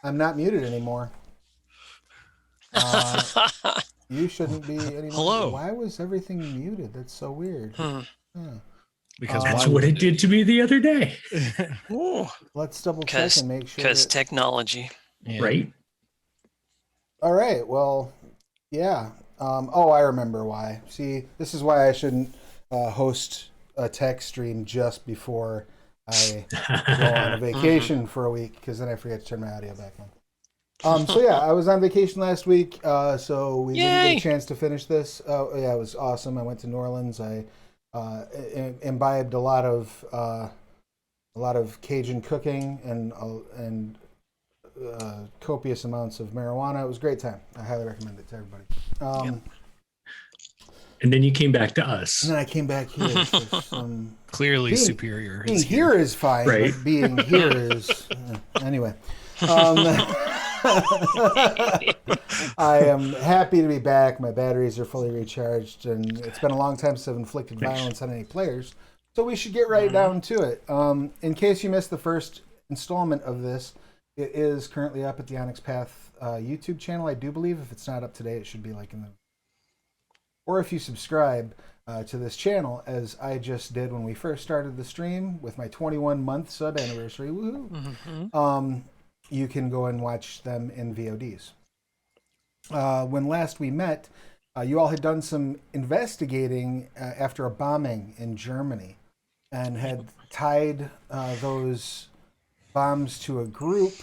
I'm not muted anymore. You shouldn't be anymore. Hello. Why was everything muted? That's so weird. Huh. Because That's what it did to me the other day. Let's double check and make sure. Because technology. Yeah. Right? All right. Well, yeah. I remember why. See, this is why I shouldn't host a tech stream just before I go on a vacation for a week, because then I forget to turn my audio back on. So yeah, I was on vacation last week, so we didn't get a chance to finish this. Yeah, it was awesome. I went to New Orleans. I imbibed a lot of Cajun cooking and copious amounts of marijuana. It was a great time. I highly recommend it to everybody. And then you came back to us. And then I came back here. For some... Clearly superior. Being here is fine, right? But being here is... anyway. I am happy to be back. My batteries are fully recharged, and it's been a long time since I've inflicted violence on any players. So we should get right down to it. In case you missed the first installment of this, it is currently up at the Onyx Path YouTube channel, I do believe. If it's not up today, it should be like in the... Or if you subscribe to this channel, as I just did when we first started the stream with my 21-month sub anniversary, woohoo! You can go and watch them in VODs. When last we met, you all had done some investigating after a bombing in Germany and had tied those bombs to a group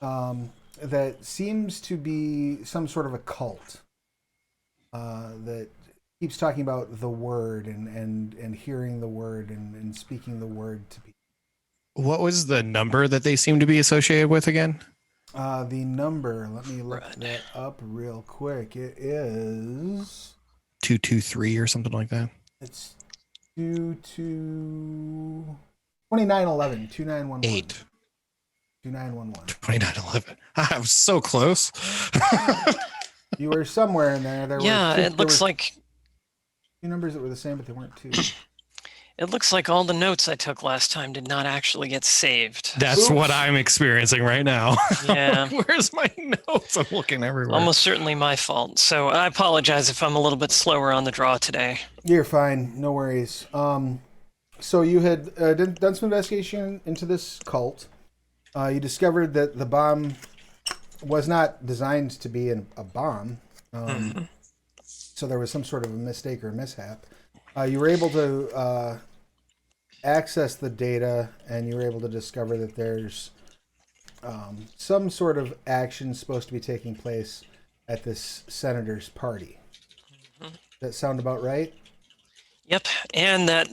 that seems to be some sort of a cult that keeps talking about the word and hearing the word and speaking the word to people. What was the number that they seem to be associated with again? The number, let me look that up real quick. It is 223 or something like that. It's 2911. 2911. 2911. 2911. I'm so close. You were somewhere in there. It looks like two numbers that were the same, but they weren't two. It looks like all the notes I took last time did not actually get saved. That's what I'm experiencing right now. Yeah. Where's my notes? I'm looking everywhere. Almost certainly my fault. So I apologize if I'm a little bit slower on the draw today. You're fine. No worries. So you had done some investigation into this cult. You discovered that the bomb was not designed to be a bomb. So there was some sort of a mistake or a mishap. You were able to access the data, and you were able to discover that there's some sort of action supposed to be taking place at this senator's party. Does that sound about right? Yep, and that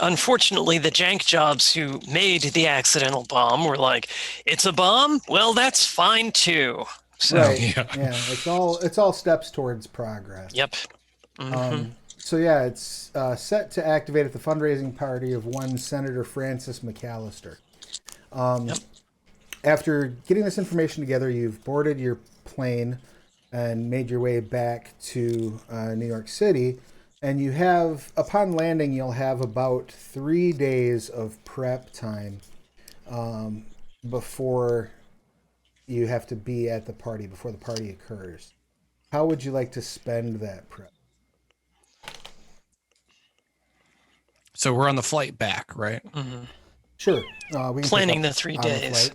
unfortunately the jank jobs who made the accidental bomb were like, it's a bomb? Well, that's fine too. So, right. Yeah, it's all steps towards progress. Yep. So yeah, it's set to activate at the fundraising party of one Senator Francis McAllister. After getting this information together, you've boarded your plane and made your way back to New York City. And you have, upon landing, you'll have about 3 days of prep time before you have to be at the party, before the party occurs. How would you like to spend that prep? So we're on the flight back, right? Sure. We can planning the 3 days.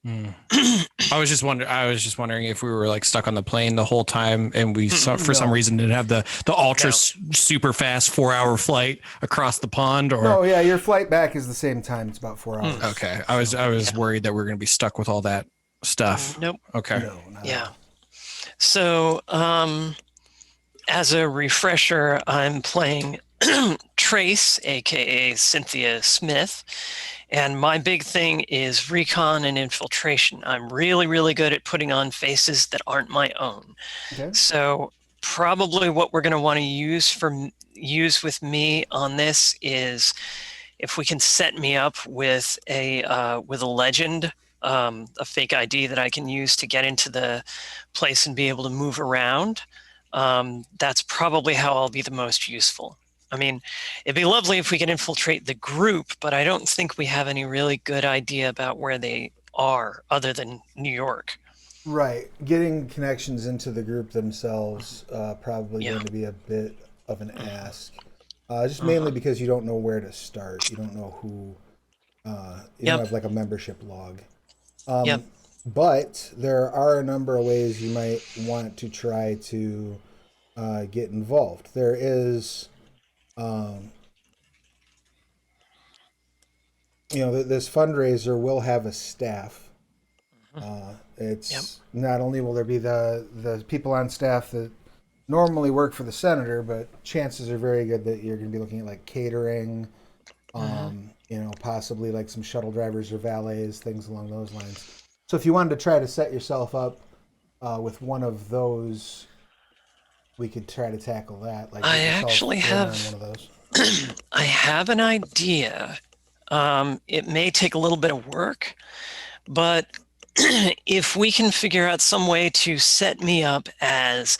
I was just wondering if we were like stuck on the plane the whole time, and we for some reason didn't have the ultra super fast 4-hour flight across the pond. Or no, yeah, your flight back is the same time. It's about 4 hours. Okay, I was worried that we were going to be stuck with all that stuff. Nope. Okay. No, Yeah. So, as a refresher, I'm playing Trace, aka Cynthia Smith. And my big thing is recon and infiltration. I'm really, really good at putting on faces that aren't my own. Okay. So probably what we're going to want to use with me on this is if we can set me up with a legend, a fake ID that I can use to get into the place and be able to move around. That's probably how I'll be the most useful. I mean, it'd be lovely if we could infiltrate the group, but I don't think we have any really good idea about where they are other than New York. Right. Getting connections into the group themselves probably Yeah. going to be a bit of an ask. Just mainly because you don't know where to start. You don't know who. You don't have like a membership log. Yep. But there are a number of ways you might want to try to get involved. There is, this fundraiser will have a staff. It's not only will there be the people on staff that normally work for the senator, but chances are very good that you're going to be looking at like catering, possibly like some shuttle drivers or valets, things along those lines. So if you wanted to try to set yourself up with one of those, we could try to tackle that. Like I get yourself actually in have on one of those. I have an idea. It may take a little bit of work, but if we can figure out some way to set me up as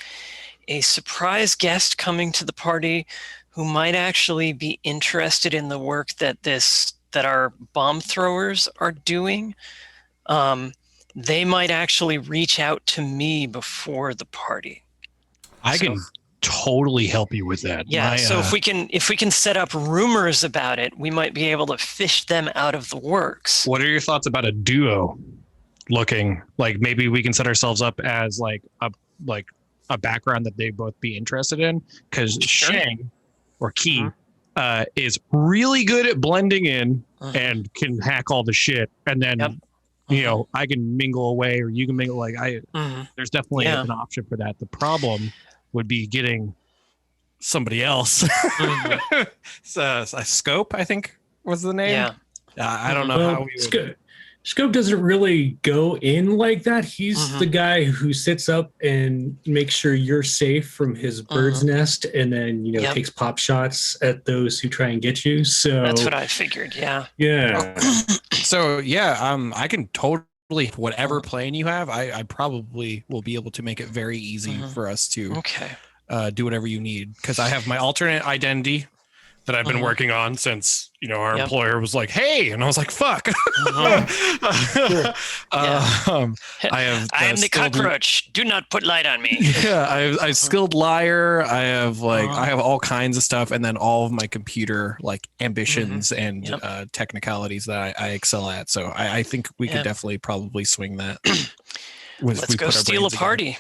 a surprise guest coming to the party who might actually be interested in the work that our bomb throwers are doing, they might actually reach out to me before the party. I can totally help you with that. Yeah. So if we can set up rumors about it, we might be able to fish them out of the works. What are your thoughts about a duo looking like? Maybe we can set ourselves up as like a background that they both be interested in, because Shang or Key is really good at blending in and can hack all the shit, and then I can mingle away, or you can mingle. There's definitely an option for that. The problem would be getting somebody else. So a Scope, I think was the name. Yeah. I don't know how we would. Scope doesn't really go in like that. He's the guy who sits up and makes sure you're safe from his bird's nest, and then takes pop shots at those who try and get you. So that's what I figured. Yeah. Yeah. So I can totally, whatever plan you have, I probably will be able to make it very easy for us to do whatever you need, because I have my alternate identity that I've been working on since our employer was like, hey, and I was like, fuck. I am the cockroach. Do not put light on me. Yeah, I skilled liar. I have I have all kinds of stuff, and then all of my computer ambitions and technicalities that I excel at. So I think we could definitely probably swing that. Let's go steal a party.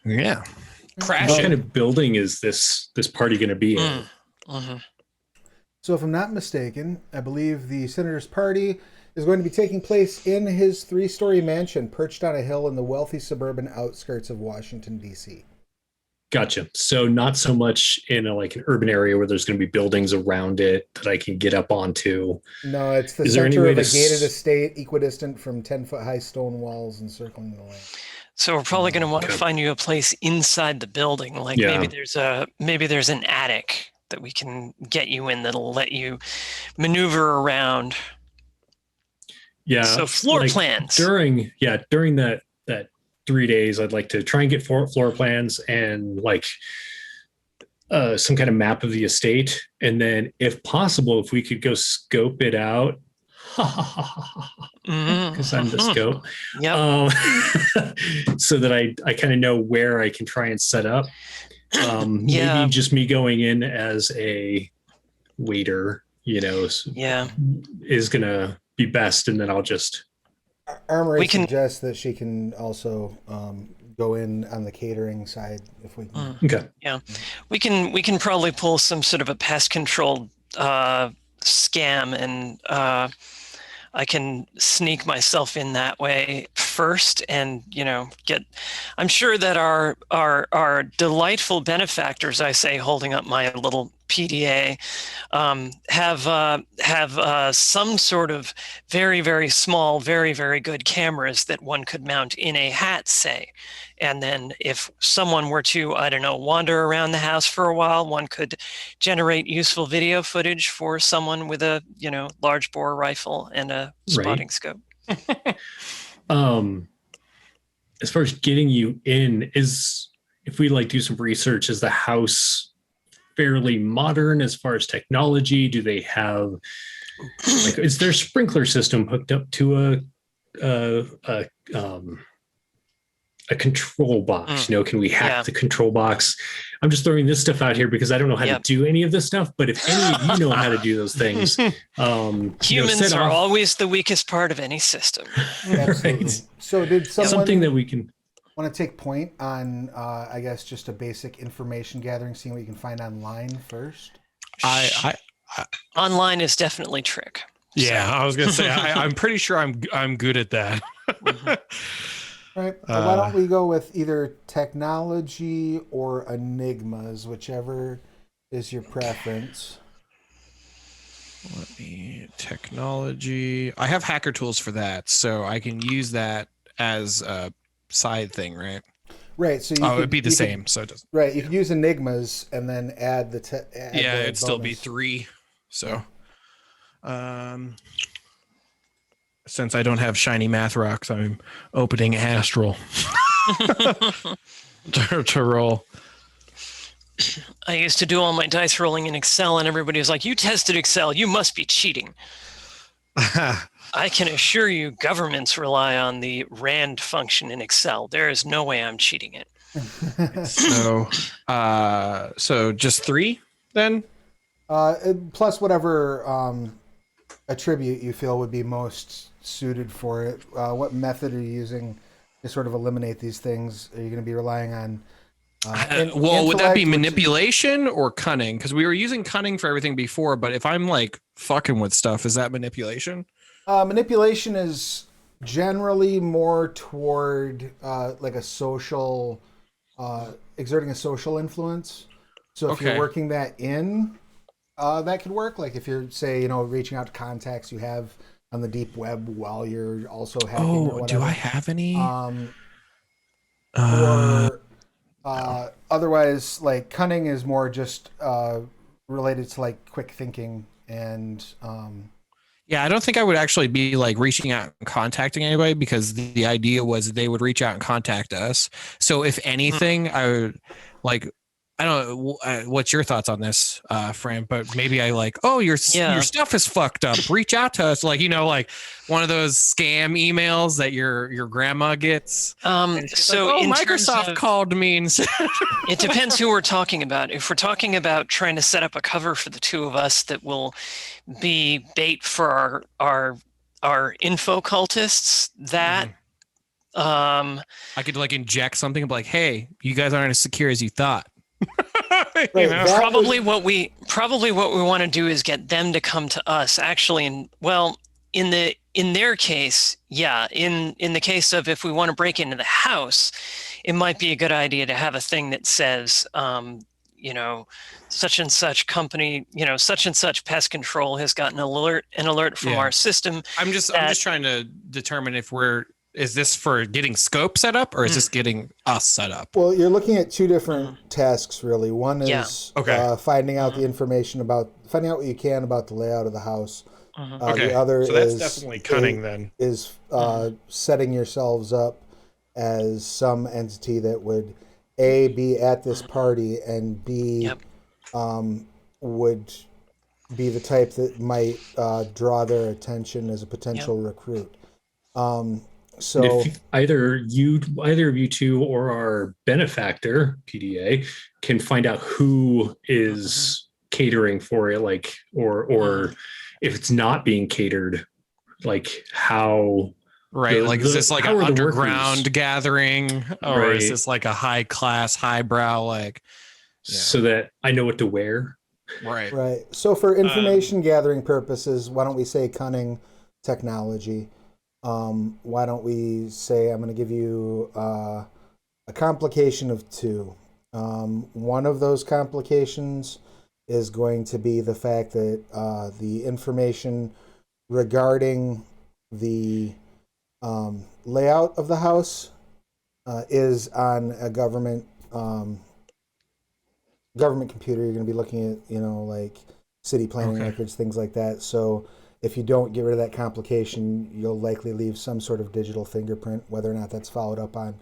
Yeah. Crash. What kind of building is this party going to be in? So if I'm not mistaken, I believe the senator's party is going to be taking place in his 3-story mansion perched on a hill in the wealthy suburban outskirts of Washington, D.C. Gotcha. So not so much in an urban area where there's going to be buildings around it that I can get up onto. No, it's the center of a gated estate, equidistant from 10-foot-high stone walls encircling the land. So we're probably going to want to find you a place inside the building. Maybe there's an attic that we can get you in that'll let you maneuver around. Yeah. So floor plans. During that 3 days, I'd like to try and get floor plans and some kind of map of the estate. And then if possible, if we could go scope it out, because I'm the scope. So that I kind of know where I can try and set up. Maybe just me going in as a waiter, is gonna be best, and then I'll just. Armory suggests that she can also go in on the catering side if we can. Okay. Yeah, we can probably pull some sort of a pest control scam, and I can sneak myself in that way first, and I'm sure that our delightful benefactors, I say, holding up my little PDA, have some sort of very, very small, very, very good cameras that one could mount in a hat, say. And then if someone were to, wander around the house for a while, one could generate useful video footage for someone with a, large bore rifle and a spotting scope. As far as getting you in, if we do some research, is the house fairly modern as far as technology? Do they have is their sprinkler system hooked up to a control box. Can we hack the control box? I'm just throwing this stuff out here because I don't know how to do any of this stuff. But if any of you know how to do those things, humans are always the weakest part of any system. Absolutely. Right. So did someone something that we can want to take point on? I guess just a basic information gathering, seeing what you can find online first. Online is definitely trick. Yeah, I was gonna say I'm pretty sure I'm good at that. Right. Why don't we go with either technology or enigmas, whichever is your preference. Let me technology. I have hacker tools for that, so I can use that as a side thing, right? Right. So it'd be the same. So it doesn't. Right. You could use enigmas and then add the it'd still be 3. So, since I don't have shiny math rocks, I'm opening Astral to roll. I used to do all my dice rolling in Excel, and everybody was like, "You tested Excel, you must be cheating." I can assure you, governments rely on the RAND function in Excel. There is no way I'm cheating it. So just 3 then? Plus whatever attribute you feel would be most suited for it. What method are you using to sort of eliminate these things? Are you going to be relying on? Would that be manipulation or cunning? Because we were using cunning for everything before, but if I'm like fucking with stuff, is that manipulation? Manipulation is generally more toward like a social, exerting a social influence. So if you're working that in, that could work. Like if you're, say, reaching out to contacts you have on the deep web while you're also hacking or whatever. Do I have any? Otherwise, like cunning is more just related to like quick thinking and yeah, I don't think I would actually be like reaching out and contacting anybody, because the idea was they would reach out and contact us. So if anything, I would like, I don't know what's your thoughts on this, Fran, but maybe I like, your stuff is fucked up. Reach out to us. Like, like one of those scam emails that your grandma gets. So like, Microsoft called me and said, it depends who we're talking about. If we're talking about trying to set up a cover for the two of us that will be bait for our info cultists, that I could like inject something and be like, hey, you guys aren't as secure as you thought. Probably what we want to do is get them to come to us. Actually, in their case, in the case of if we want to break into the house, it might be a good idea to have a thing that says, such and such company, such and such pest control has gotten an alert from our system. I'm just trying to determine if is this for getting scope set up, or is this getting us set up? Well, you're looking at two different tasks, really. One is finding out the information finding out what you can about the layout of the house. The other so that's definitely cunning is setting yourselves up as some entity that would A, be at this party, and B, would be the type that might draw their attention as a potential recruit. So if either of you two or our benefactor PDA can find out who is catering for it, like, or if it's not being catered, like how. Right. Like, is this like an underground gathering, or is this like a high class, highbrow, like, so that I know what to wear? Right. Right. So for information gathering purposes, why don't we say cunning technology? Why don't we say I'm going to give you a complication of 2. One of those complications is going to be the fact that the information regarding the layout of the house is on a government computer. You're going to be looking at, like city planning records, things like that. So if you don't get rid of that complication, you'll likely leave some sort of digital fingerprint. Whether or not that's followed up on,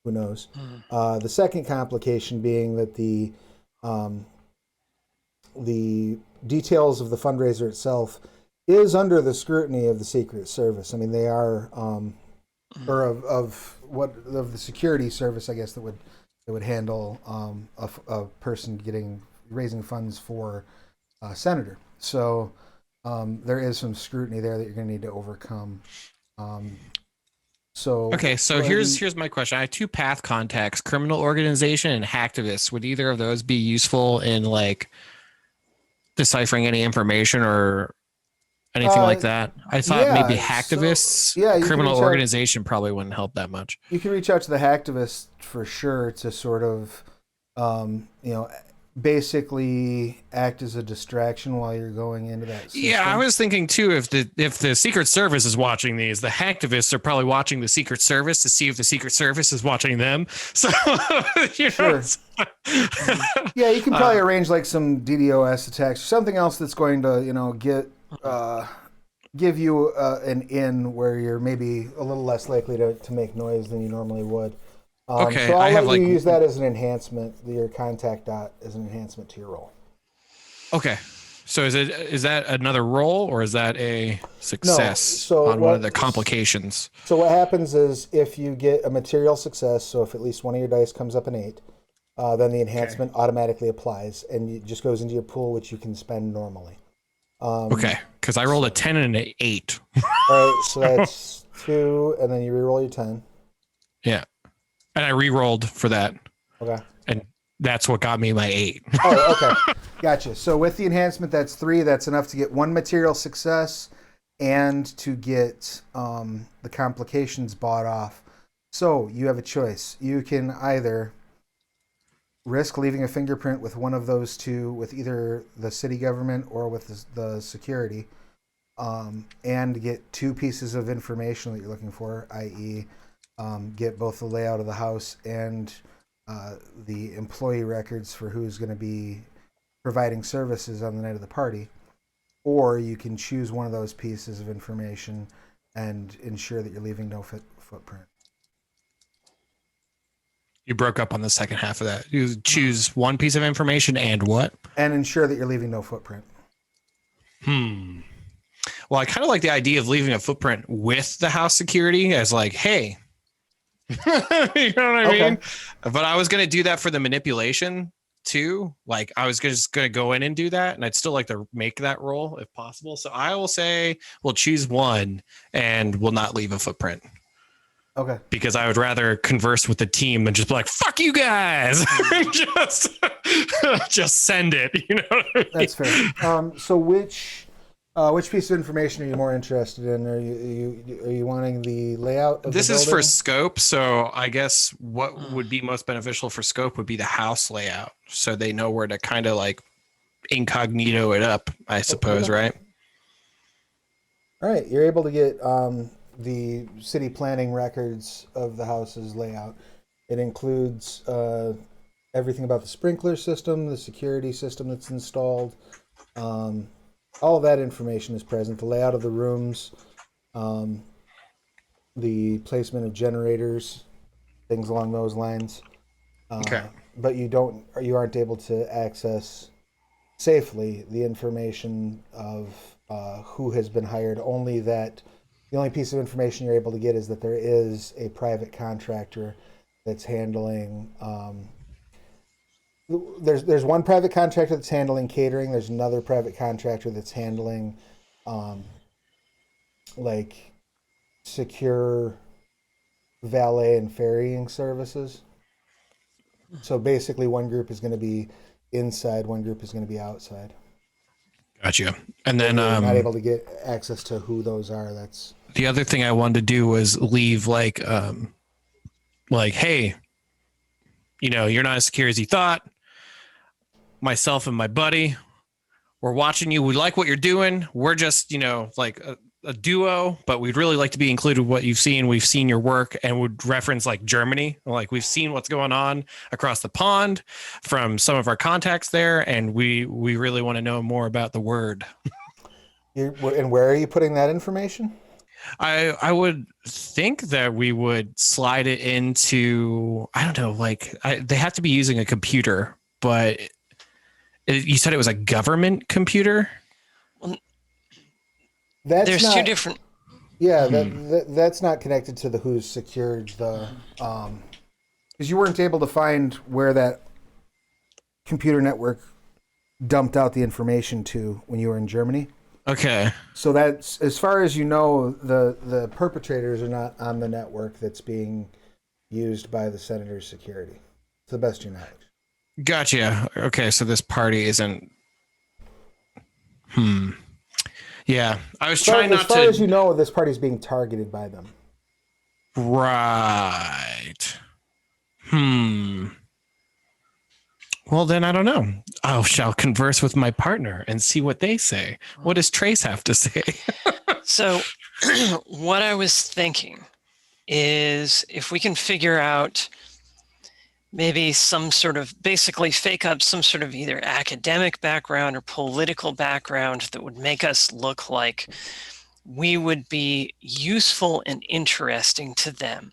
who knows. The second complication being that the details of the fundraiser itself is under the scrutiny of the Secret Service. I mean, they are or of the security service, I guess, that would handle a person raising funds for a senator. So there is some scrutiny there that you're going to need to overcome. Okay, so here's my question. I have 2 path contacts: criminal organization and hacktivists. Would either of those be useful in like deciphering any information or anything like that? I thought maybe hacktivists. Criminal organization probably wouldn't help that much. You can reach out to the hacktivists for sure to sort of, basically act as a distraction while you're going into that system. Yeah, I was thinking too, if the Secret Service is watching these, the hacktivists are probably watching the Secret Service to see if the Secret Service is watching them. So, sure. Yeah, you can probably arrange like some DDoS attacks or something else that's going to, give you an in where you're maybe a little less likely to make noise than you normally would. Okay, so I'll let you use that as an enhancement, your contact dot as an enhancement to your roll. Okay, so is that another roll or is that a success on one of the complications? So what happens is if you get a material success, so if at least one of your dice comes up an 8, then the enhancement automatically applies and it just goes into your pool, which you can spend normally. Okay, because I rolled a 10 and an 8. All right, so that's 2, and then you reroll your 10. Yeah. And I re-rolled for that. Okay. And that's what got me my 8. Oh, okay. Gotcha. So with the enhancement, that's 3. That's enough to get 1 material success and to get the complications bought off. So you have a choice. You can either risk leaving a fingerprint with one of those 2, with either the city government or with the security, and get 2 pieces of information that you're looking for, i.e., get both the layout of the house and the employee records for who's going to be providing services on the night of the party. Or you can choose one of those pieces of information and ensure that you're leaving no footprint. You broke up on the second half of that. You choose one piece of information and what? And ensure that you're leaving no footprint. Well, I kind of like the idea of leaving a footprint with the house security as like, hey, you know what I mean? But I was going to do that for the manipulation too. Like I was just going to go in and do that. And I'd still like to make that roll if possible. So I will say we'll choose 1 and we'll not leave a footprint. Okay. Because I would rather converse with the team than just be like, fuck you guys. just send it. You know what I mean? That's fair. So which piece of information are you more interested in? Are you wanting the layout of this the building? is for scope, so I guess what would be most beneficial for scope would be the house layout, so they know where to kind of like incognito it up, I suppose, right? All right, you're able to get the city planning records of the house's layout. It includes everything about the sprinkler system, the security system that's installed. All of that information is present. The layout of the rooms, the placement of generators, things along those lines. Okay. But you aren't able to access safely the information of who has been hired. The only piece of information you're able to get is that there is a private contractor that's handling. There's one private contractor that's handling catering. There's another private contractor that's handling, like secure valet and ferrying services. So basically, one group is going to be inside, one group is going to be outside. Gotcha. And then you're not able to get access to who those are. That's the other thing I wanted to do was leave like, hey, you're not as secure as you thought. Myself and my buddy, we're watching you. We like what you're doing. We're just, like a duo, but we'd really like to be included with what you've seen. We've seen your work and would reference like Germany. Like we've seen what's going on across the pond from some of our contacts there. And we really want to know more about the word. And where are you putting that information? I would think that we would slide it into, I don't know, like they have to be using a computer, but you said it was a government computer? There's 2 different. Yeah, that's not connected to the who's secured the because you weren't able to find where that computer network dumped out the information to when you were in Germany. Okay. So that's, as far as you know, the perpetrators are not on the network that's being used by the senator's security, to the best of your knowledge. Gotcha. Okay, so this party isn't. Yeah, I was trying not As far to. as you know, this party's being targeted by them. Right. Well, then I don't know. I shall converse with my partner and see what they say. What does Trace have to say? So, what I was thinking is if we can figure out maybe some sort of, basically fake up some sort of either academic background or political background that would make us look like we would be useful and interesting to them.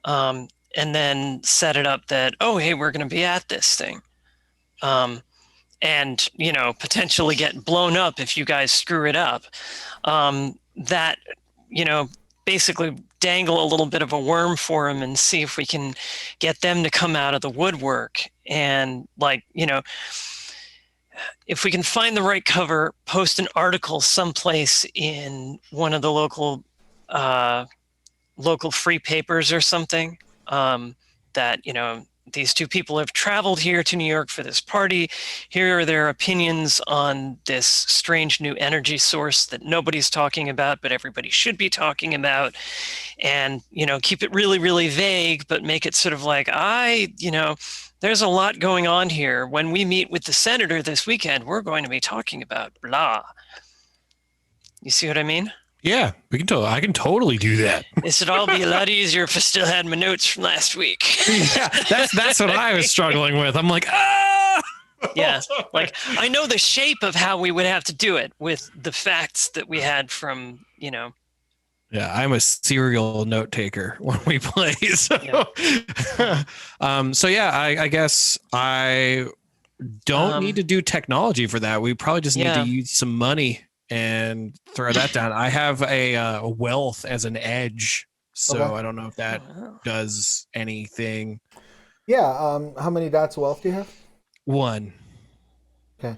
And then set it up that, oh, hey, we're going to be at this thing. And, potentially get blown up if you guys screw it up. That, basically dangle a little bit of a worm for them and see if we can get them to come out of the woodwork. And if we can find the right cover, post an article someplace in one of the local free papers or something, that, these two people have traveled here to New York for this party. Here are their opinions on this strange new energy source that nobody's talking about, but everybody should be talking about. And, keep it really, really vague, but make it sort of like, there's a lot going on here. When we meet with the senator this weekend, we're going to be talking about blah. You see what I mean? Yeah, I can totally do that. This would all be a lot easier if I still had my notes from last week. Yeah, that's what I was struggling with. I'm like, ah! Yeah, like I know the shape of how we would have to do it with the facts that we had from, Yeah, I'm a serial note taker when we play. So, I guess I don't need to do technology for that. We probably just need to use some money and throw that down. I have a wealth as an edge, so I don't know if that does anything. Yeah. How many dots of wealth do you have? 1. Okay.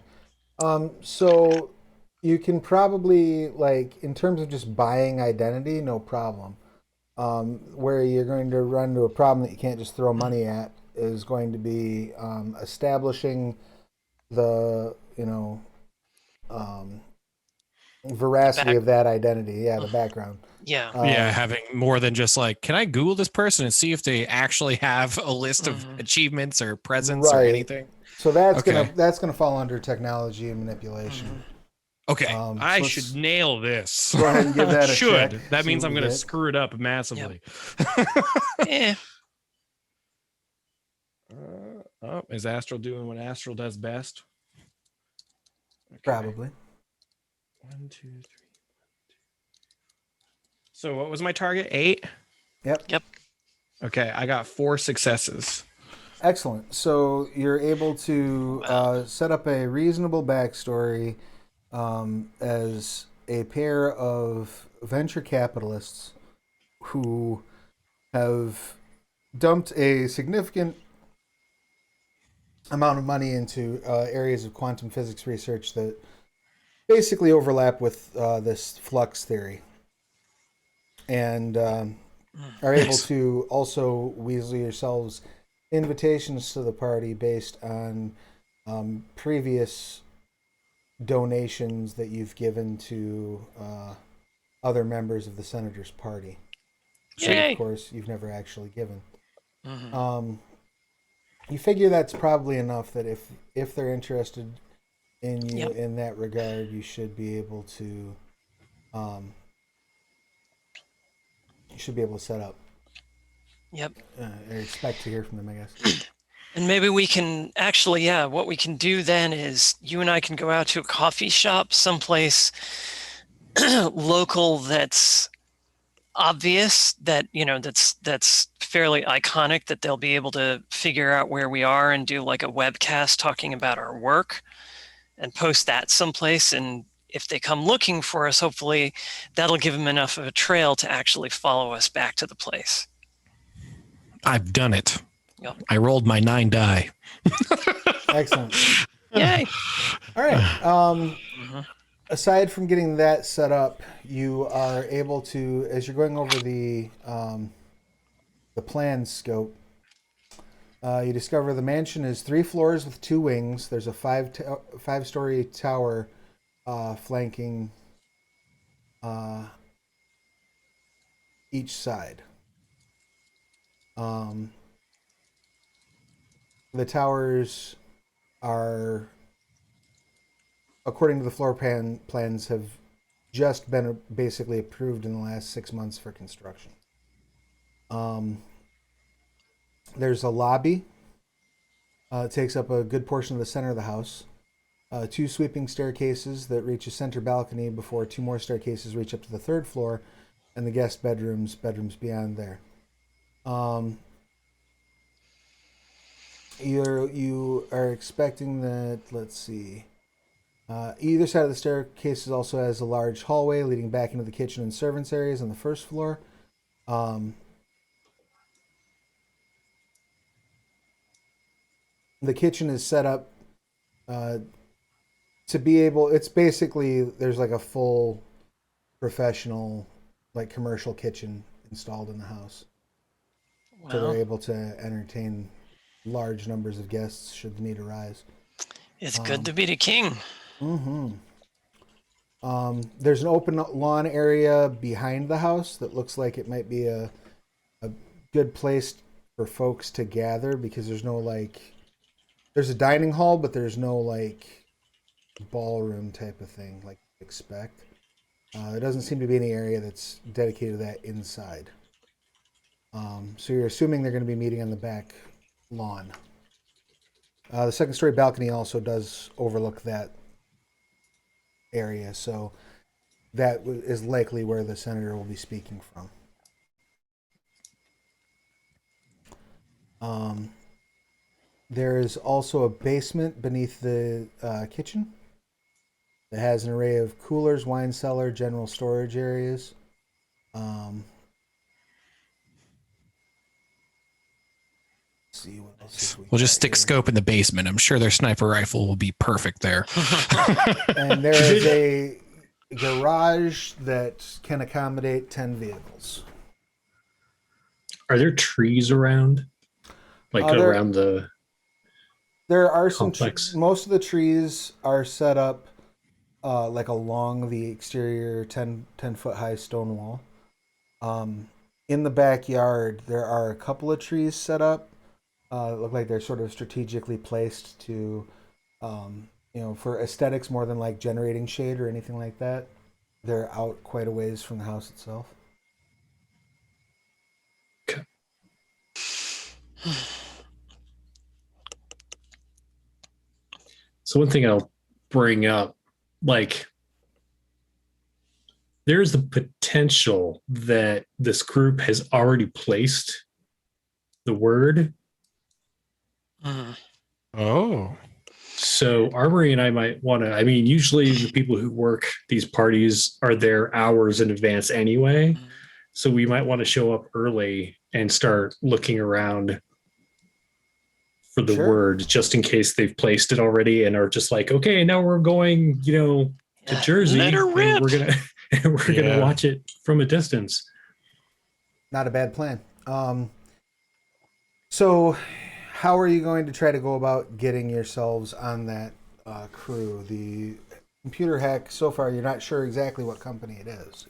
So you can probably, like, in terms of just buying identity, no problem. Where you're going to run into a problem that you can't just throw money at is going to be establishing the veracity of that identity. Yeah, the background. Having more than just like, can I Google this person and see if they actually have a list of achievements or presents or anything? So that's gonna fall under technology and manipulation. Okay, I should nail this. Go ahead and give that a check. That means I'm going to screw it up massively. Is Astral doing what Astral does best? Okay. Probably. 1, 2, 3. So what was my target? 8? Yep. Okay, I got 4 successes. Excellent. So you're able to set up a reasonable backstory as a pair of venture capitalists who have dumped a significant amount of money into areas of quantum physics research that basically overlap with this flux theory, and are able to also weasel yourselves invitations to the party based on previous donations that you've given to other members of the senator's party. So, of course, you've never actually given. You figure that's probably enough that if they're interested in you in that regard, you should be able to set up. Yep. I expect to hear from them, I guess. And maybe we can actually, what we can do then is you and I can go out to a coffee shop someplace local that's obvious, that, that's fairly iconic, that they'll be able to figure out where we are and do like a webcast talking about our work and post that someplace. And if they come looking for us, hopefully that'll give them enough of a trail to actually follow us back to the place. I've done it. Yep. I rolled my 9 die. Excellent. Yay. All right. Aside from getting that set up, you are able to, as you're going over the plan scope, you discover the mansion is 3 floors with 2 wings. There's a 5-story tower flanking each side. The towers are, according to the floor plans, have just been basically approved in the last 6 months for construction. There's a lobby. It takes up a good portion of the center of the house. 2 sweeping staircases that reach a center balcony before 2 more staircases reach up to the 3rd floor, and the guest bedrooms beyond there. You are expecting that, let's see, either side of the staircases also has a large hallway leading back into the kitchen and servants' areas on the 1st floor. The kitchen is set up to be able, it's basically, there's like a full professional, like commercial kitchen installed in the house. Wow. So they're able to entertain large numbers of guests should the need arise. It's good to be the king. There's an open lawn area behind the house that looks like it might be a good place for folks to gather, because there's no there's a dining hall, but there's no ballroom type of thing like you expect. There doesn't seem to be any area that's dedicated to that inside. So you're assuming they're going to be meeting on the back lawn. The 2nd story balcony also does overlook that area, so that is likely where the senator will be speaking from. There is also a basement beneath the kitchen that has an array of coolers, wine cellar, general storage areas. See what else we'll just stick scope in the basement. I'm sure their sniper rifle will be perfect there. And there is a garage that can accommodate 10 vehicles. Are there trees around? Around the There are complex? Most of the trees are set up along the exterior 10 foot high stone wall. In the backyard, there are a couple of trees set up. Look like they're sort of strategically placed to, for aesthetics more than like generating shade or anything like that. They're out quite a ways from the house itself. Okay. So one thing I'll bring up, there's the potential that this group has already placed the word. Oh. So Armory and I might want to, usually the people who work these parties are there hours in advance anyway. So we might want to show up early and start looking around for the word, just in case they've placed it already and are just like, okay, now we're going, to Jersey. Let her rip. And we're gonna watch it from a distance. Not a bad plan. So how are you going to try to go about getting yourselves on that crew? The computer hack, so far, you're not sure exactly what company it is.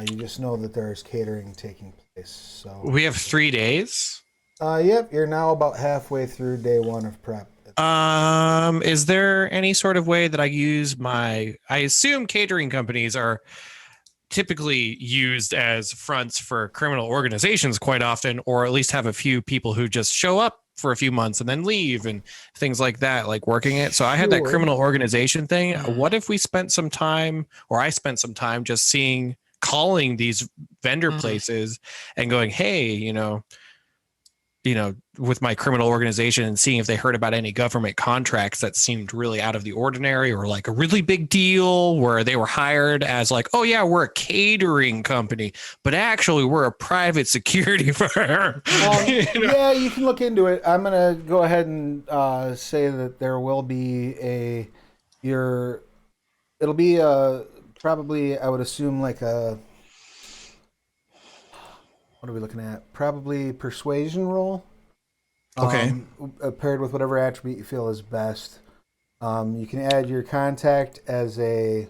You just know that there's catering taking place. So we have 3 days. Yep, you're now about halfway through day 1 of prep. Is there any sort of way that I use I assume catering companies are typically used as fronts for criminal organizations quite often, or at least have a few people who just show up for a few months and then leave and things like that, like working it. So I had that criminal organization thing. What if we spent some time, or I spent some time just calling these vendor places and going, hey, with my criminal organization and seeing if they heard about any government contracts that seemed really out of the ordinary or like a really big deal where they were hired as like, oh yeah, we're a catering company, but actually we're a private security firm. Yeah, you can look into it. I'm going to go ahead and say that there will be it'll be probably, I would assume like what are we looking at? Probably persuasion roll. Okay. Paired with whatever attribute you feel is best. You can add your contact as a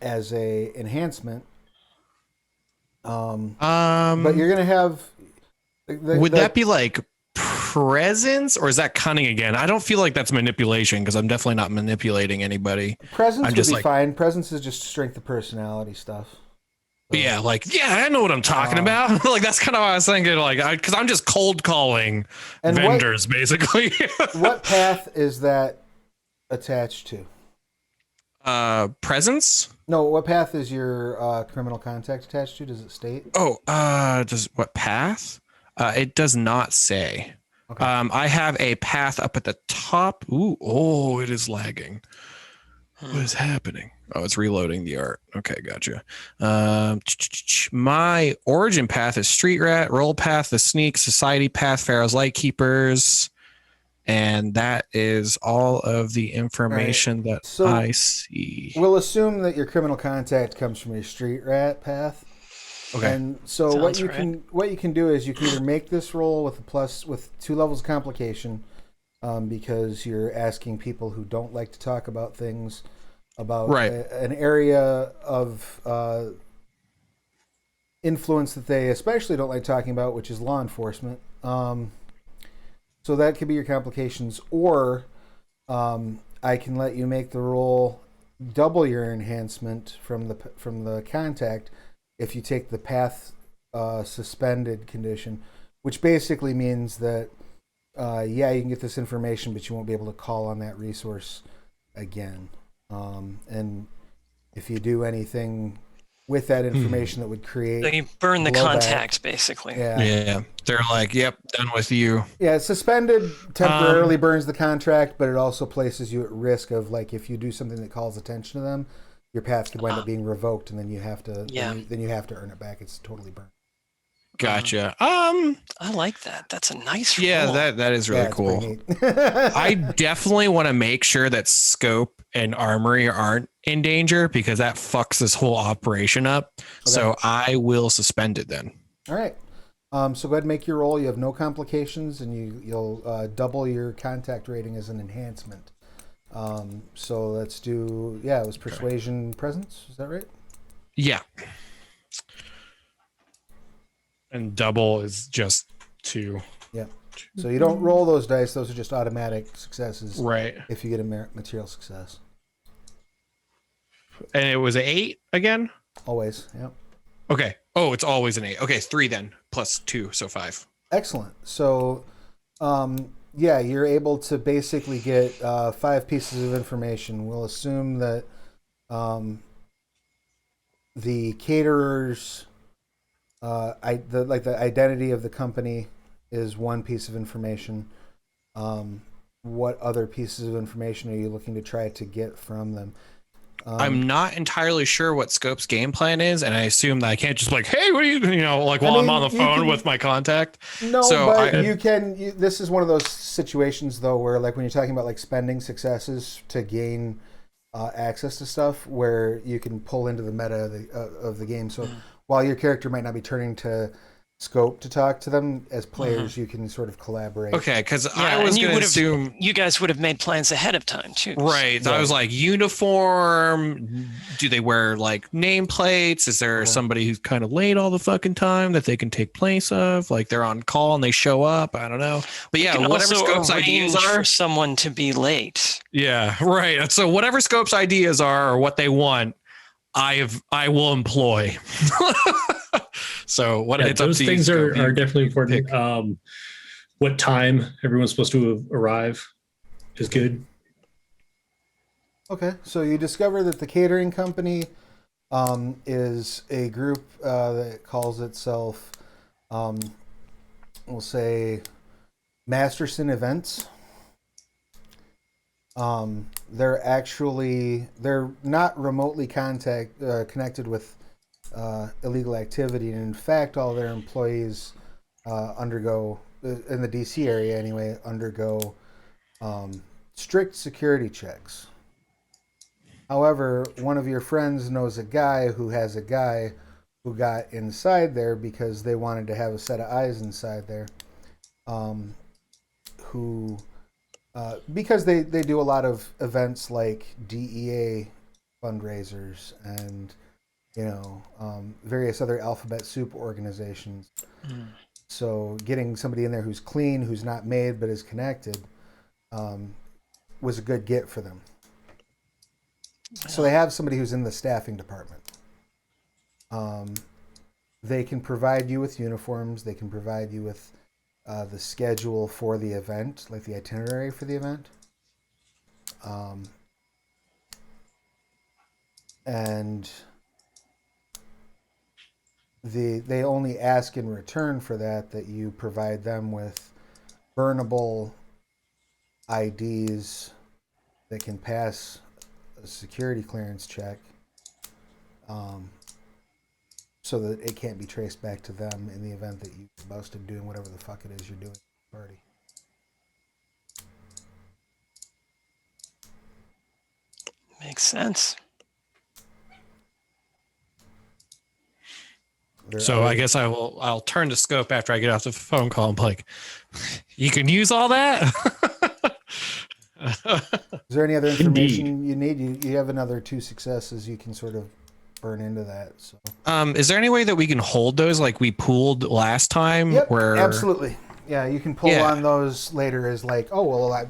enhancement. But you're gonna have. Would that be like presence, or is that cunning again? I don't feel like that's manipulation because I'm definitely not manipulating anybody. Presence I'm would just be like, fine. Presence is just strength of personality stuff. yeah, like, yeah, I know what I'm talking about. Like, that's kind of what I was thinking. Like, because I'm just cold calling vendors, basically. What path is that attached to? Presence? No, what path is your criminal contact attached to? Does it state? Oh, does what path? It does not say. Okay. I have a path up at the top. Ooh, oh, it is lagging. What is happening? Oh, it's reloading the art. Okay, gotcha. My origin path is Street Rat, Roll Path, The Sneak, Society Path, Pharaoh's Lightkeepers, and that is all of the information that I see. We'll assume that your criminal contact comes from your Street Rat path. Okay. And so what you can do is you can either make this roll with 2 levels of complication, because you're asking people who don't like to talk about things about an area of influence that they especially don't like talking about, which is law enforcement. So that could be your complications, or I can let you make the roll double your enhancement from the contact if you take the path suspended condition, which basically means that you can get this information, but you won't be able to call on that resource again. And if you do anything with that information that would create, they burn the contact, basically. Yeah. They're like, yep, done with you. Yeah, suspended temporarily burns the contract, but it also places you at risk of, like, if you do something that calls attention to them, your path could wind up being revoked, and then you have to then you have to earn it back. It's totally burned. Gotcha. I like that. That's a nice roll. Yeah, that is really cool. I definitely want to make sure that Scope and Armory aren't in danger, because that fucks this whole operation up. Okay. So I will suspend it then. All right. So go ahead and make your roll. You have no complications, and you'll double your contact rating as an enhancement. So let's do, it was persuasion presence. Is that right? Yeah. And double is just 2. Yeah. So you don't roll those dice. Those are just automatic successes. Right. If you get a material success. And it was an 8 again? Always. Yep. Okay. Oh, it's always an 8. Okay, 3 then, plus 2, so 5. Excellent. So, you're able to basically get 5 pieces of information. We'll assume that the caterers, the identity of the company is 1 piece of information. What other pieces of information are you looking to try to get from them? I'm not entirely sure what Scope's game plan is, and I assume that I can't just like, hey, what are you, while I'm on the phone with my contact. No, so but you can. This is one of those situations, though, where, like, when you're talking about, like, spending successes to gain access to stuff, where you can pull into the meta of the game. So while your character might not be turning to Scope to talk to them, as players you can sort of collaborate. Okay, because I was going to assume you guys would have made plans ahead of time too. Right. I was like, uniform, do they wear like nameplates? Is there somebody who's kind of late all the fucking time that they can take place of? Like, they're on call and they show up? I don't know. But yeah, whatever Scope's ideas are, for someone to be late. Yeah, right. So whatever Scope's ideas are or what they want, I will employ. So it's those up to things you, are definitely important. What time everyone's supposed to arrive is good. Okay, so you discover that the catering company is a group that calls itself we'll say Masterson events. They're not remotely connected with illegal activity, and in fact, all their employees undergo, in the DC area anyway, undergo strict security checks. However, one of your friends knows a guy who has a guy who got inside there because they wanted to have a set of eyes inside there, because they do a lot of events like DEA fundraisers and various other alphabet soup organizations. So getting somebody in there who's clean, who's not made but is connected, was a good get for them. So they have somebody who's in the staffing department. They can provide you with uniforms. They can provide you with the schedule for the event, like the itinerary for the event. And they only ask in return for that you provide them with burnable IDs that can pass a security clearance check, so that it can't be traced back to them in the event that you busted doing whatever the fuck it is you're doing at the party. Makes sense. So I guess I'll turn to Scope after I get off the phone call and be like, you can use all that? Is there any other information you need? You have another 2 successes. You can sort of burn into that. So. Is there any way that we can hold those like we pooled last time? Yep, absolutely. Yeah, you can pull on those later as like,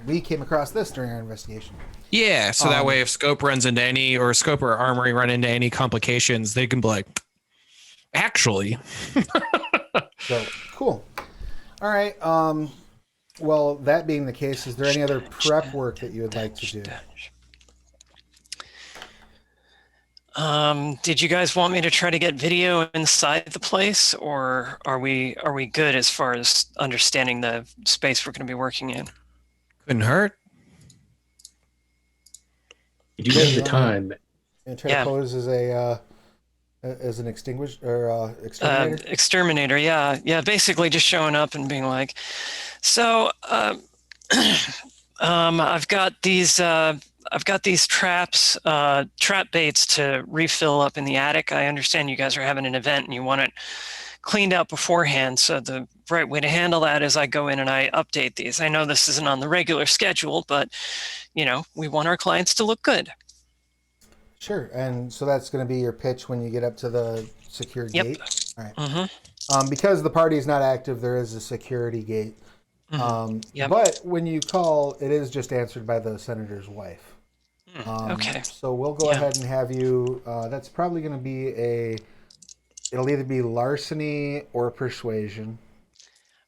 we came across this during our investigation. Yeah, so that way if Scope runs into any, or Scope or Armory run into any complications, they can be like, actually. So, cool. All right. Well, that being the case, is there any other prep work that you would like to do? Did you guys want me to try to get video inside the place, or are we good as far as understanding the space we're going to be working in? Couldn't hurt. You do have the time. And try to pose as an exterminator? Exterminator, yeah. Basically, just showing up and being like, so I've got these traps, trap baits to refill up in the attic. I understand you guys are having an event and you want it cleaned out beforehand. So the right way to handle that is I go in and I update these. I know this isn't on the regular schedule, but we want our clients to look good. Sure. And so that's going to be your pitch when you get up to the secure gate? All right. Mm-hmm. Because the party is not active, there is a security gate. But when you call, it is just answered by the senator's wife. Okay. So we'll go ahead and have you, that's probably going to be it'll either be larceny or persuasion.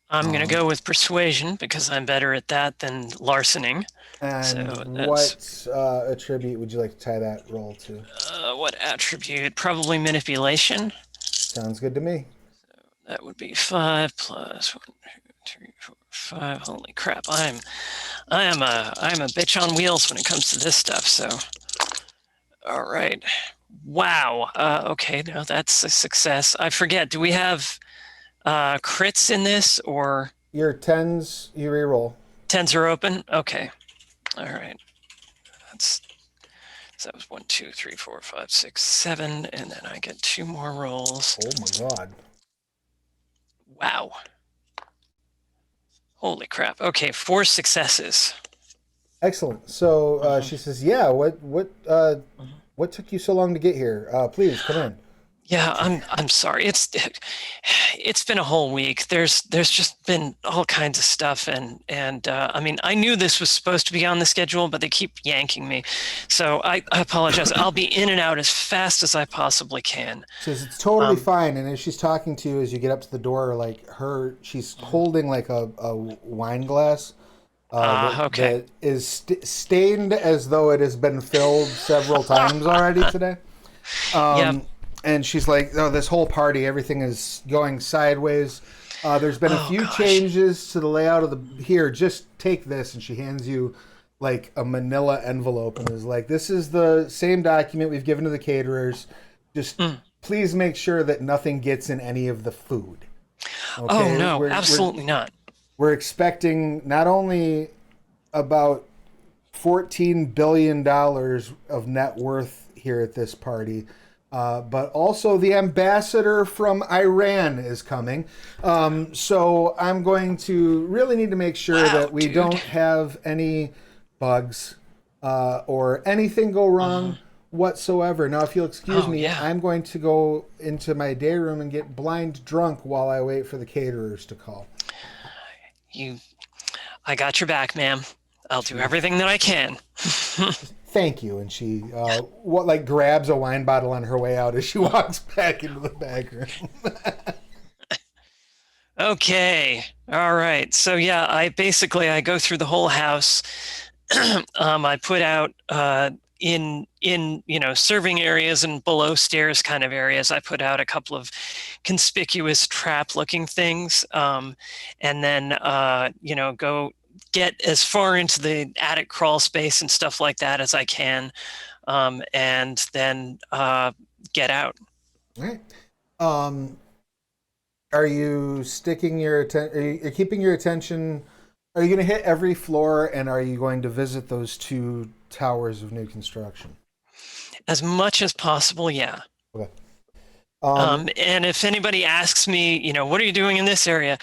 I'm going to go with persuasion because I'm better at that than larcening. And what attribute would you like to tie that roll to? What attribute? Probably manipulation. Sounds good to me. So that would be 5 plus 1, 2, 3, 4, 5. Holy crap! I am a bitch on wheels when it comes to this stuff. So, all right. Wow. Okay. No, that's a success. I forget. Do we have crits in this or? Your 10s, you reroll. 10s are open. Okay. All right. So that was 1, 2, 3, 4, 5, 6, 7, and then I get 2 more rolls. Oh my god! Wow. Holy crap. Okay, 4 successes. Excellent. So she says, "Yeah. What took you so long to get here? Please come in." Yeah, I'm sorry. It's been a whole week. There's just been all kinds of stuff, and I mean, I knew this was supposed to be on the schedule, but they keep yanking me. So I apologize. I'll be in and out as fast as I possibly can. She says it's totally fine. And as she's talking to you, as you get up to the door, she's holding like a wine glass. That is stained as though it has been filled several times already today. and she's like, "Oh, this whole party, everything is going sideways. There's been a few changes to the layout of the here. Just take this," and she hands you like a manila envelope and is like, "This is the same document we've given to the caterers. Just please make sure that nothing gets in any of the food." Okay? Oh no, absolutely not. We're expecting not only about $14 billion of net worth here at this party, but also the ambassador from Iran is coming. So I'm going to really need to make sure that we don't have any bugs or anything go wrong whatsoever. Now, if you'll excuse me, I'm going to go into my day room and get blind drunk while I wait for the caterers to call. I got your back, ma'am. I'll do everything that I can. Thank you. And she grabs a wine bottle on her way out as she walks back into the back room. Okay. All right. So yeah, I go through the whole house. I put out in serving areas and below stairs kind of areas. I put out a couple of conspicuous trap looking things, and then go get as far into the attic crawl space and stuff like that as I can, and then get out. All right. Are you sticking your attention? Are you keeping your attention? Are you going to hit every floor, and are you going to visit those 2 towers of new construction? As much as possible, yeah. Okay. And if anybody asks me, what are you doing in this area?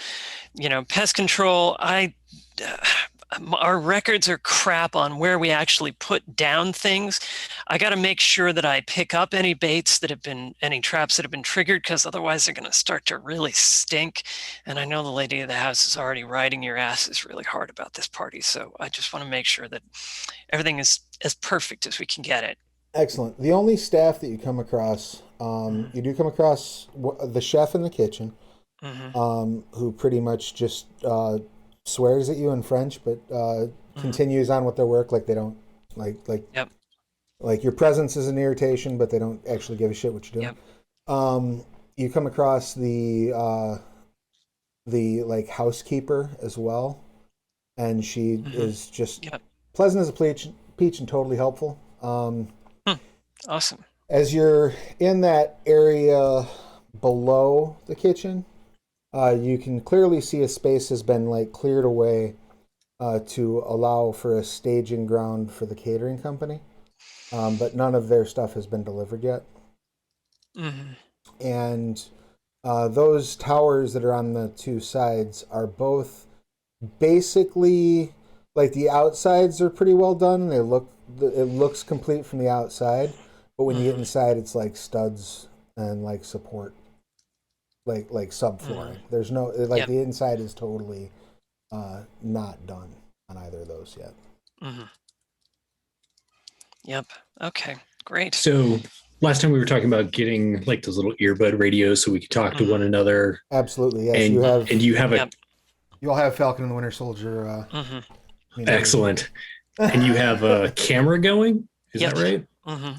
Pest control, our records are crap on where we actually put down things. I got to make sure that I pick up any baits any traps that have been triggered, because otherwise they're going to start to really stink. And I know the lady of the house is already riding your asses really hard about this party. So I just want to make sure that everything is as perfect as we can get it. Excellent. The only staff that you come across, you do come across the chef in the kitchen, who pretty much just swears at you in French, but continues on with their work like they don't like your presence is an irritation, but they don't actually give a shit what you're doing. Yep. You come across the housekeeper as well, and she is just pleasant as a peach and totally helpful. Awesome. As you're in that area below the kitchen, you can clearly see a space has been cleared away to allow for a staging ground for the catering company, but none of their stuff has been delivered yet. And those towers that are on the 2 sides are both basically the outsides are pretty well done. It looks complete from the outside, but when you get inside, it's like studs and support. Like subflooring. There's no the inside is totally not done on either of those yet. Yep. Okay. Great. So last time we were talking about getting those little earbud radios so we could talk to one another. Absolutely. Yes. You'll have Falcon and the Winter Soldier. Excellent. And you have a camera going. Is that right?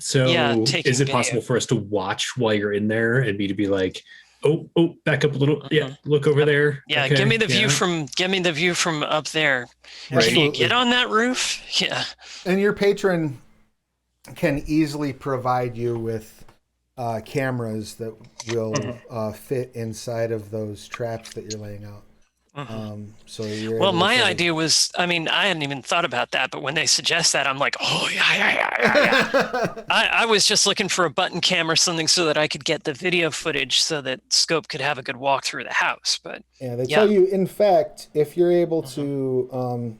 So is it possible for us to watch while you're in there and me to be like, oh, back up a little. Yeah, look over there. Yeah, okay. give me the view from up there. Right. Can you get on that roof? Yeah. And your patron can easily provide you with cameras that will fit inside of those traps that you're laying out. My idea was, I hadn't even thought about that, but when they suggest that, I'm like, oh yeah. I was just looking for a button cam or something so that I could get the video footage so that Scope could have a good walk through the house. But they tell you, in fact, if you're able to,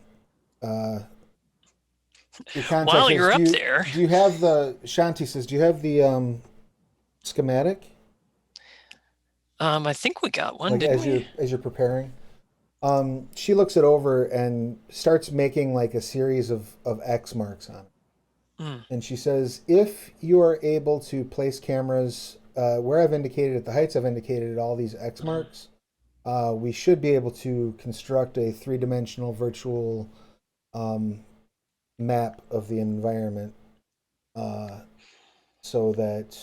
while you're up there, do you have the Shanti says? Do you have the schematic? I think we got one. Didn't we? As you're preparing. She looks it over and starts making a series of X marks on it. And she says, if you are able to place cameras where I've indicated at the heights I've indicated at all these X marks, we should be able to construct a 3-dimensional virtual map of the environment so that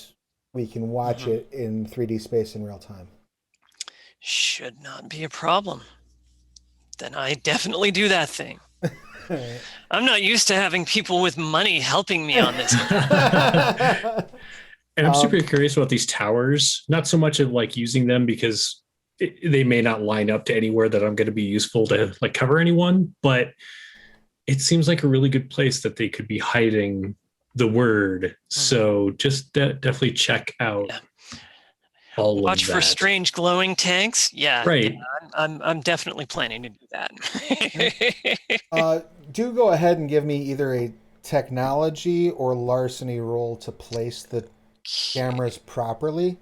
we can watch it in 3D space in real time. Should not be a problem. Then I definitely do that thing. I'm not used to having people with money helping me on this. And I'm super curious about these towers. Not so much of like using them because they may not line up to anywhere that I'm going to be useful to like cover anyone, but it seems like a really good place that they could be hiding the word. So just definitely check out. Yeah. All Watch of for that. strange glowing tanks. Yeah, right. Yeah, I'm definitely planning to do that. Do go ahead and give me either a technology or larceny roll to place the cameras properly.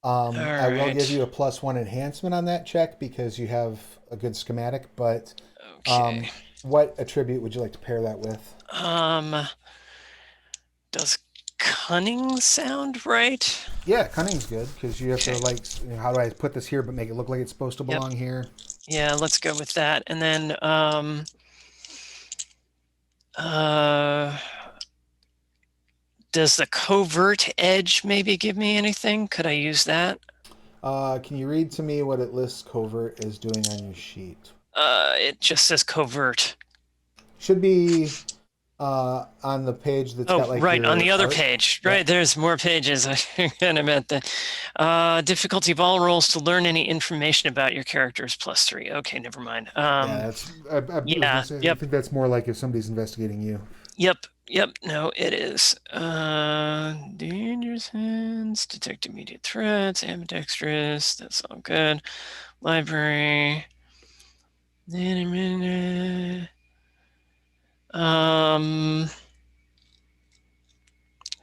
I will give you a +1 enhancement on that check because you have a good schematic, but Okay. What attribute would you like to pair that with? Does cunning sound right? Yeah, cunning's good because you have to like, how do I put this here but make it look like it's supposed to belong here? Yeah, let's go with that. And then does the covert edge maybe give me anything? Could I use that? Can you read to me what it lists covert is doing on your sheet? It just says covert. Should be on the page that's got like right on the other art. page. Right, there's more pages. I kind of meant that. Difficulty of all rolls to learn any information about your characters +3. Okay, never mind. Yeah, that's. I think that's more like if somebody's investigating you. Yep. No, it is. Dangerous hands, detect immediate threats, ambidextrous. That's all good. Library.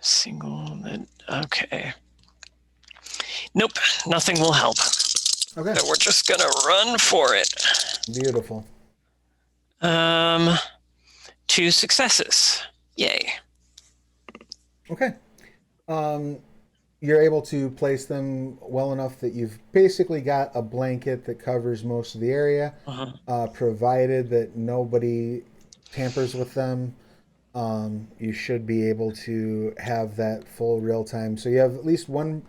Single. Okay. Nope. Nothing will help. Okay. So we're just gonna run for it. Beautiful. 2 successes. Yay. Okay. You're able to place them well enough that you've basically got a blanket that covers most of the area, provided that nobody tampers with them. You should be able to have that full real time. So you have at least one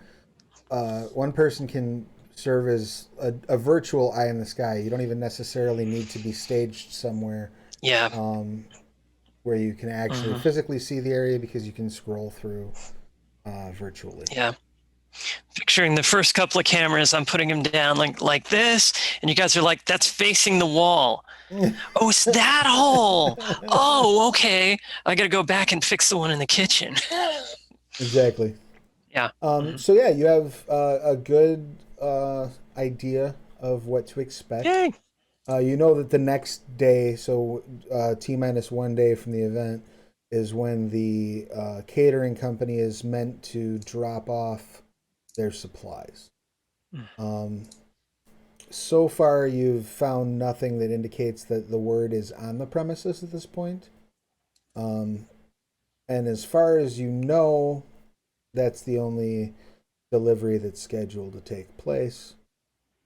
person can serve as a virtual eye in the sky. You don't even necessarily need to be staged somewhere. Yeah. Where you can actually physically see the area because you can scroll through virtually. Yeah. Picturing the first couple of cameras, I'm putting them down like this, and you guys are like, that's facing the wall. Oh, it's that hole. Oh, okay. I got to go back and fix the one in the kitchen. Exactly. Yeah. So yeah, you have a good idea of what to expect. Yay. You know that the next day, so T-1 day from the event, is when the catering company is meant to drop off their supplies. So far, you've found nothing that indicates that the word is on the premises at this point. And as far as you know, that's the only delivery that's scheduled to take place.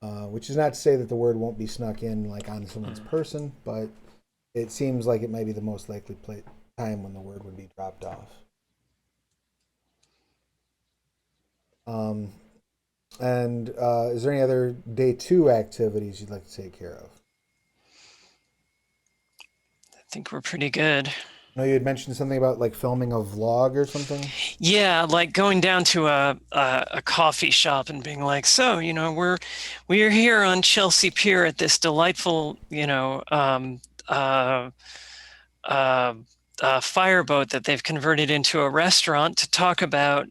Which is not to say that the word won't be snuck in like on someone's person, but it seems like it might be the most likely time when the word would be dropped off. And is there any other day 2 activities you'd like to take care of? I think we're pretty good. I know you had mentioned something about like filming a vlog or something. Yeah, like going down to a coffee shop and being like, so, we're here on Chelsea Pier at this delightful, fireboat that they've converted into a restaurant to talk about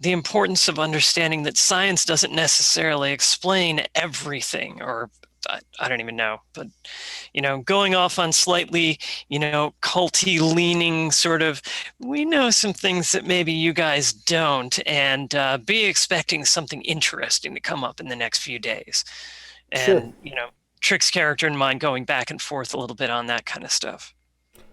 the importance of understanding that science doesn't necessarily explain everything, or I don't even know, but going off on slightly culty leaning sort of, we know some things that maybe you guys don't, and be expecting something interesting to come up in the next few days. And Trick's character and mine going back and forth a little bit on that kind of stuff.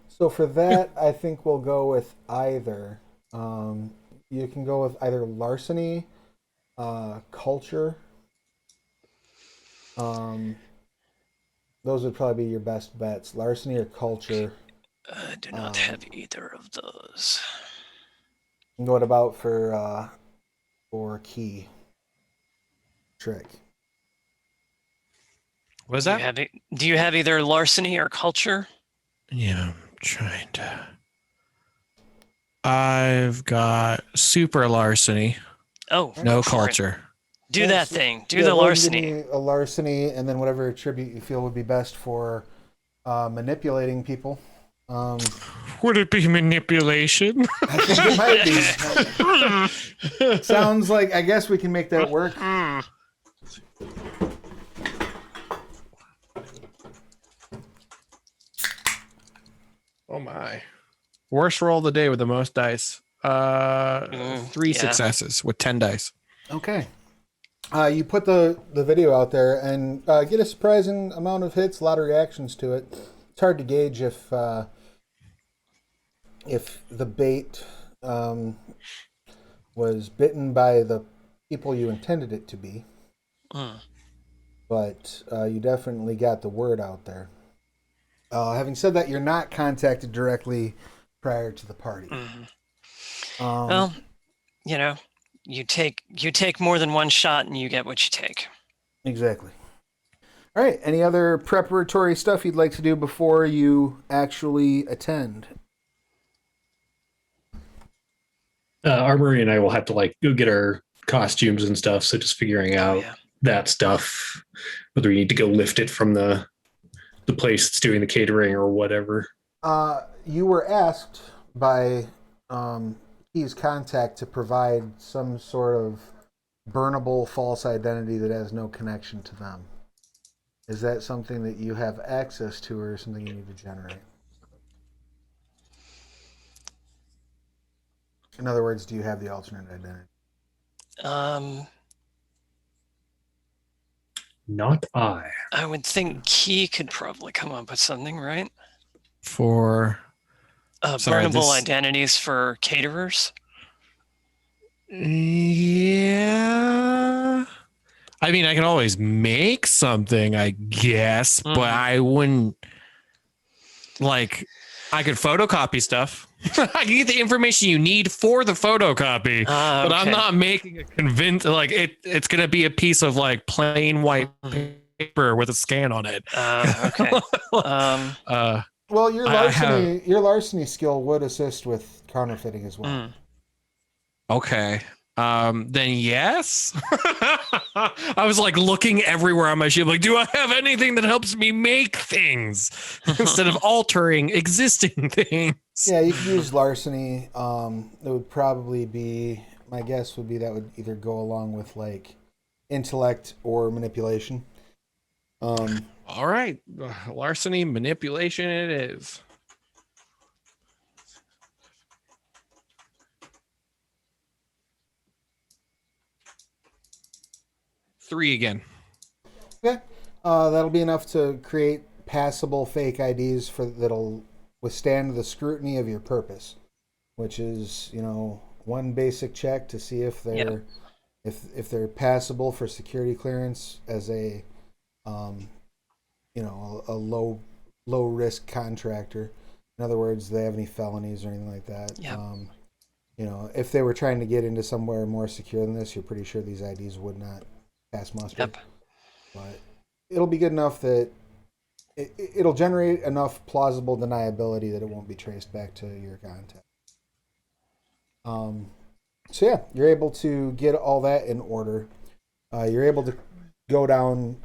So for that, I think we'll go with either. You can go with either larceny, culture. Those would probably be your best bets. Larceny or culture. I do not have either of those. What about for or key trick. What is Do that? Do you have either larceny or culture? Yeah, I'm trying to. I've got super larceny, Oh, no go for it. culture. Do Yeah, that so- thing. Do yeah, the go ahead and give larceny. me a larceny, and then whatever attribute you feel would be best for manipulating people. Would it be manipulation? I think it might be. Sounds like, I guess we can make that work. Oh my. Worst roll of the day with the most dice. Three yeah. successes with 10 dice. Okay. You put the video out there and get a surprising amount of hits, a lot of reactions to it. It's hard to gauge if the bait was bitten by the people you intended it to be. But you definitely got the word out there. Having said that, you're not contacted directly prior to the party. Well, you know, you take more than one shot and you get what you take. Exactly. All right. Any other preparatory stuff you'd like to do before you actually attend? Armory and I will have to like go get our costumes and stuff. So just figuring out that stuff, whether we need to go lift it from the place that's doing the catering or whatever. You were asked by Key's contact to provide some sort of burnable false identity that has no connection to them. Is that something that you have access to, or something you need to generate? In other words, do you have the alternate identity? Not I. I would think Key could probably come up with something, right? For Burnable identities for caterers. Yeah. I mean, I can always make something, I guess, but I wouldn't like. I could photocopy stuff. I can get the information you need for the photocopy, but I'm not making a it's gonna be a piece of like plain white paper with a scan on it. Okay. Well, your larceny skill would assist with counterfeiting as well. Okay. Then yes. I was like looking everywhere on my ship, like, do I have anything that helps me make things instead of altering existing things? Yeah, you could use larceny. It would probably be, my guess would be that would either go along with like intellect or manipulation. All right, larceny, manipulation it is. Three again. Okay, that'll be enough to create passable fake IDs that'll withstand the scrutiny of your purpose, which is, one basic check to see if they're if they're passable for security clearance as a a low risk contractor. In other words, do they have any felonies or anything like that? If they were trying to get into somewhere more secure than this, you're pretty sure these IDs would not pass muster. But it'll be good enough that it'll generate enough plausible deniability that it won't be traced back to your contact. So yeah, you're able to get all that in order. You're able to go down,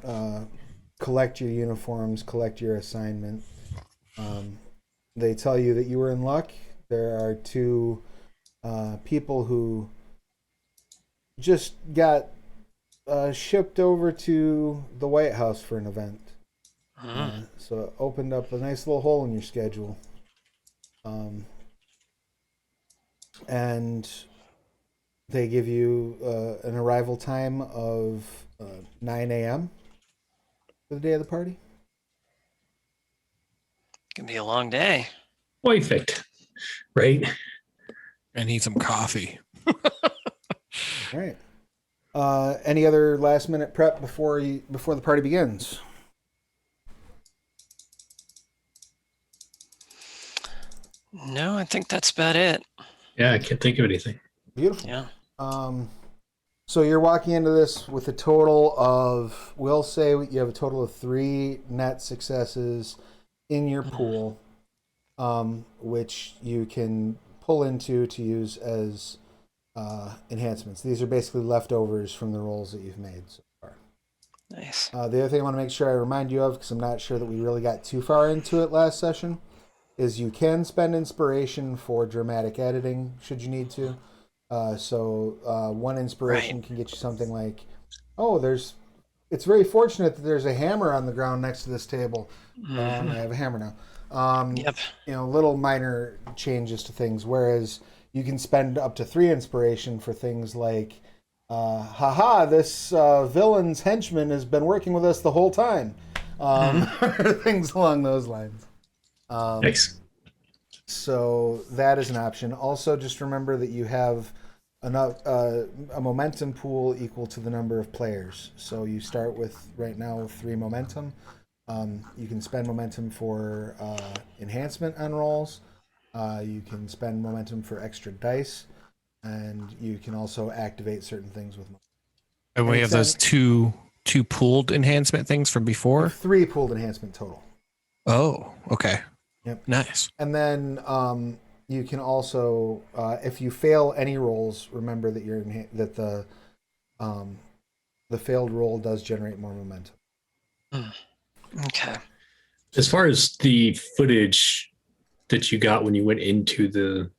collect your uniforms, collect your assignment. They tell you that you were in luck. There are two people who just got shipped over to the White House for an event. So it opened up a nice little hole in your schedule. And they give you an arrival time of 9 a.m. for the day of the party. Gonna be a long day. Perfect. Right? I need some coffee. All right. Any other last minute prep before the party begins? No, I think that's about it. Yeah, I can't think of anything. Beautiful. Yeah. So you're walking into this with a total of, we'll say you have a total of 3 net successes in your pool, which you can pull into to use as enhancements. These are basically leftovers from the rolls that you've made so far. Nice. The other thing I want to make sure I remind you of, because I'm not sure that we really got too far into it last session, is you can spend inspiration for dramatic editing should you need to. So 1 inspiration can get you something like, it's very fortunate that there's a hammer on the ground next to this table. I have a hammer now. Yep. Little minor changes to things, whereas you can spend up to 3 inspiration for things like, this villain's henchman has been working with us the whole time. Things along those lines. Nice. So that is an option. Also, just remember that you have enough a momentum pool equal to the number of players. So you start with right now with 3 momentum. You can spend momentum for enhancement on rolls. You can spend momentum for extra dice, and you can also activate certain things with momentum. And we have those two pooled enhancement things from before? 3 pooled enhancement total. Oh, okay. Yep. Nice. And then you can also, if you fail any rolls, remember that the failed roll does generate more momentum. Okay. As far as the footage that you got when you went into the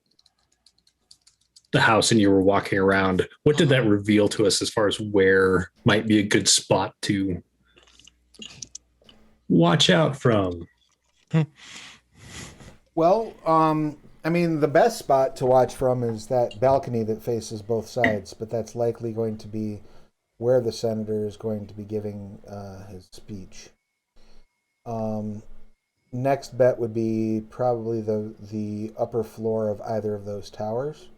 house and you were walking around, what did that reveal to us as far as where might be a good spot to watch out from? Well, the best spot to watch from is that balcony that faces both sides, but that's likely going to be where the senator is going to be giving his speech. Next bet would be probably the upper floor of either of those towers.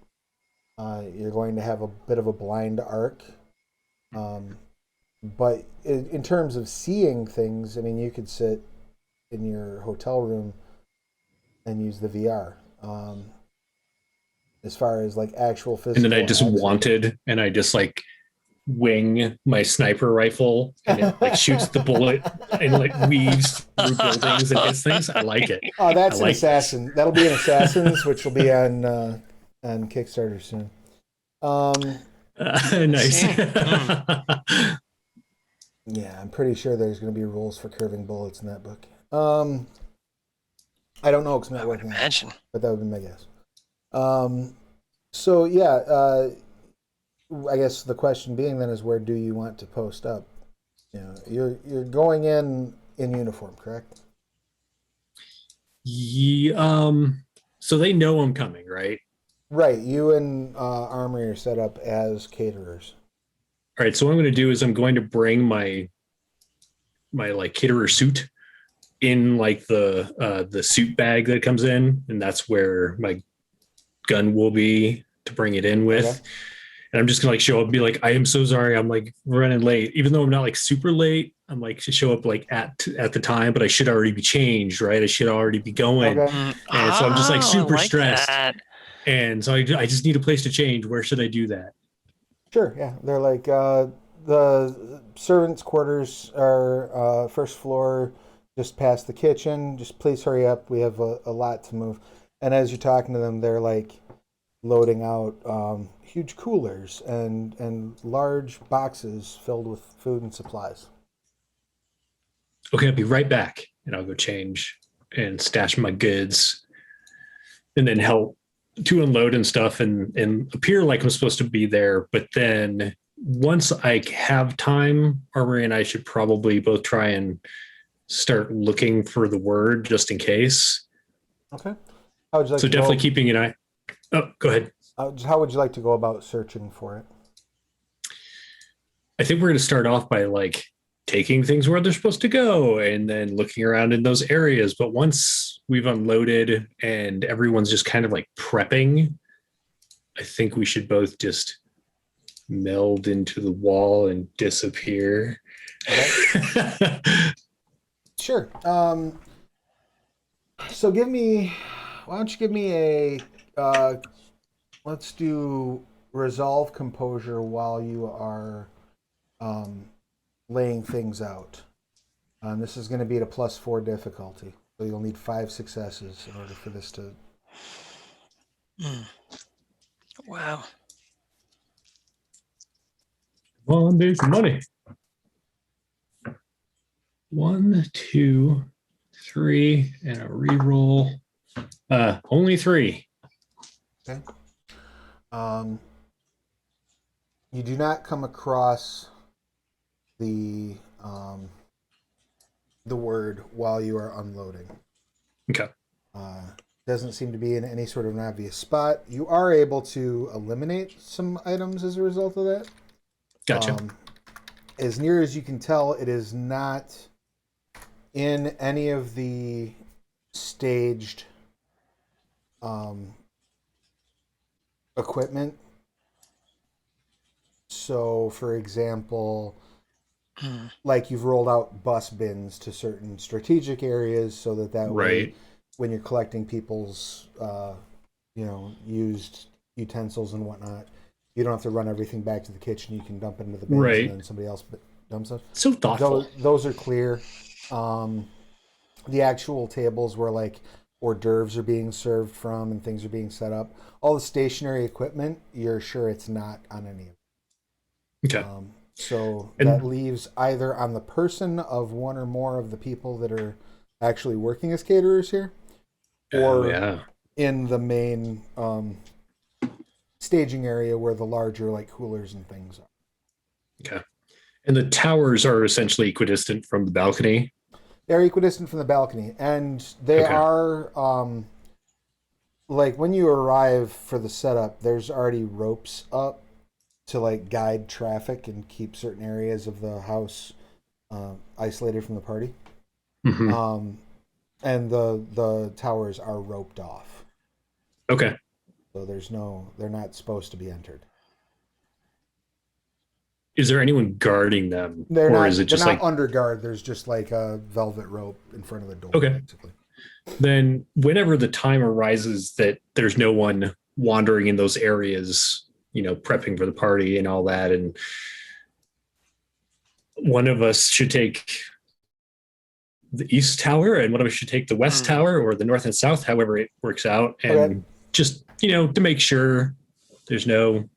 You're going to have a bit of a blind arc. But in terms of seeing things, you could sit in your hotel room and use the VR. As far as like actual physical. And then I just wanted, and I just like wing my sniper rifle, and it like shoots the bullet and like weaves through buildings and hits things. I like it. Oh, that's an assassin. That'll be an Assassins, which will be on Kickstarter soon. Nice. Yeah, I'm pretty sure there's going to be rules for curving bullets in that book. I don't know because I'm not working on it, but that would be my guess. So yeah, I guess the question being then is, where do you want to post up? You're going in uniform, correct? Yeah. So they know I'm coming, right? Right. You and Armory are set up as caterers. All right. So what I'm going to do is I'm going to bring my like caterer suit in like the suit bag that comes in, and that's where my gun will be to bring it in with. Okay. And I'm just gonna like show up and be like, I am so sorry, I'm like running late, even though I'm not like super late. I'm like to show up like at the time, but I should already be changed, right? I should already be going. Okay. And so I'm just like super stressed. That. And so I just need a place to change. Where should I do that? Sure. Yeah. They're like the servants' quarters are first floor, just past the kitchen. Just please hurry up. We have a lot to move. And as you're talking to them, they're like loading out huge coolers and large boxes filled with food and supplies. Okay, I'll be right back, and I'll go change and stash my goods, and then help to unload and stuff, and appear like I'm supposed to be there. But then once I have time, Armory and I should probably both try and start looking for the word just in case. Okay. How would you like so to definitely keeping an eye. Oh, go ahead. How would you like to go about searching for it? I think we're going to start off by like taking things where they're supposed to go and then looking around in those areas. But once we've unloaded and everyone's just kind of like prepping, I think we should both just meld into the wall and disappear. Okay. Sure. So why don't you give me a, let's do resolve composure while you are laying things out. This is going to be at a +4 difficulty, so you'll need 5 successes in order for this to. Wow. Come on, there's money. 1, 2, 3, and a reroll. Only 3. Okay. You do not come across the word while you are unloading. Okay. Doesn't seem to be in any sort of an obvious spot. You are able to eliminate some items as a result of that. Gotcha. As near as you can tell, it is not in any of the staged equipment. So, for example, like you've rolled out bus bins to certain strategic areas so that way, when you're collecting people's, used utensils and whatnot, you don't have to run everything back to the kitchen. You can dump it into the bins and then somebody else dumps it. So thoughtful. Those are clear. The actual tables where like hors d'oeuvres are being served from and things are being set up, all the stationary equipment, you're sure it's not on any of it. Okay. So that leaves either on the person of one or more of the people that are actually working as caterers here, or in the main staging area where the larger like coolers and things are. Okay. And the towers are essentially equidistant from the balcony? They're equidistant from the balcony, and they are like when you arrive for the setup, there's already ropes up to like guide traffic and keep certain areas of the house isolated from the party. Mm-hmm. And the towers are roped off. Okay. So they're not supposed to be entered. Is there anyone guarding them? Is it just like under guard? There's just like a velvet rope in front of the door. Okay. Basically. Then whenever the time arises that there's no one wandering in those areas, prepping for the party and all that, and one of us should take the east tower and one of us should take the west tower, or the north and south, however it works out, and just to make sure there's no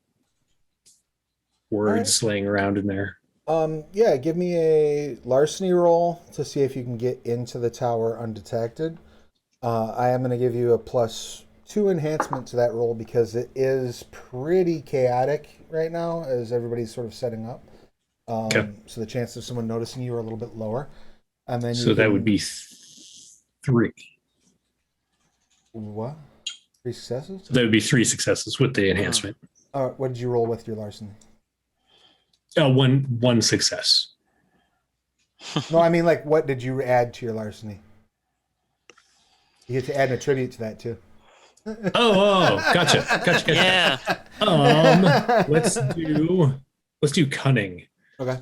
words laying around in there. Give me a larceny roll to see if you can get into the tower undetected. I am going to give you a +2 enhancement to that roll because it is pretty chaotic right now as everybody's sort of setting up. So the chance of someone noticing you are a little bit lower. And then that would be 3. What? 3 successes? So that would be 3 successes with the enhancement. What did you roll with your larceny? One success. No, I mean, like, what did you add to your larceny? You get to add an attribute to that too. Gotcha. Yeah. Let's do cunning. Okay.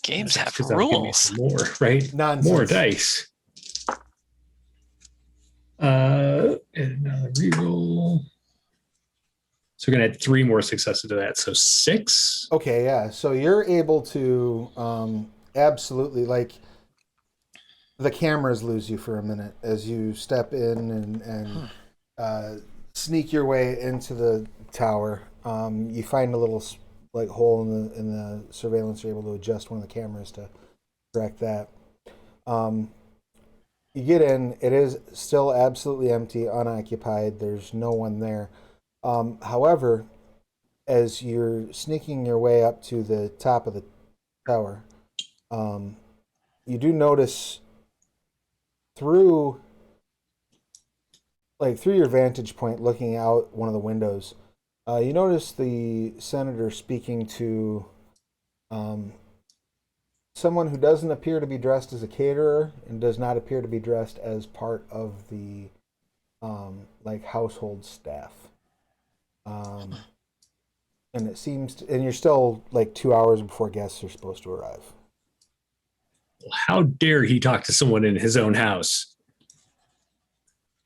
Games have Give me rules. some more, right? Nonsense. More dice. And another reroll. So we're gonna add 3 more successes to that. So 6. Okay, yeah. So you're able to absolutely, like, the cameras lose you for a minute as you step in and sneak your way into the tower. You find a little like hole in the surveillance. You're able to adjust one of the cameras to correct that. You get in. It is still absolutely empty, unoccupied. There's no one there. However, as you're sneaking your way up to the top of the tower, you do notice through your vantage point, looking out one of the windows, you notice the senator speaking to someone who doesn't appear to be dressed as a caterer and does not appear to be dressed as part of the household staff. And it seems and you're still like 2 hours before guests are supposed to arrive. How dare he talk to someone in his own house?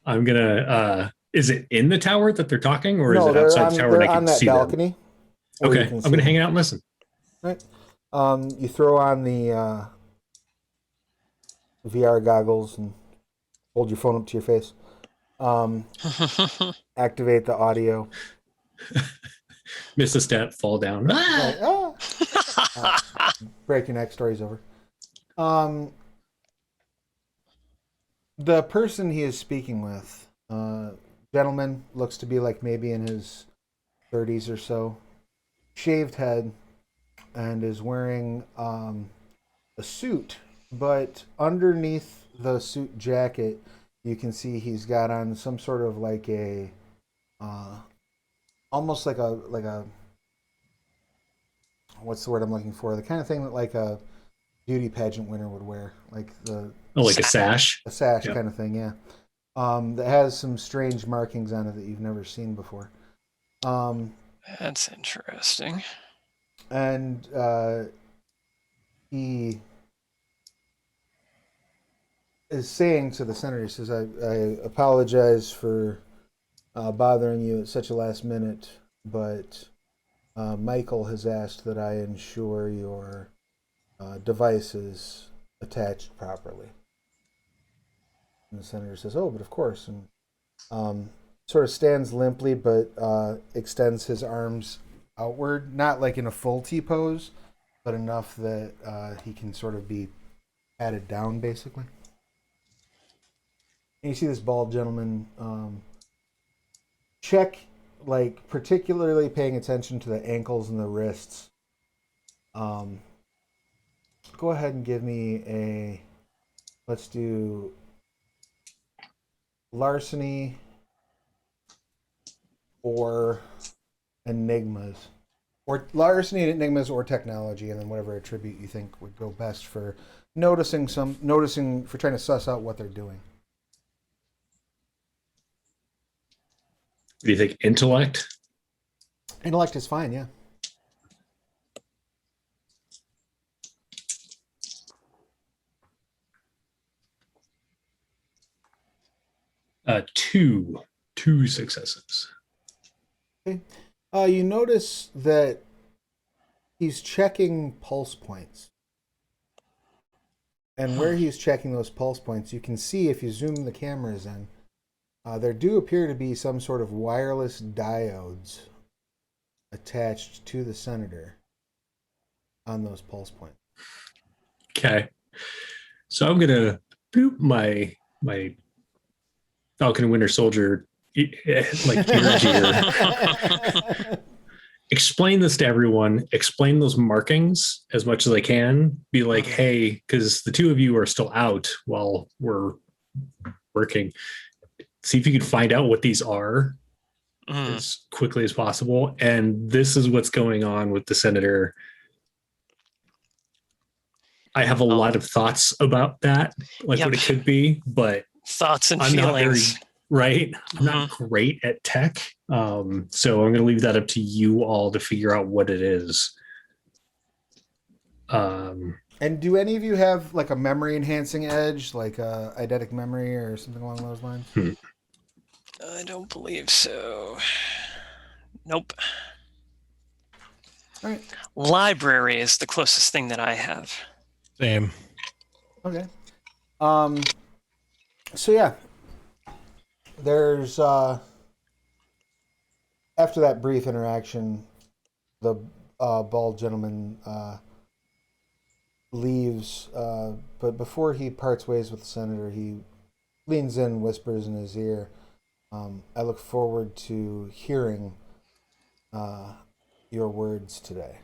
I'm gonna Is it in the tower that they're talking, or is No, it they're outside on, the tower they're and I on can that see them? balcony. where you Okay, can I'm see going to them. hang out and listen. Right. You throw on the VR goggles and hold your phone up to your face. Activate the audio. Miss a step, fall down. Right. Break your neck. Story's over. The person he is speaking with, gentleman, looks to be like maybe in his 30s or so, shaved head, and is wearing a suit, but underneath the suit jacket, you can see he's got on some sort of like a, almost like a, what's the word I'm looking for? The kind of thing that like a beauty pageant winner would wear, like Like a sash. a sash Yep. kind of thing, yeah. That has some strange markings on it that you've never seen before. That's interesting. And he is saying to the senator, he says, I apologize for bothering you at such a last minute, but Michael has asked that I ensure your device is attached properly. And the senator says, oh, but of course. And sort of stands limply, but extends his arms outward, not like in a full T pose, but enough that he can sort of be patted down, basically. And you see this bald gentleman check, like particularly paying attention to the ankles and the wrists. Go ahead and give me let's do larceny or enigmas. Or larceny and enigmas or technology, and then whatever attribute you think would go best for noticing for trying to suss out what they're doing. Do you think intellect? Intellect is fine, yeah. Two successes. Okay. You notice that he's checking pulse points. And where he's checking those pulse points, you can see if you zoom the cameras in, there do appear to be some sort of wireless diodes attached to the senator on those pulse points. Okay. So I'm gonna boop my Falcon and Winter Soldier like gear. Explain this to everyone. Explain those markings as much as I can. Be like, hey, because the two of you are still out while we're working. See if you can find out what these are as quickly as possible. And this is what's going on with the senator. I have a lot of thoughts about that, like what it could be, but thoughts and I'm feelings. I'm not great at tech. So I'm going to leave that up to you all to figure out what it is. And do any of you have like a memory enhancing edge, like a eidetic memory or something along those lines? I don't believe so. Nope. All right. Library is the closest thing that I have. Same. Okay. So yeah, there's after that brief interaction, the bald gentleman leaves, but before he parts ways with the senator, he leans in, whispers in his ear, I look forward to hearing your words today.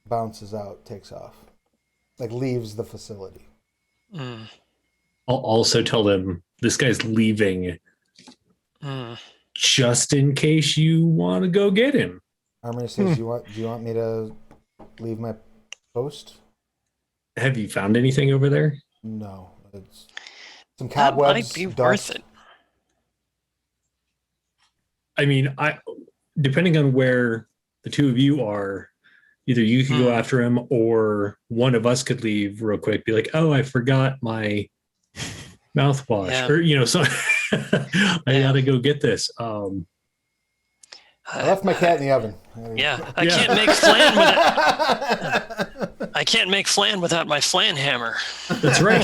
Bounces out, takes off, like leaves the facility. I'll also tell them this guy's leaving just in case you want to go get him. Armory says, do you want me to leave my post? Have you found anything over there? No. It's some That cobwebs, might be dust. worth it. I mean, depending on where the two of you are, either you could go after him or one of us could leave real quick, be like, oh, I forgot my mouthwash. Yeah. Or, so I gotta go get this. I left my cat in the oven. Yeah, I can't make flan without. I can't make flan without my flan hammer. That's right.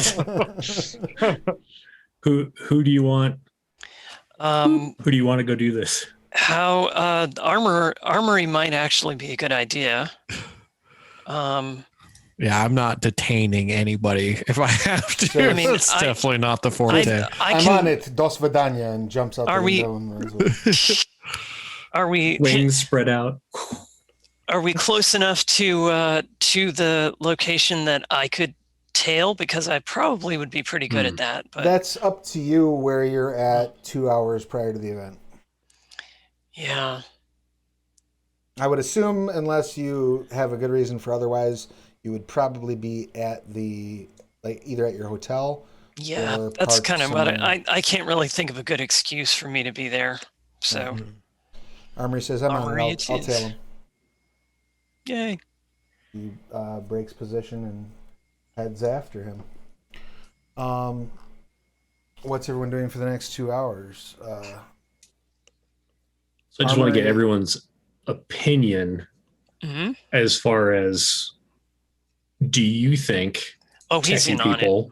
Who do you want? Who do you want to go do this? How armory might actually be a good idea. Yeah, I'm not detaining anybody if I have to. I mean, it's definitely not the forte. I'm on it. Dos Vidania and jumps out the window and runs away. Are we wings spread out? Are we close enough to the location that I could tail? Because I probably would be pretty good at that. But that's up to you where you're at 2 hours prior to the event. Yeah. I would assume, unless you have a good reason for otherwise, you would probably be at either at your hotel. Yeah, that's kind of what I can't really think of a good excuse for me to be there. So Armory says, I'm on it. I'll tail him. Yay. He breaks position and heads after him. What's everyone doing for the next 2 hours? So I just want to get everyone's opinion as far as, do you think he's in on it.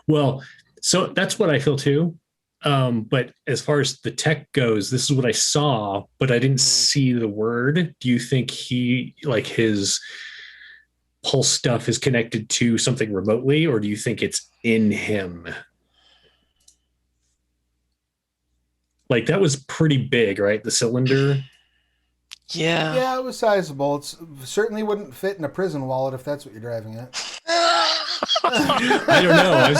Well, so that's what I feel too. But as far as the tech goes, this is what I saw, but I didn't see the word. Do you think his pulse stuff is connected to something remotely, or do you think it's in him? Like, that was pretty big, right? The cylinder. Yeah. Yeah, it was sizable. It certainly wouldn't fit in a prison wallet if that's what you're driving at. I don't know.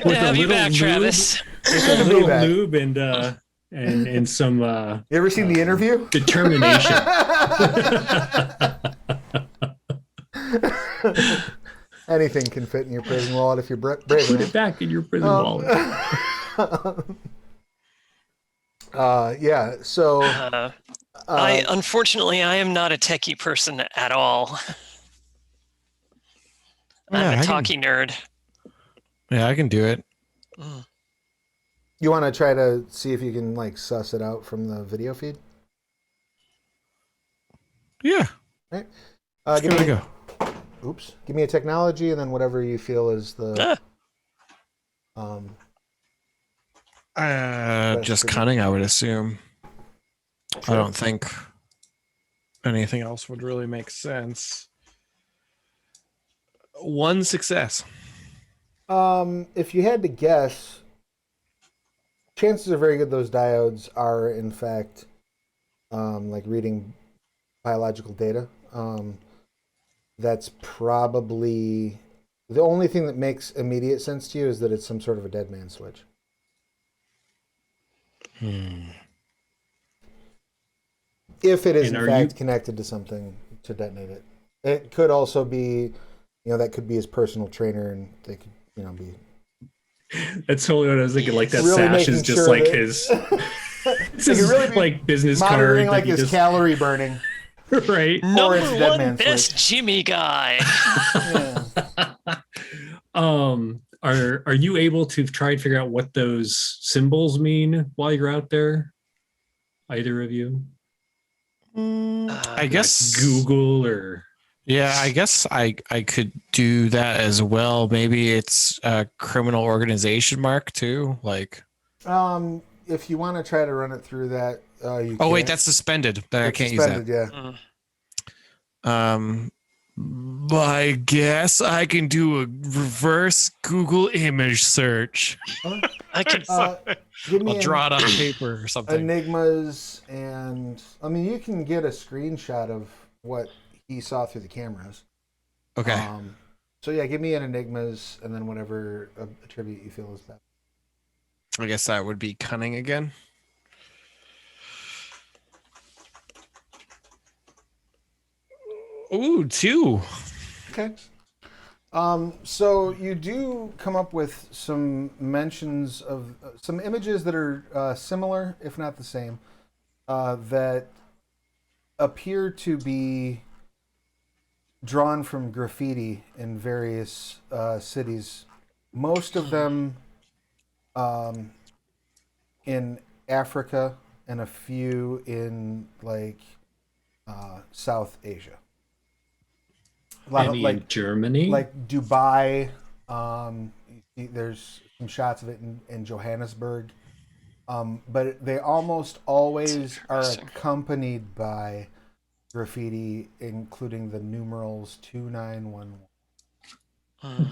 Good to have you back, Travis. With a little lube and some. You ever seen The Interview? Determination. Anything can fit in your prison wallet if you're brave. Put it back in your prison wallet. Yeah. So. Unfortunately, I am not a techie person at all. I'm a talkie nerd. Yeah, I can do it. You want to try to see if you can suss it out from the video feed? Yeah. Right. Give it a go. Oops. Give me a technology and then whatever you feel is the. Just cunning, I would assume. Sure. I don't think anything else would really make sense. 1 success. If you had to guess, chances are very good those diodes are in fact reading biological data. That's probably the only thing that makes immediate sense to you is that it's some sort of a dead man switch. If it is in fact connected to something to detonate it. It could also be, that could be his personal trainer, and they could, be. That's totally what I was thinking. Like, that really sash is just sure his. This is really business monitoring card. His calorie burning. Right. Number one best switch. Jimmy guy. Are you able to try and figure out what those symbols mean while you're out there? Either of you? I guess Google or. Yeah, I guess I could do that as well. Maybe it's a criminal organization mark too. If you want to try to run it through that, you can. Wait, that's suspended. I can't use that. Yeah. I guess I can do a reverse Google image search. I can. I'll draw it on paper or something. Enigmas, and you can get a screenshot of what he saw through the cameras. Okay. So yeah, give me an enigmas, and then whatever attribute you feel is best. I guess that would be cunning again. Ooh, 2. Okay. So you do come up with some mentions of some images that are similar, if not the same, that appear to be drawn from graffiti in various cities most of them in Africa and a few in like South Asia. A lot Any in Germany? Like Dubai. There's some shots of it in Johannesburg. But they almost always are accompanied by graffiti, including the numerals 2911.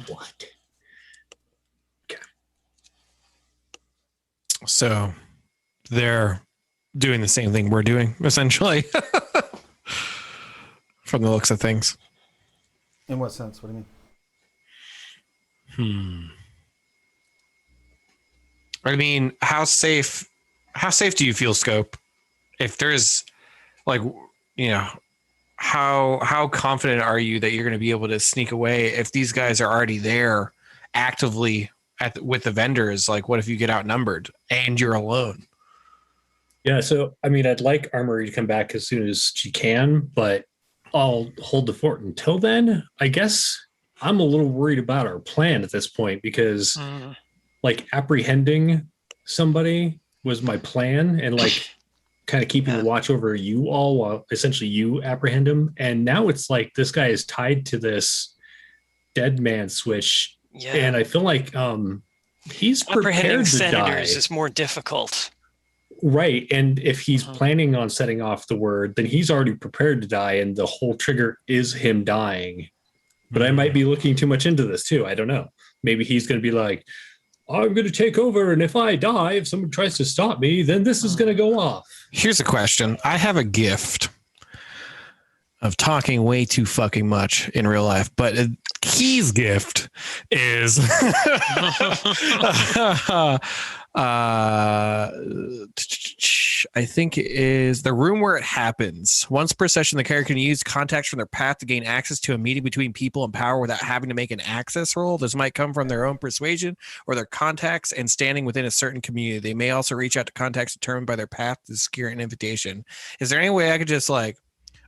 What? Okay. So they're doing the same thing we're doing, essentially, from the looks of things. In what sense? What do you mean? I mean, how safe do you feel, Scope? If there's like, how confident are you that you're going to be able to sneak away if these guys are already there actively with the vendors? Like, what if you get outnumbered and you're alone? Yeah, so I mean, I'd like Armory to come back as soon as she can, but I'll hold the fort until then. I guess I'm a little worried about our plan at this point because like apprehending somebody was my plan and like kind of keeping the watch over you all while essentially you apprehend him. And now it's like this guy is tied to this dead man switch. Yeah. And I feel like he's prepared to senators die. Is more difficult. Right. And if he's planning on setting off the word, then he's already prepared to die. And the whole trigger is him dying. But I might be looking too much into this too. I don't know. Maybe he's going to be like, I'm going to take over. And if I die, if someone tries to stop me, then this is going to go off. Here's a question. I have a gift of talking way too fucking much in real life, but Key's gift is I think it is the room where it happens. Once per session, the character can use contacts from their path to gain access to a meeting between people and power without having to make an access roll. This might come from their own persuasion or their contacts and standing within a certain community. They may also reach out to contacts determined by their path to secure an invitation. Is there any way I could just like,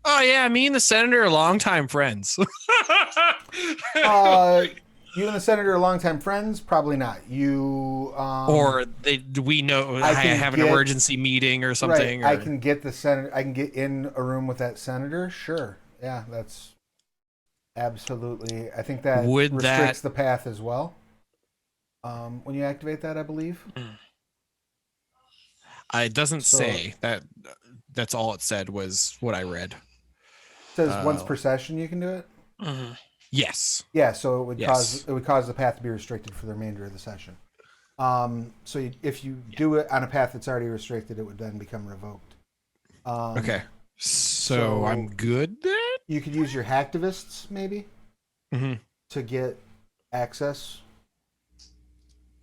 oh yeah, me and the senator are longtime friends? You and the senator are longtime friends? Probably not. You or we know I have an emergency meeting or something. Right. I can get the senator. I can get in a room with that senator. Sure. Yeah, that's absolutely. I think that restricts the path as well. When you activate that, I believe. It doesn't say that. That's all it said was what I read. It says once per session you can do it. Yes. Yeah, so it would cause the path to be restricted for the remainder of the session. So if you do it on a path that's already restricted, it would then become revoked. Okay. So I'm good then? You could use your hacktivists maybe to get access.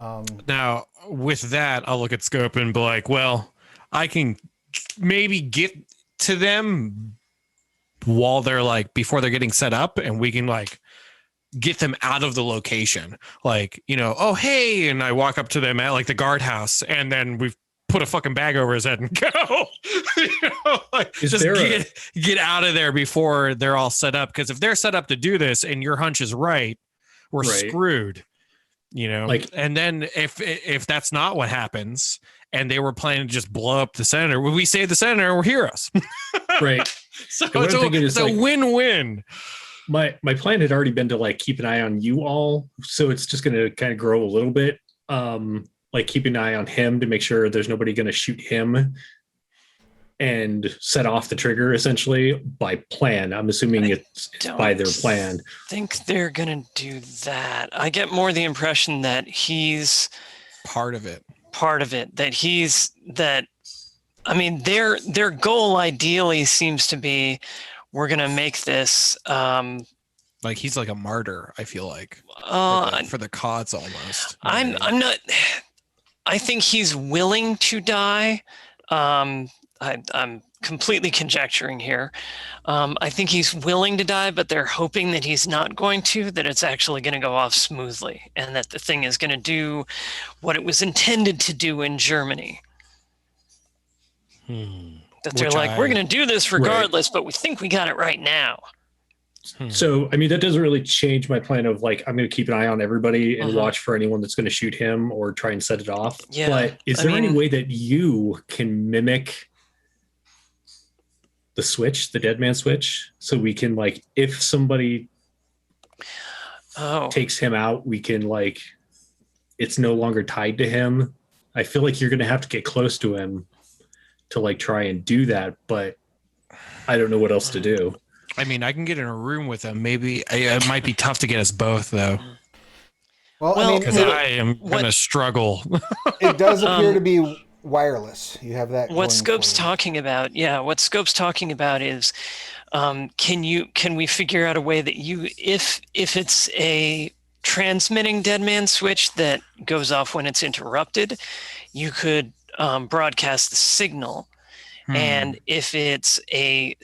Now, with that, I'll look at Scope and be like, well, I can maybe get to them while they're like before they're getting set up, and we can like get them out of the location, like, oh hey, and I walk up to them at like the guardhouse, and then we've put a fucking bag over his head and go. Like, just get out of there before they're all set up, because if they're set up to do this and your hunch is right, we're screwed. Like, and then if that's not what happens and they were planning to just blow up the senator, when we save the senator, will hear us. Right. So it's a win-win. My plan had already been to like keep an eye on you all, so it's just going to kind of grow a little bit. Like keep an eye on him to make sure there's nobody going to shoot him and set off the trigger essentially by plan. I'm assuming it's by their plan. I think they're going to do that. I get more the impression that he's part of it. I mean, their goal ideally seems to be, we're going to make this like he's like a martyr, I feel like, for the cause almost. I'm not. I think he's willing to die. I'm completely conjecturing here. I think he's willing to die, but they're hoping that he's not going to, that it's actually going to go off smoothly, and that the thing is going to do what it was intended to do in Germany. That they're like, we're going to do this regardless, but we think we got it right now. So, I mean, that doesn't really change my plan of like, I'm going to keep an eye on everybody and watch for anyone that's going to shoot him or try and set it off. Yeah, But is there any way that you can mimic the switch, the dead man switch? So we can like, if somebody takes him out, we can like, it's no longer tied to him. I feel like you're going to have to get close to him to like try and do that, but I don't know what else to do. I mean, I can get in a room with him. Maybe it might be tough to get us both, though. Well, I mean, because I am going to struggle. It does appear to be wireless. You have that. What Scope's talking about, what Scope's talking about is, can we figure out a way that if it's a transmitting dead man switch that goes off when it's interrupted, you could broadcast the signal, and if it's a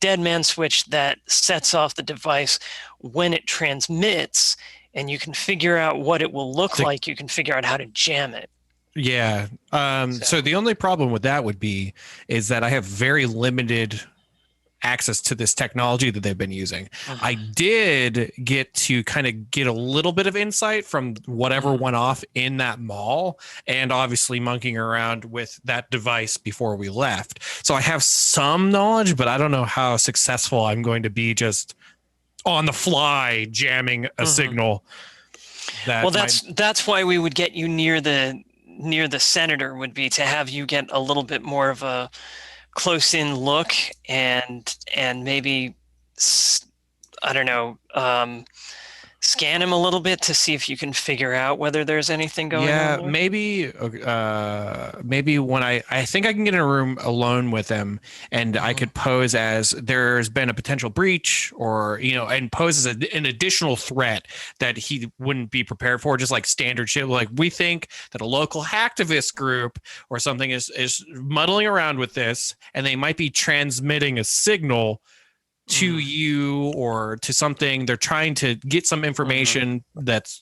dead man switch that sets off the device when it transmits, and you can figure out what it will look like, you can figure out how to jam it. Yeah. So the only problem with that is that I have very limited access to this technology that they've been using. I did get to kind of get a little bit of insight from whatever went off in that mall, and obviously monkeying around with that device before we left. So I have some knowledge, but I don't know how successful I'm going to be just on the fly jamming a signal. That's why we would get you near the senator, would be to have you get a little bit more of a close-in look and maybe, I don't know, scan him a little bit to see if you can figure out whether there's anything going on. Yeah, there. maybe when I think I can get in a room alone with him, and I could pose as there's been a potential breach, or and pose as an additional threat that he wouldn't be prepared for, just like standard shit. Like, we think that a local hacktivist group or something is muddling around with this, and they might be transmitting a signal to you or to something. They're trying to get some information that's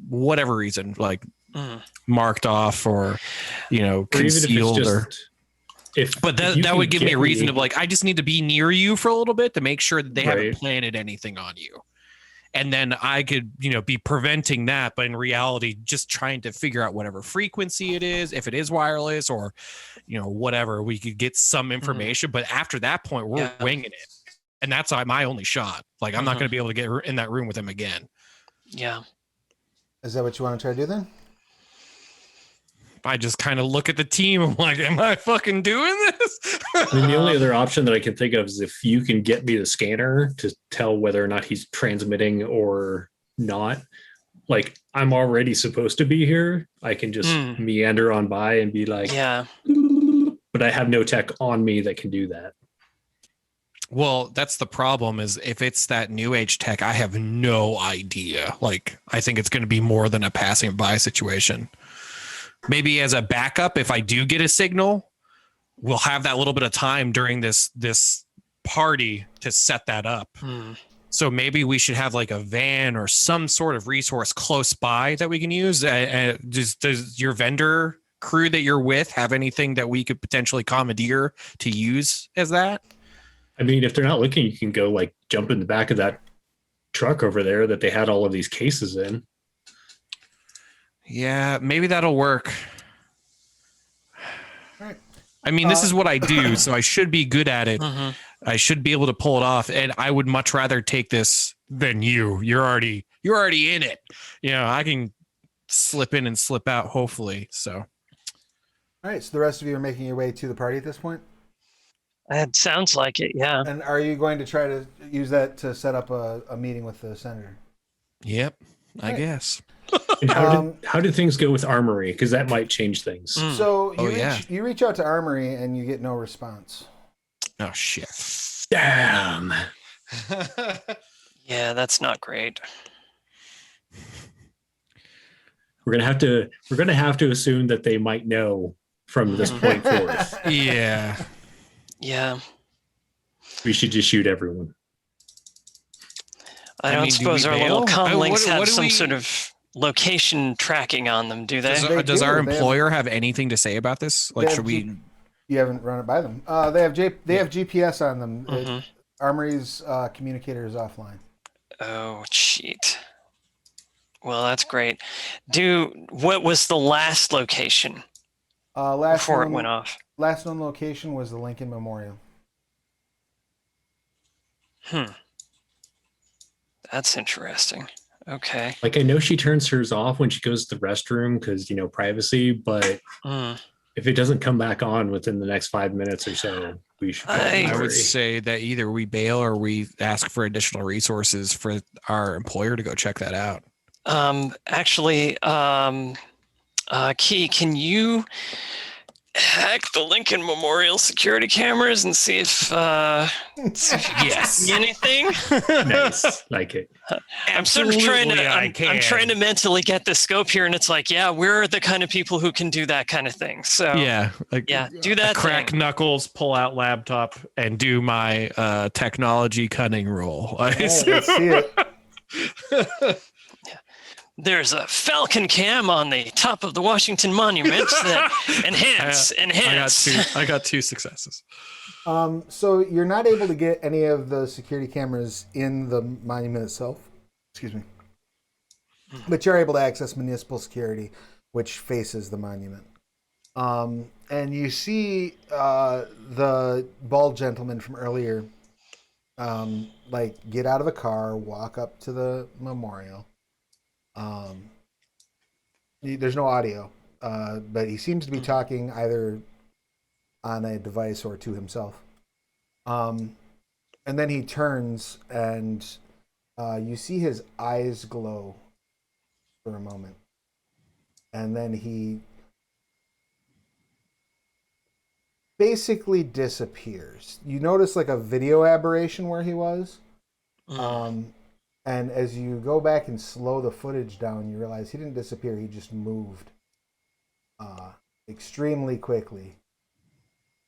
whatever reason, like marked off or concealed, but that would give me a reason of like, I just need to be near you for a little bit to make sure that they haven't planted anything on you, and then I could be preventing that, but in reality just trying to figure out whatever frequency it is, if it is wireless or whatever. We could get some information, but after that point we're winging it, and that's my only shot. Like, I'm not going to be able to get in that room with him again. Yeah. Is that what you want to try to do then? I just kind of look at the team. I'm like, am I fucking doing this? I mean, the only other option that I can think of is if you can get me the scanner to tell whether or not he's transmitting or not. Like, I'm already supposed to be here. I can just meander on by and be like, but I have no tech on me that can do that. Well, that's the problem, is if it's that new age tech, I have no idea. Like, I think it's going to be more than a passing by situation. Maybe as a backup, if I do get a signal, we'll have that little bit of time during this party to set that up. So maybe we should have like a van or some sort of resource close by that we can use. Does your vendor crew that you're with have anything that we could potentially commandeer to use as that? I mean, if they're not looking, you can go like jump in the back of that truck over there that they had all of these cases in. Yeah, maybe that'll work. Right. I mean, this is what I do, so I should be good at it. I should be able to pull it off, and I would much rather take this than you. You're already in it. I can slip in and slip out, hopefully. So, all right. So the rest of you are making your way to the party at this point? It sounds like it, yeah. And are you going to try to use that to set up a meeting with the senator? Yep, I guess. And how did things go with Armory? Because that might change things. So you reach out to Armory and you get no response. Oh shit! Damn. Yeah, that's not great. We're gonna have to assume that they might know from this point forth. Yeah. Yeah. We should just shoot everyone. I don't suppose our little comlinks have some sort of location tracking on them, do they? Does our employer have anything to say about this? Like, should we? You haven't run it by them. They have GPS on them. Armory's communicator is offline. Oh, cheat. Well, that's great. What was the last location before it went off? Last known location was the Lincoln Memorial. That's interesting. Okay. Like, I know she turns hers off when she goes to the restroom because, privacy, but if it doesn't come back on within the next 5 minutes or so, we should probably I would say that either we bail or we ask for additional resources for our employer to go check that out. Actually, Key, can you hack the Lincoln Memorial security cameras and see if you see anything? Nice. Like it. I'm sort of trying to mentally get the scope here, and it's like, yeah, we're the kind of people who can do that kind of thing. So do that. Crack knuckles, pull out laptop, and do my technology cunning roll. Let's see it. There's a Falcon cam on the top of the Washington Monument that enhance. I got 2 successes. So you're not able to get any of the security cameras in the monument itself. Excuse me. But you're able to access municipal security, which faces the monument. And you see the bald gentleman from earlier, get out of the car, walk up to the memorial. There's no audio, but he seems to be talking either on a device or to himself. And then he turns and you see his eyes glow for a moment. And then he basically disappears. You notice like a video aberration where he was. And as you go back and slow the footage down, you realize he didn't disappear. He just moved extremely quickly.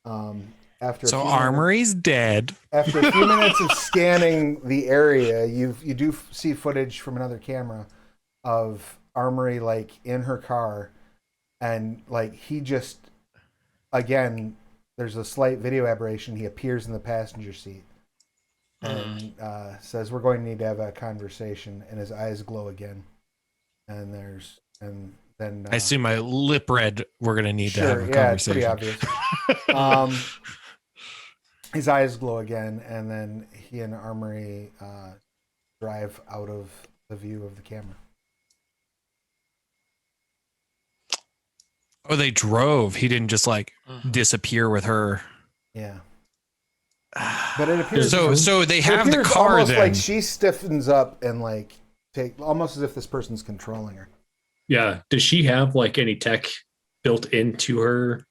Armory's dead. After a few minutes of scanning the area, you do see footage from another camera of Armory in her car, and he just, again, there's a slight video aberration. He appears in the passenger seat. And says, "We're going to need to have a conversation," and his eyes glow again. And then I assume my lip read. We're going to need to have a conversation. Yeah, it's pretty obvious. His eyes glow again, and then he and Armory drive out of the view of the camera. Oh, they drove. He didn't just disappear with her. Yeah. But it appears so they have the car almost then. like she stiffens up and take almost as if this person's controlling her. Yeah. Does she have any tech built into her?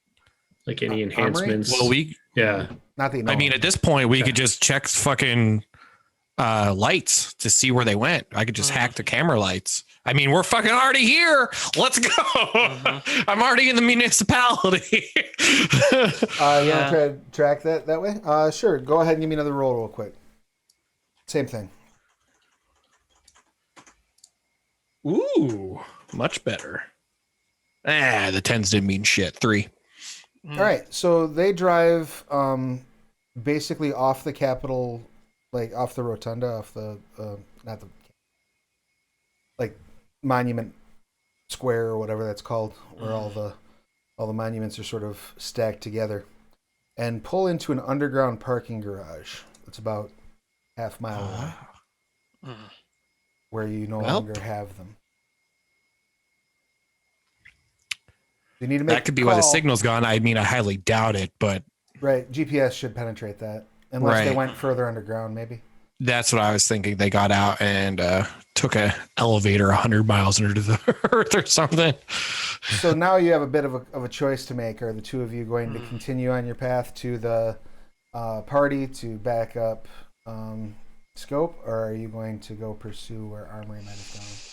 Any enhancements? Armory? Well, not the. I mean, at this point, we could just check fucking lights to see where they went. I could just hack the camera lights. I mean, we're fucking already here. Let's go. I'm already in the municipality. You want to try to track that way? Sure. Go ahead and give me another roll real quick. Same thing. Ooh, much better. The 10s didn't mean shit. 3. All right. So they drive basically off the Capitol, off the rotunda, off the, not the, Monument Square or whatever that's called, where all the monuments are sort of stacked together, and pull into an underground parking garage. It's about half mile away, where you no longer have them. You need to make that could be why the signal's gone. I mean, I highly doubt it, but right, GPS should penetrate that, unless they went further underground, maybe. That's what I was thinking. They got out and took an elevator 100 miles under the earth or something. So now you have a bit of a choice to make. Are the two of you going to continue on your path to the party to back up Scope, or are you going to go pursue where Armory might have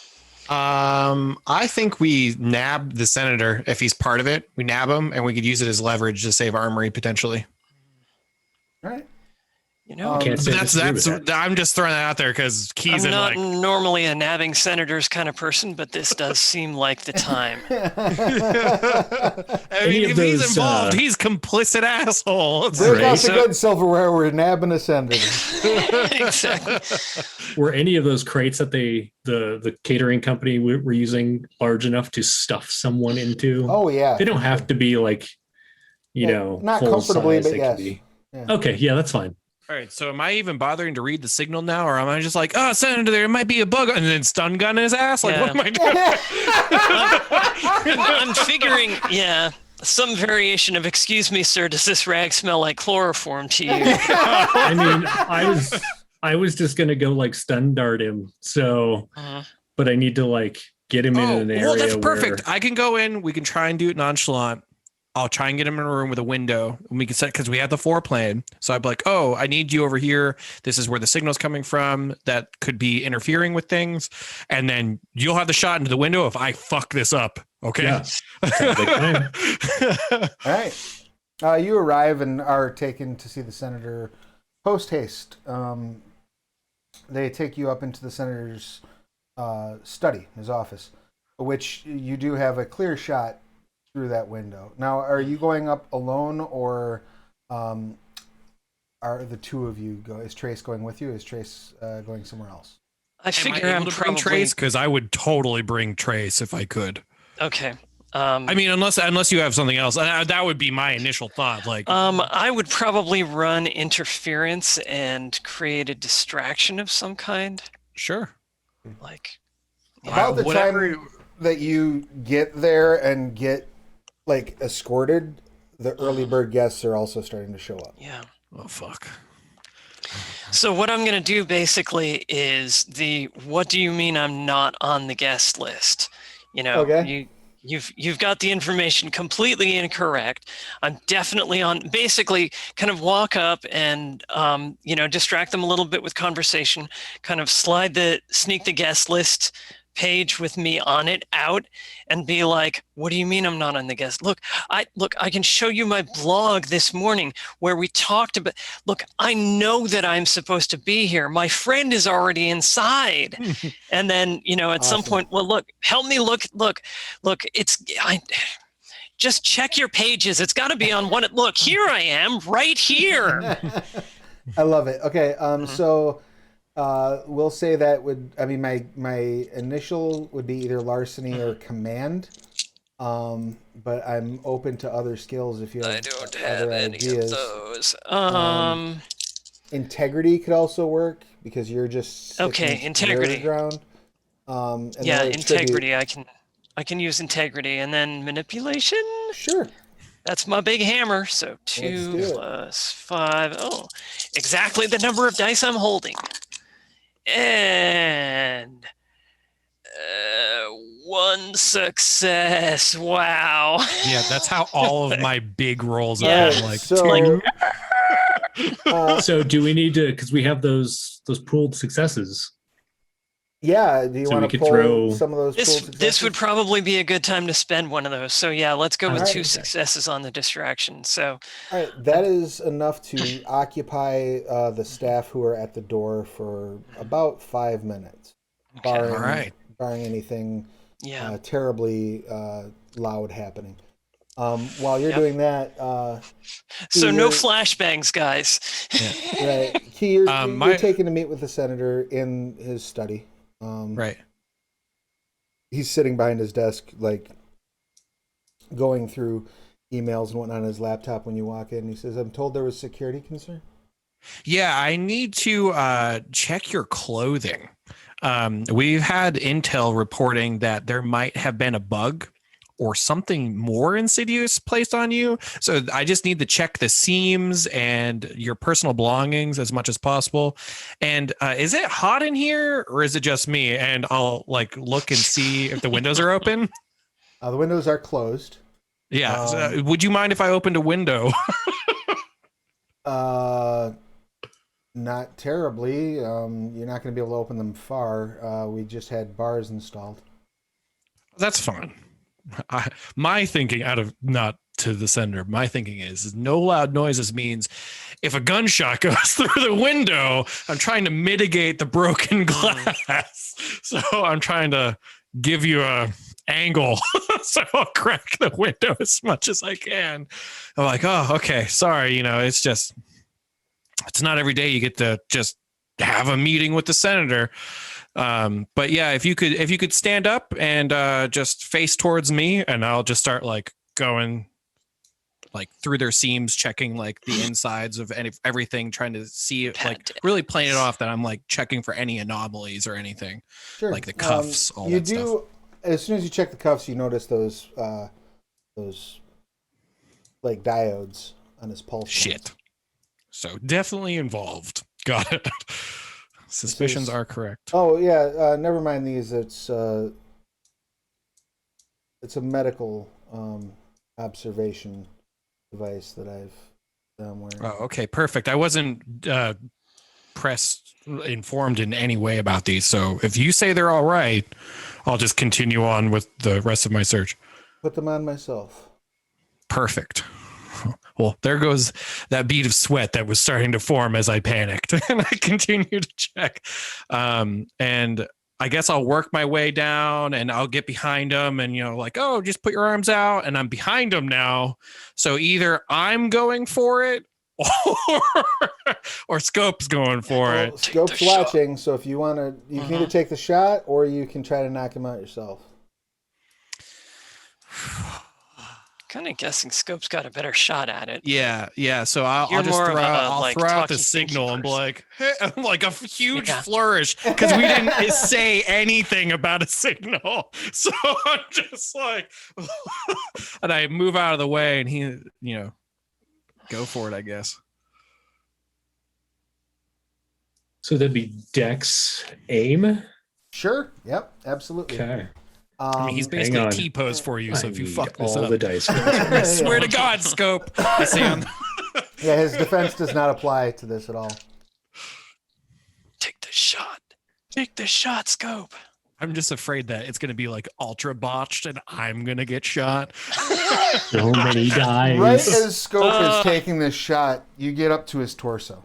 gone? I think we nab the senator if he's part of it. We nab him, and we could use it as leverage to save Armory potentially. All right. You know, Can't say I disagree with that. I'm just throwing that out there because Key's I'm not in normally a nabbing senators kind of person, but this does seem like the time. I mean, if he's involved, he's complicit asshole. Break out the good silverware. We're nabbing a senator. Exactly. Were any of those crates that the catering company were using large enough to stuff someone into? Oh yeah. They don't have to be like, not full comfortably, size. but yes. Yeah. Okay, yeah, that's fine. All right, so am I even bothering to read the signal now, or am I just like, oh, Senator, there might be a bug, and then stun gun his ass? Like, what am I doing? I'm figuring, some variation of, excuse me, sir, does this rag smell like chloroform to you? I mean, I was just gonna go like stun dart him, so, but I need to like get him in an area. Well, that's perfect. I can go in. We can try and do it nonchalant. I'll try and get him in a room with a window, and we can set because we have the floor plan. So I'd be like, "Oh, I need you over here. This is where the signal's coming from. That could be interfering with things." And then you'll have the shot into the window if I fuck this up. Okay. Yeah. All right. You arrive and are taken to see the senator post haste. They take you up into the senator's study, his office, which you do have a clear shot through that window. Now, are you going up alone, or are the two of you go? Is Trace going with you? Is Trace going somewhere else? I figure I'm able to bring Trace, because I would totally bring Trace if I could. Okay. I mean, unless you have something else, that would be my initial thought. Like, I would probably run interference and create a distraction of some kind. Sure. Like, about the time that you get there and get like escorted, the early bird guests are also starting to show up. Yeah. Oh fuck. So what I'm gonna do basically is what do you mean I'm not on the guest list? Okay. You've got the information completely incorrect. I'm definitely on. Basically, kind of walk up and distract them a little bit with conversation. Kind of sneak the guest list page with me on it out, and be like, "What do you mean I'm not on the guest? Look, I can show you my blog this morning where we talked about. Look, I know that I'm supposed to be here. My friend is already inside." And then at some point, well, look, help me look. Just check your pages. It's got to be on one. Look, here I am, right here. I love it. Okay, so we'll say that my initial would be either larceny or command, but I'm open to other skills if you have. I don't have any ideas. Of those. Integrity could also work because you're just integrity ground. Integrity. I can use integrity, and then manipulation. Sure. That's my big hammer. So 2 plus 5. Oh, exactly the number of dice I'm holding. And 1 success. Wow. Yeah, that's how all of my big rolls Yeah. are. Like, so do we need to? Because we have those pooled successes. Yeah. Do you So want we to could pull throw- some of those? pooled successes? This would probably be a good time to spend one of those. So yeah, let's go with Alright. 2 successes on the distraction. So All right, that is enough to occupy the staff who are at the door for about 5 minutes, barring, all right. barring anything yeah. terribly loud happening. While you're doing that, So no flashbangs, guys. right, Key, you're my- taken to meet with the senator in his study. Right. He's sitting behind his desk, like going through emails and whatnot on his laptop when you walk in. He says, "I'm told there was security concern." Yeah, I need to check your clothing. We've had intel reporting that there might have been a bug or something more insidious placed on you. So I just need to check the seams and your personal belongings as much as possible. And is it hot in here, or is it just me? And I'll like look and see if the windows are open. The windows are closed. Yeah. Would you mind if I opened a window? Not terribly. You're not going to be able to open them far. We just had bars installed. That's fine. My thinking, out of not to the sender, my thinking is no loud noises means if a gunshot goes through the window, I'm trying to mitigate the broken glass. So I'm trying to give you a angle. So I'll crack the window as much as I can. I'm like, oh, okay, sorry. It's not every day you get to just have a meeting with the senator. But yeah, if you could stand up and just face towards me, and I'll just start like going like through their seams, checking like the insides of everything, trying to see it, like really playing it off that I'm like checking for any anomalies or anything. Sure. Like the cuffs, all you that do stuff. As soon as you check the cuffs, you notice those like diodes on his pulse. Shit. So definitely involved. Got it. Suspicions are correct. Oh yeah, never mind these. It's a medical observation device that I've wearing. Oh, okay, perfect. I wasn't informed in any way about these, so if you say they're all right, I'll just continue on with the rest of my search. Put them on myself. Perfect. Well, there goes that bead of sweat that was starting to form as I panicked, and I continued to check. And I guess I'll work my way down, and I'll get behind him, and like, oh, just put your arms out, and I'm behind him now. So either I'm going for it, or Scope's going for it. Scope's watching, so if you want to, you can either take the shot, or you can try to knock him out yourself. Kind of guessing Scope's got a better shot at it. Yeah. So I'll just throw out the signal and be like, hey, like a huge flourish, because we didn't say anything about a signal. So I'm just like, and I move out of the way, and he, go for it, I guess. So that'd be Dex aim. Sure. Yep. Absolutely. Okay. I mean, he's basically T-pose for you, so if you fuck this all up, the dice. I swear to God, Scope. I see him. Yeah, his defense does not apply to this at all. Take the shot. Take the shot, Scope. I'm just afraid that it's going to be like ultra botched, and I'm going to get shot. So many dice. Right as Scope is taking this shot, you get up to his torso.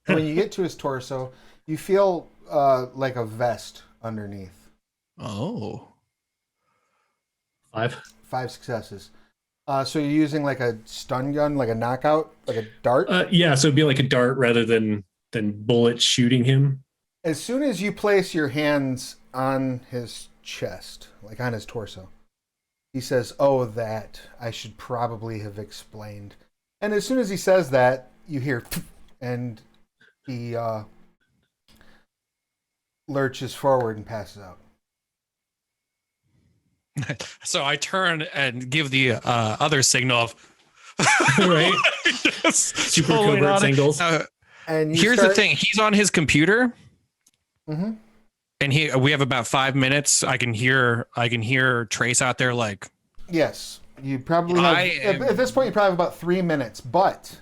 When you get to his torso, you feel like a vest underneath. Oh. 5 successes. So you're using like a stun gun, like a knockout, like a dart? Yeah, so it'd be like a dart rather than bullets shooting him. As soon as you place your hands on his chest, like on his torso, he says, oh, that I should probably have explained. And as soon as he says that, you hear, and he lurches forward and passes out. So I turn and give the other signal of right. Super covert singles. And here's the thing: he's on his computer, mm-hmm. and we have about 5 minutes. I can hear Trace out there, like, yes, you probably have, at this point you probably have about 3 minutes, but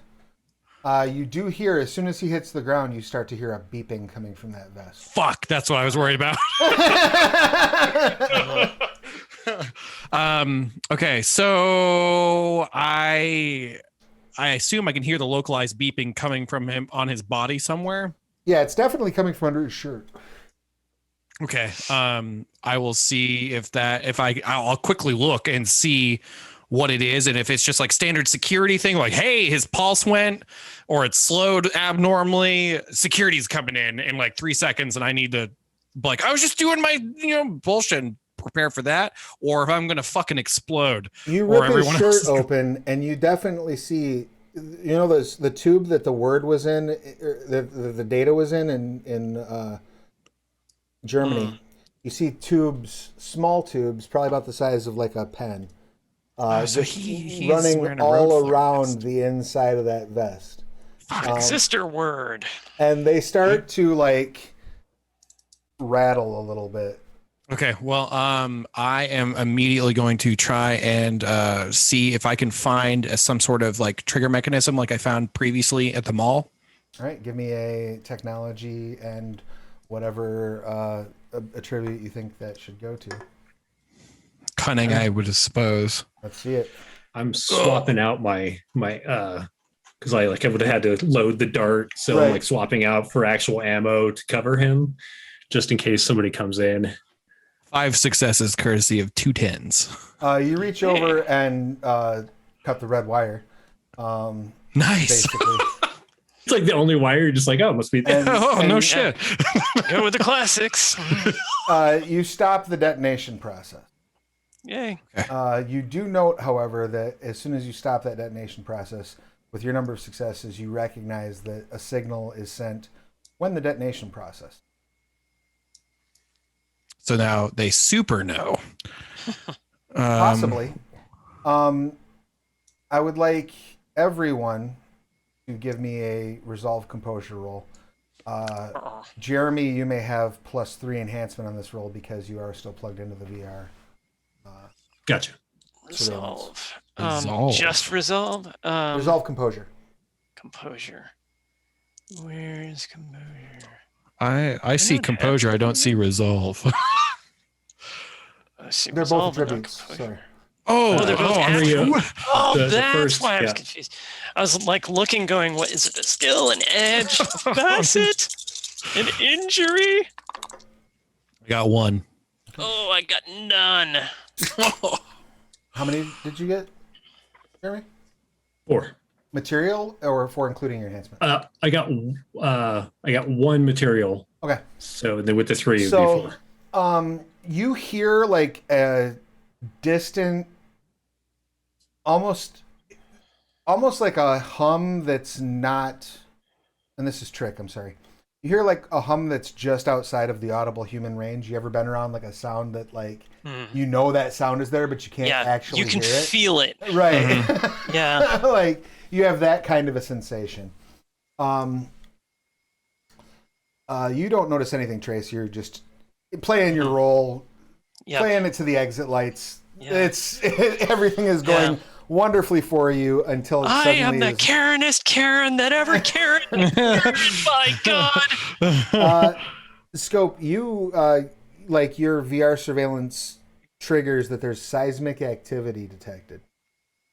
you do hear, as soon as he hits the ground, you start to hear a beeping coming from that vest. Fuck, that's what I was worried about. Okay, so I assume I can hear the localized beeping coming from him on his body somewhere. Yeah, it's definitely coming from under his shirt. Okay. I will see I'll quickly look and see what it is, and if it's just like standard security thing, like, hey, his pulse went, or it's slowed abnormally, security's coming in like 3 seconds, and I need to, like, I was just doing my bullshit and prepare for that, or if I'm gonna fucking explode. You rip his shirt open, and you definitely see, the tube that the word was in, the data was in Germany. You see tubes, small tubes, probably about the size of like a pen, so he's running all around the inside of that vest. Sister word. And they start to like rattle a little bit. Okay, well, I am immediately going to try and see if I can find some sort of like trigger mechanism like I found previously at the mall. All right, give me a technology and whatever attribute you think that should go to. Cunning, I would suppose. Let's see it. I'm swapping out my because I would have had to load the dart, so I'm swapping out for actual ammo to cover him, just in case somebody comes in. 5 successes, courtesy of 2 10s. You reach over and cut the red wire. Nice. Basically. It's like the only wire. You're just like, oh, it must be there. No shit. Go with the classics. You stop the detonation process. Yay. You do note, however, that as soon as you stop that detonation process, with your number of successes, you recognize that a signal is sent when the detonation process. So now they super know. Possibly. I would like everyone to give me a resolve composure roll. Jeremy, you may have +3 enhancement on this roll because you are still plugged into the VR. Gotcha. Resolve. Resolve. Just resolve. Resolve composure. Composure. Where's composure? I see don't composure. I don't see resolve. They're both attributes. Sorry. They're both attributes. The That's first, why I was confused. I was like looking, going, "What is it? A skill, an edge, facet, an injury?" I got 1. Oh, I got none. How many did you get, Jeremy? 4. Material or 4 including your enhancement? I got 1 material. Okay. So then with the 3, it would be 4. You hear like a distant, almost like a hum that's not, and this is trick, I'm sorry. You hear like a hum that's just outside of the audible human range. You ever been around like a sound that like, you know that sound is there, but you can't actually hear it? You can feel it. Right. Yeah. Like you have that kind of a sensation. You don't notice anything, Trace. You're just playing your role, playing it to the exit lights. Yeah. Everything is going wonderfully for you until it I am the Karenest Karen that ever Karen. My God. Scope, you like your VR surveillance triggers that there's seismic activity detected.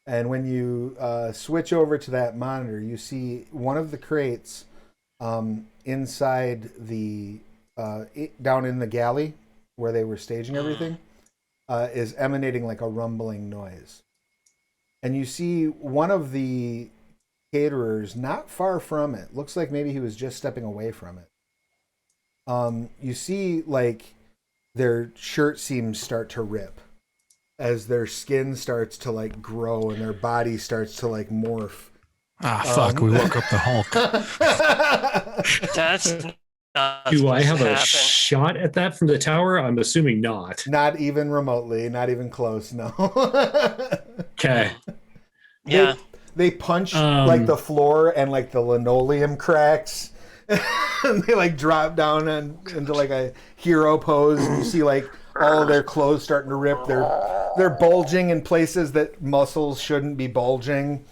And when you switch over to that monitor, you see one of the crates inside the down in the galley where they were staging everything is emanating like a rumbling noise. And you see one of the caterers not far from it. Looks like maybe he was just stepping away from it. You see like their shirt seams start to rip as their skin starts to like grow and their body starts to like morph. Fuck, we woke up the Hulk. That's do I have a shot at that from the tower? I'm assuming not. Not even remotely, not even close, no. Okay. Yeah. They punch like the floor and like the linoleum cracks. And they like drop down into like a hero pose. And you see like all of their clothes starting to rip. They're bulging in places that muscles shouldn't be bulging.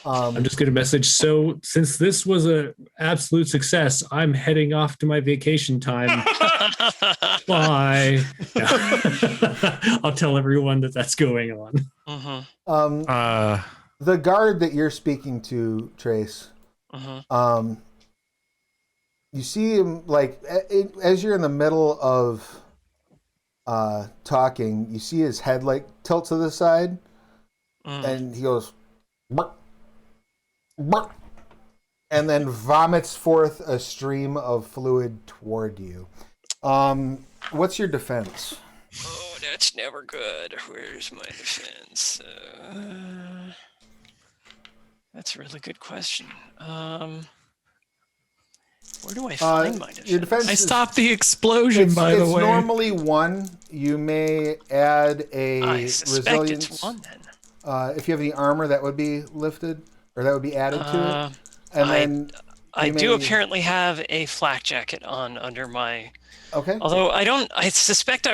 I'm just going to message. So since this was a absolute success, I'm heading off to my vacation time. Bye. I'll tell everyone that's going on. The guard that you're speaking to, Trace, you see him like as you're in the middle of talking, you see his head like tilt to the side, and he goes, "Bark, bark," and then vomits forth a stream of fluid toward you. What's your defense? Oh, that's never good. Where's my defense? That's a really good question. Where do I find my defense? Your defense I stopped the explosion, by the way. It's normally 1. You may add a resilience. It's 1 then. If you have the armor, that would be lifted, or that would be added to it. And then I do apparently have a flak jacket on under my. Okay. Although I suspect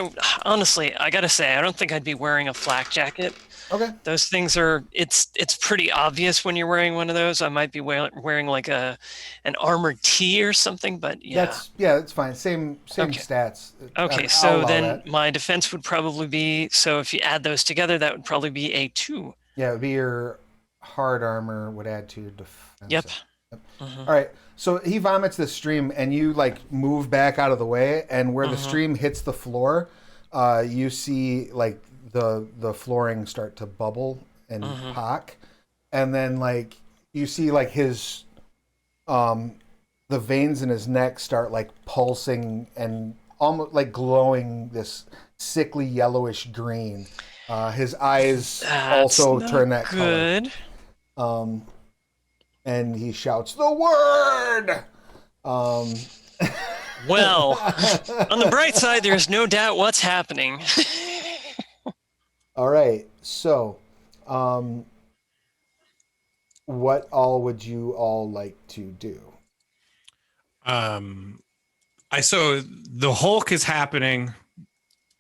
honestly, I gotta say, I don't think I'd be wearing a flak jacket. Okay. Those things are, it's pretty obvious when you're wearing one of those. I might be wearing like an armored tee or something, but yeah. That's fine. Same stats. Okay, so then my defense would probably be, so if you add those together, that would probably be a 2. Yeah, it would be your hard armor would add to your defense. Yep. All right. So he vomits the stream, and you like move back out of the way, and where the stream hits the floor, you see like the flooring start to bubble and pock, and then like you see like his the veins in his neck start like pulsing and almost like glowing this sickly yellowish green. His eyes also turn that good. color. And he shouts the word. Well, on the bright side, there's no doubt what's happening. All right. So, what all would you all like to do? So the Hulk is happening.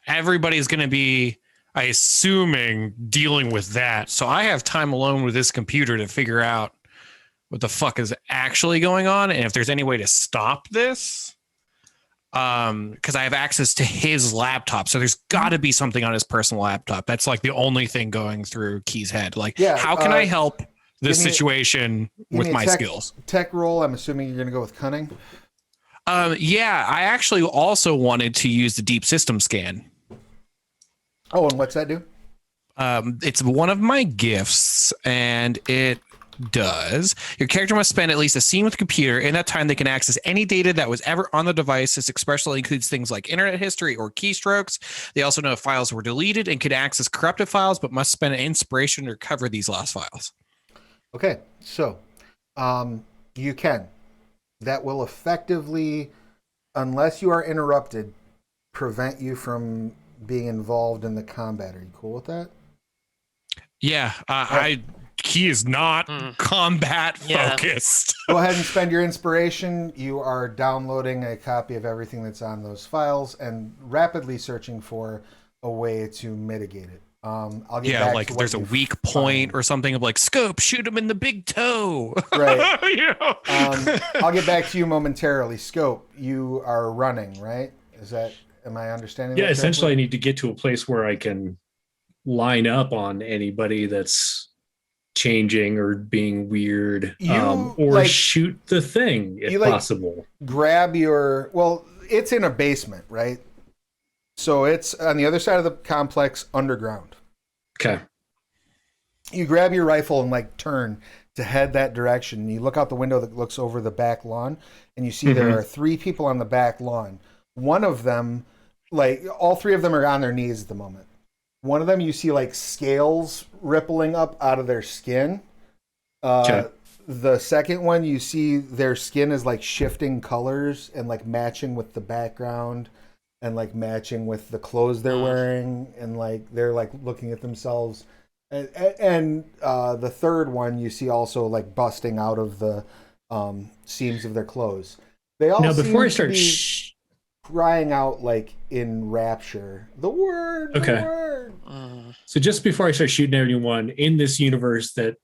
Everybody's going to be, I assuming, dealing with that. So I have time alone with this computer to figure out what the fuck is actually going on and if there's any way to stop this. Because I have access to his laptop. So there's got to be something on his personal laptop. That's like the only thing going through Key's head. Like, how can I help this situation with my skills? Tech roll. I'm assuming you're going to go with cunning. Yeah, I actually also wanted to use the deep system scan. Oh, and what's that do? It's one of my gifts, and it does. Your character must spend at least a scene with the computer. In that time, they can access any data that was ever on the device. This especially includes things like internet history or keystrokes. They also know if files were deleted and could access corrupted files, but must spend an inspiration to recover these lost files. Okay, so you can. That will effectively, unless you are interrupted, prevent you from being involved in the combat. Are you cool with that? Yeah, Key is not combat focused. Go ahead and spend your inspiration. You are downloading a copy of everything that's on those files and rapidly searching for a way to mitigate it. I'll get back like to there's a weak point or something of like scope, shoot him in the big toe. Right. You know? I'll get back to you momentarily. Scope, you are running, right? Am I understanding? Yeah, that essentially, correctly? I need to get to a place where I can line up on anybody that's changing or being weird, or shoot the thing if possible. Grab it's in a basement, right? So it's on the other side of the complex, underground. Okay. You grab your rifle and turn to head that direction. You look out the window that looks over the back lawn, and you see there are 3 people on the back lawn. One of them, all 3 of them are on their knees at the moment. One of them, you see scales rippling up out of their skin. Okay. The second one, you see their skin is shifting colors and matching with the background and matching with the clothes they're wearing, and they're looking at themselves. And the third one, you see also busting out of the seams of their clothes. They all now before I seem to start be crying out in rapture, the word, okay. the word. So just before I start shooting anyone in this universe that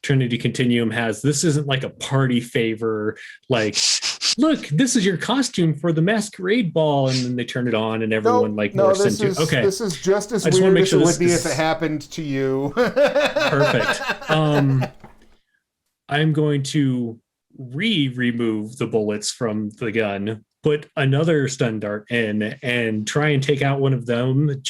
Trinity Continuum has, this isn't a party favor, look, this is your costume for the masquerade ball, and then they turn it on and everyone morphs into. Okay, this is just as weird as it would be if it happened to you. Perfect. I'm going to remove the bullets from the gun, put another stun dart in, and try and take out one of them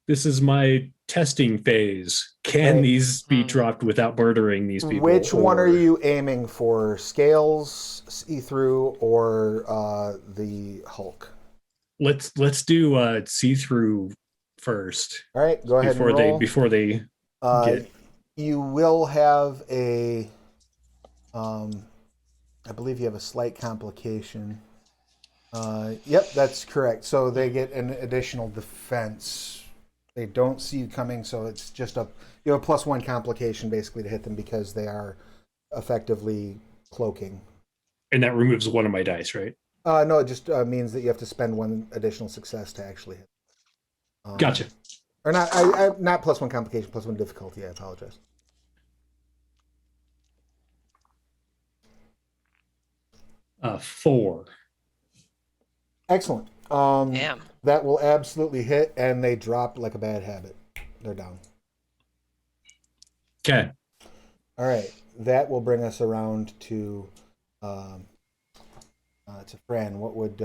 this is my testing phase. Can these be dropped without murdering these people? Which one are you aiming for? Scales, see-through, or the Hulk? Let's do see-through first. All right, go ahead and roll. Before they get... You will have a... I believe you have a slight complication. Yep, that's correct. So they get an additional defense. They don't see you coming, so it's just you have a +1 complication basically to hit them because they are effectively cloaking. And that removes one of my dice, right? No, it just means that you have to spend 1 additional success to actually hit. Gotcha. Or not? I not +1 complication, +1 difficulty. I apologize. Four. Excellent. Damn. That will absolutely hit, and they drop like a bad habit. They're down. Okay. All right. That will bring us around to Fran. What would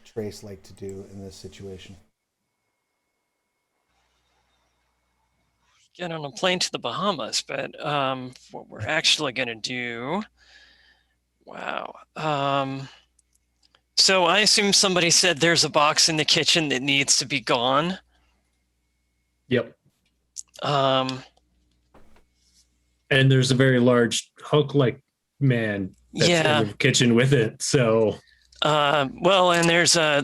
Trace like to do in this situation? Get on a plane to the Bahamas, but what we're actually going to do. Wow. So I assume somebody said there's a box in the kitchen that needs to be gone. Yep. Um, And there's a very large Hulk-like man that's in the kitchen with it. So. Well, and there's a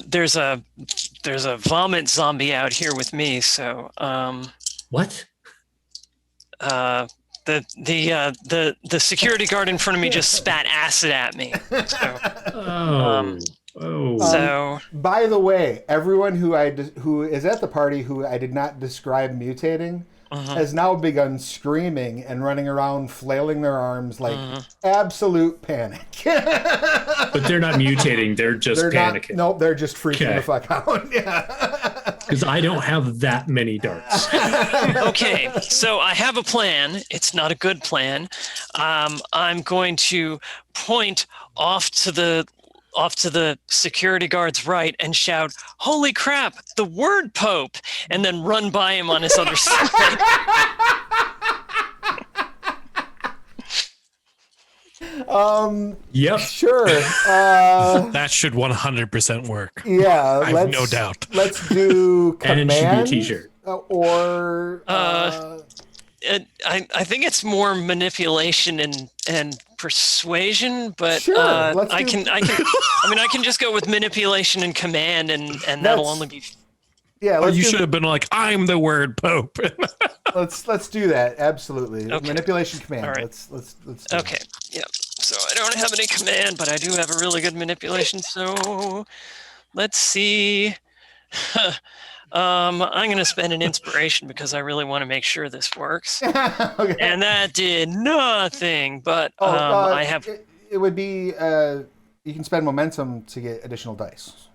vomit zombie out here with me. So. What? The security guard in front of me just spat acid at me. So, so by the way, everyone who is at the party who I did not describe mutating has now begun screaming and running around flailing their arms like absolute panic. But they're not mutating, they're just panicking. Nope, they're just freaking the fuck out. Yeah. Because I don't have that many darts. Okay, so I have a plan. It's not a good plan. I'm going to point off to the security guard's right and shout, "Holy crap, the word Pope," and then run by him on his other side. Yep. Sure. That should 100% work. Yeah, I have no doubt. Let's do command. And it should be a t-shirt. Or I think it's more manipulation and persuasion, but sure, I can just go with manipulation and command, and that'll only be. Yeah, you should have been like, "I'm the word Pope." let's do that. Absolutely. Okay. Manipulation command. All right. Let's Okay. Yeah. So I don't have any command, but I do have a really good manipulation. So let's see. I'm going to spend an inspiration because I really want to make sure this works. Okay. And that did nothing, but I have. It would be you can spend momentum to get additional dice.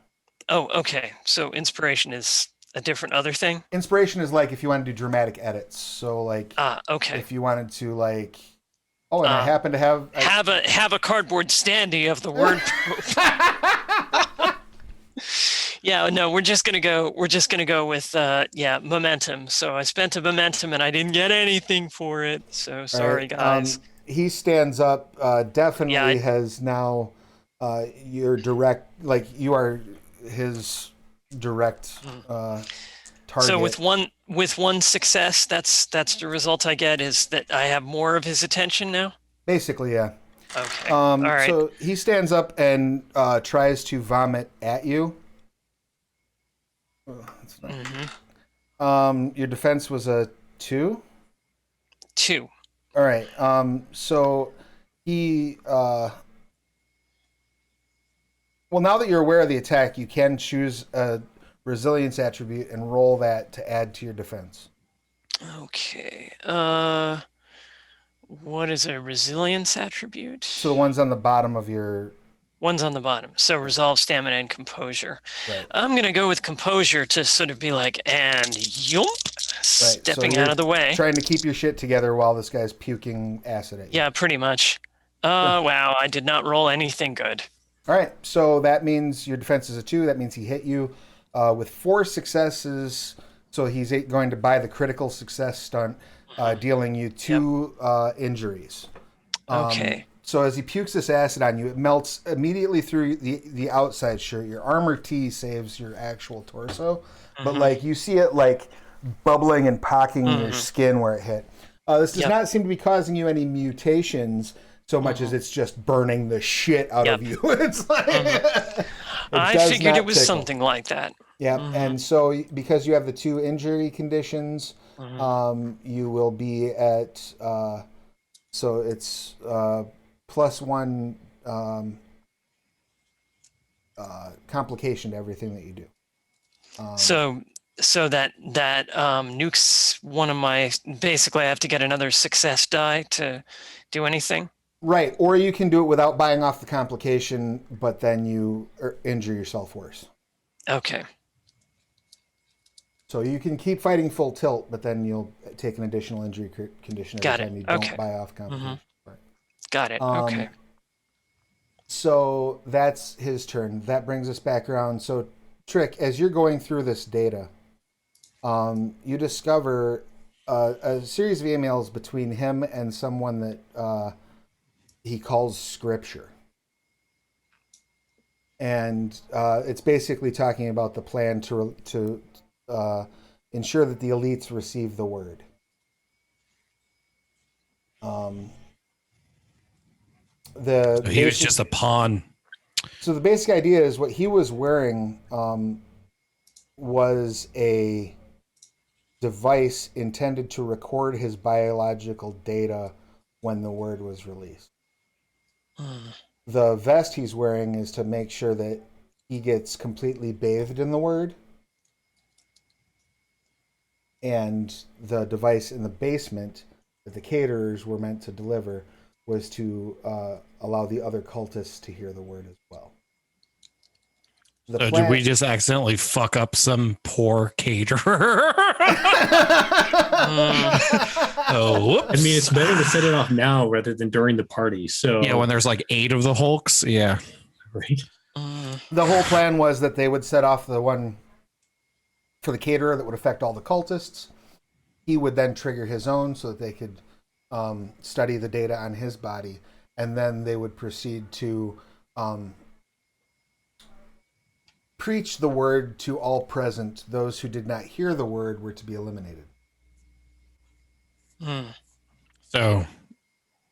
Oh, okay. So inspiration is a different other thing. Inspiration is like if you want to do dramatic edits. So like, okay. If you wanted to like, and I happen to have a cardboard standee of the word. Yeah, no, we're just gonna go with momentum. So I spent a momentum and I didn't get anything for it. So sorry, guys. He stands up. Definitely has now. Your direct, like you are his direct target. So with one success, that's the result I get, is that I have more of his attention now. Basically, yeah. Okay. All right. So he stands up and tries to vomit at you. That's not... Your defense was a 2? 2. All right. So he... Well, now that you're aware of the attack, you can choose a resilience attribute and roll that to add to your defense. Okay. What is a resilience attribute? So the ones on the bottom of your... One's on the bottom. So resolve, stamina, and composure. Right. I'm going to go with composure to sort of be like, and yump, stepping out of the way. Trying to keep your shit together while this guy's puking acid at you. Yeah, pretty much. Wow, I did not roll anything good. All right, so that means your defense is a 2. That means he hit you with 4 successes. So he's going to buy the critical success stunt, dealing you 2 injuries. Okay. So as he pukes this acid on you, it melts immediately through the outside shirt. Your armor tee saves your actual torso, but like you see it like bubbling and pocking your skin where it hit. This does not seem to be causing you any mutations so much as it's just burning the shit out of you. It's like I figured it was something like that. Yeah, and so because you have the 2 injury conditions, you will be at so it's +1 complication to everything that you do. So that nukes one of my. Basically, I have to get another success die to do anything. Right, or you can do it without buying off the complication, but then you injure yourself worse. Okay. So you can keep fighting full tilt, but then you'll take an additional injury condition Got every it. time you Okay. don't buy off comp. Got it. Okay. So that's his turn. That brings us back around. So, Trick, as you're going through this data, you discover a series of emails between him and someone that he calls Scripture. And it's basically talking about the plan to ensure that the elites receive the word. He was just a pawn. So the basic idea is what he was wearing was a device intended to record his biological data when the word was released. The vest he's wearing is to make sure that he gets completely bathed in the word. And the device in the basement that the caterers were meant to deliver was to allow the other cultists to hear the word as well. So did we just accidentally fuck up some poor caterer? Oh, whoops. I mean, it's better to set it off now rather than during the party. So Yeah, when there's like 8 of the Hulks. Yeah. right. The whole plan was that they would set off the one for the caterer that would affect all the cultists. He would then trigger his own so that they could study the data on his body. And then they would proceed to preach the word to all present. Those who did not hear the word were to be eliminated. So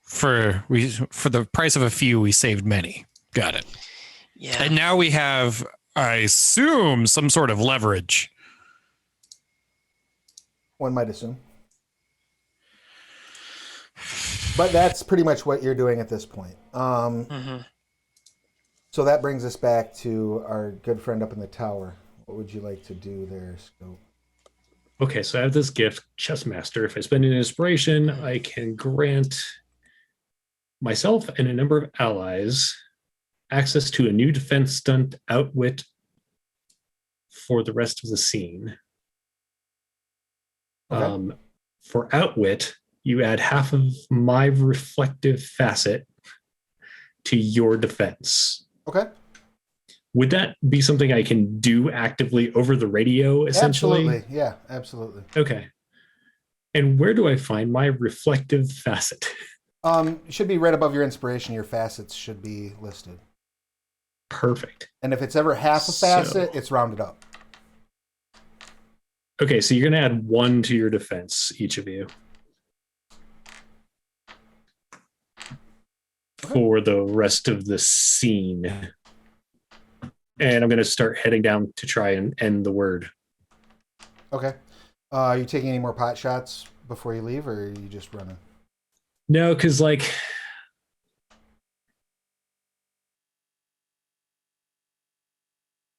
for the price of a few, we saved many. Got it. Yeah. And now we have, I assume, some sort of leverage. One might assume. But that's pretty much what you're doing at this point. So that brings us back to our good friend up in the tower. What would you like to do there, Scope? Okay, so I have this gift, Chessmaster. If I spend an inspiration, I can grant myself and a number of allies access to a new defense stunt, Outwit, for the rest of the scene. Okay. For Outwit, you add half of my reflective facet to your defense. Okay. Would that be something I can do actively over the radio, essentially? Absolutely. Yeah, absolutely. Okay. And where do I find my reflective facet? It should be right above your inspiration. Your facets should be listed. Perfect. And if it's ever half a facet, it's rounded up. Okay, so you're going to add 1 to your defense, each of you. For the rest of the scene. And I'm going to start heading down to try and end the word. Okay. Are you taking any more pot shots before you leave, or are you just running? No, because, like,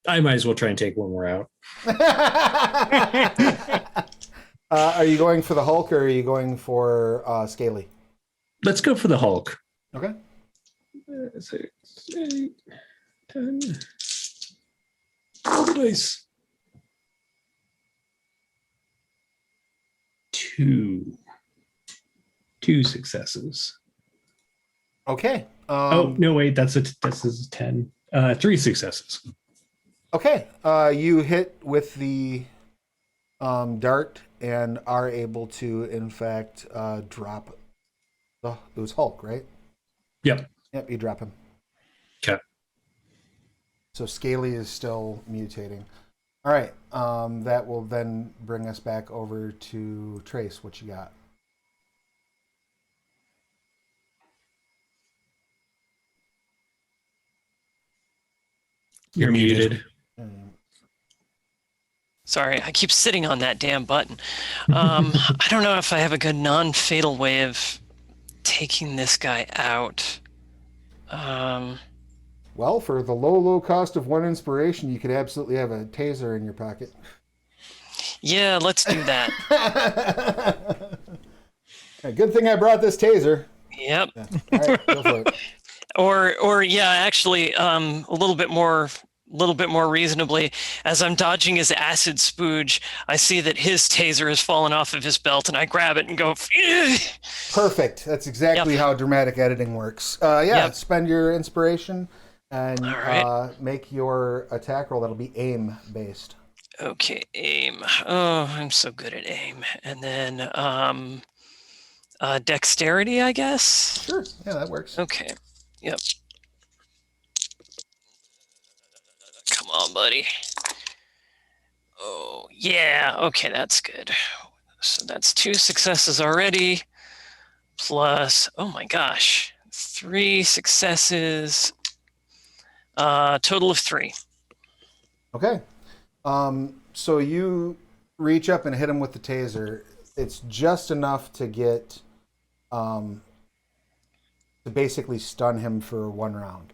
I might as well try and take one more out. Are you going for the Hulk, or are you going for Scaly? Let's go for the Hulk. Okay. 6, 8, 10. Nice. 2 successes. Okay. Oh no! Wait, that's a 10. 3 successes. Okay. You hit with the dart and are able to, in fact, drop. It was Hulk, right? Yep. Yep. You drop him. Okay. So Scaly is still mutating. All right. That will then bring us back over to Trace. What you got? You're muted. Sorry, I keep sitting on that damn button. I don't know if I have a good non-fatal way of taking this guy out. Well, for the low cost of 1 inspiration, you could absolutely have a taser in your pocket. Yeah, let's do that. Good thing I brought this taser. Yep. Yeah. All right, go for it. Or yeah, actually, a little bit more little bit more reasonably. As I'm dodging his acid spooge, I see that his taser has fallen off of his belt, and I grab it and go. Perfect. That's exactly how dramatic editing works. Spend your inspiration and make your attack roll. That'll be aim based. Okay, aim. Oh, I'm so good at aim. And then dexterity, I guess? Sure. Yeah, that works. Okay. Yep. Come on, buddy. Oh, yeah. Okay, that's good. So that's 2 successes already. Plus, oh my gosh, 3 successes. Total of 3. Okay. So you reach up and hit him with the taser. It's just enough to get to basically stun him for 1 round.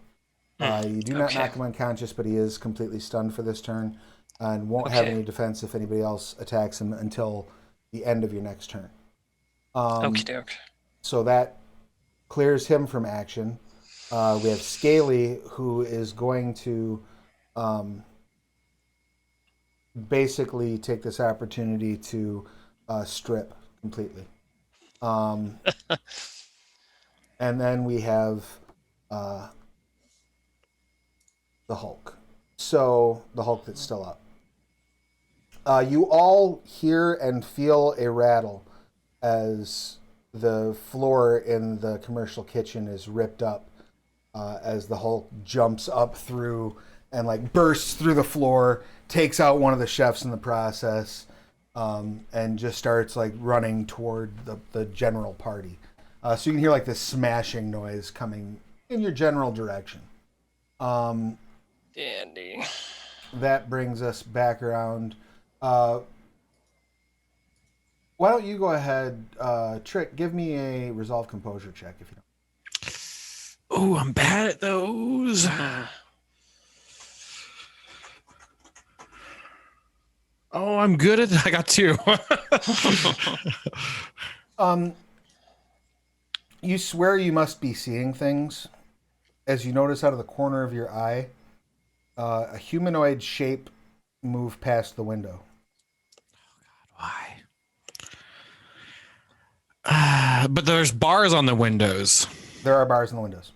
You do not knock him unconscious, but he is completely stunned for this turn and won't have any defense if anybody else attacks him until the end of your next turn. So that clears him from action. We have Scaly, who is going to basically take this opportunity to strip completely. And then we have the Hulk. So the Hulk that's still up. You all hear and feel a rattle as the floor in the commercial kitchen is ripped up as the Hulk jumps up through and like bursts through the floor, takes out one of the chefs in the process, and just starts like running toward the general party. So you can hear like this smashing noise coming in your general direction. Dandy. That brings us back around. Why don't you go ahead, Trick, give me a resolve composure check if you don't. Oh, I'm bad at those. Oh, I'm good at it. I got 2. You swear you must be seeing things as you notice out of the corner of your eye a humanoid shape move past the window. Why? But there's bars on the windows. There are bars in the windows.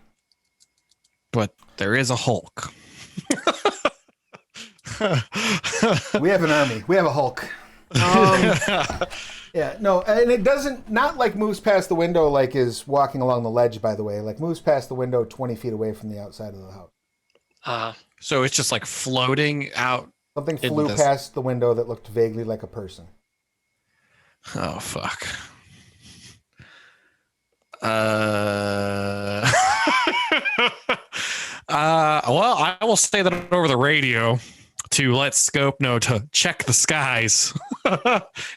But there is a Hulk. We have an army. We have a Hulk. Yeah, no, and it doesn't, not like moves past the window like is walking along the ledge, by the way. Like moves past the window 20 feet away from the outside of the house. So it's just like floating out. Something flew past the window that looked vaguely like a person. Oh, fuck. Well, I will say that over the radio to let Scope know to check the skies.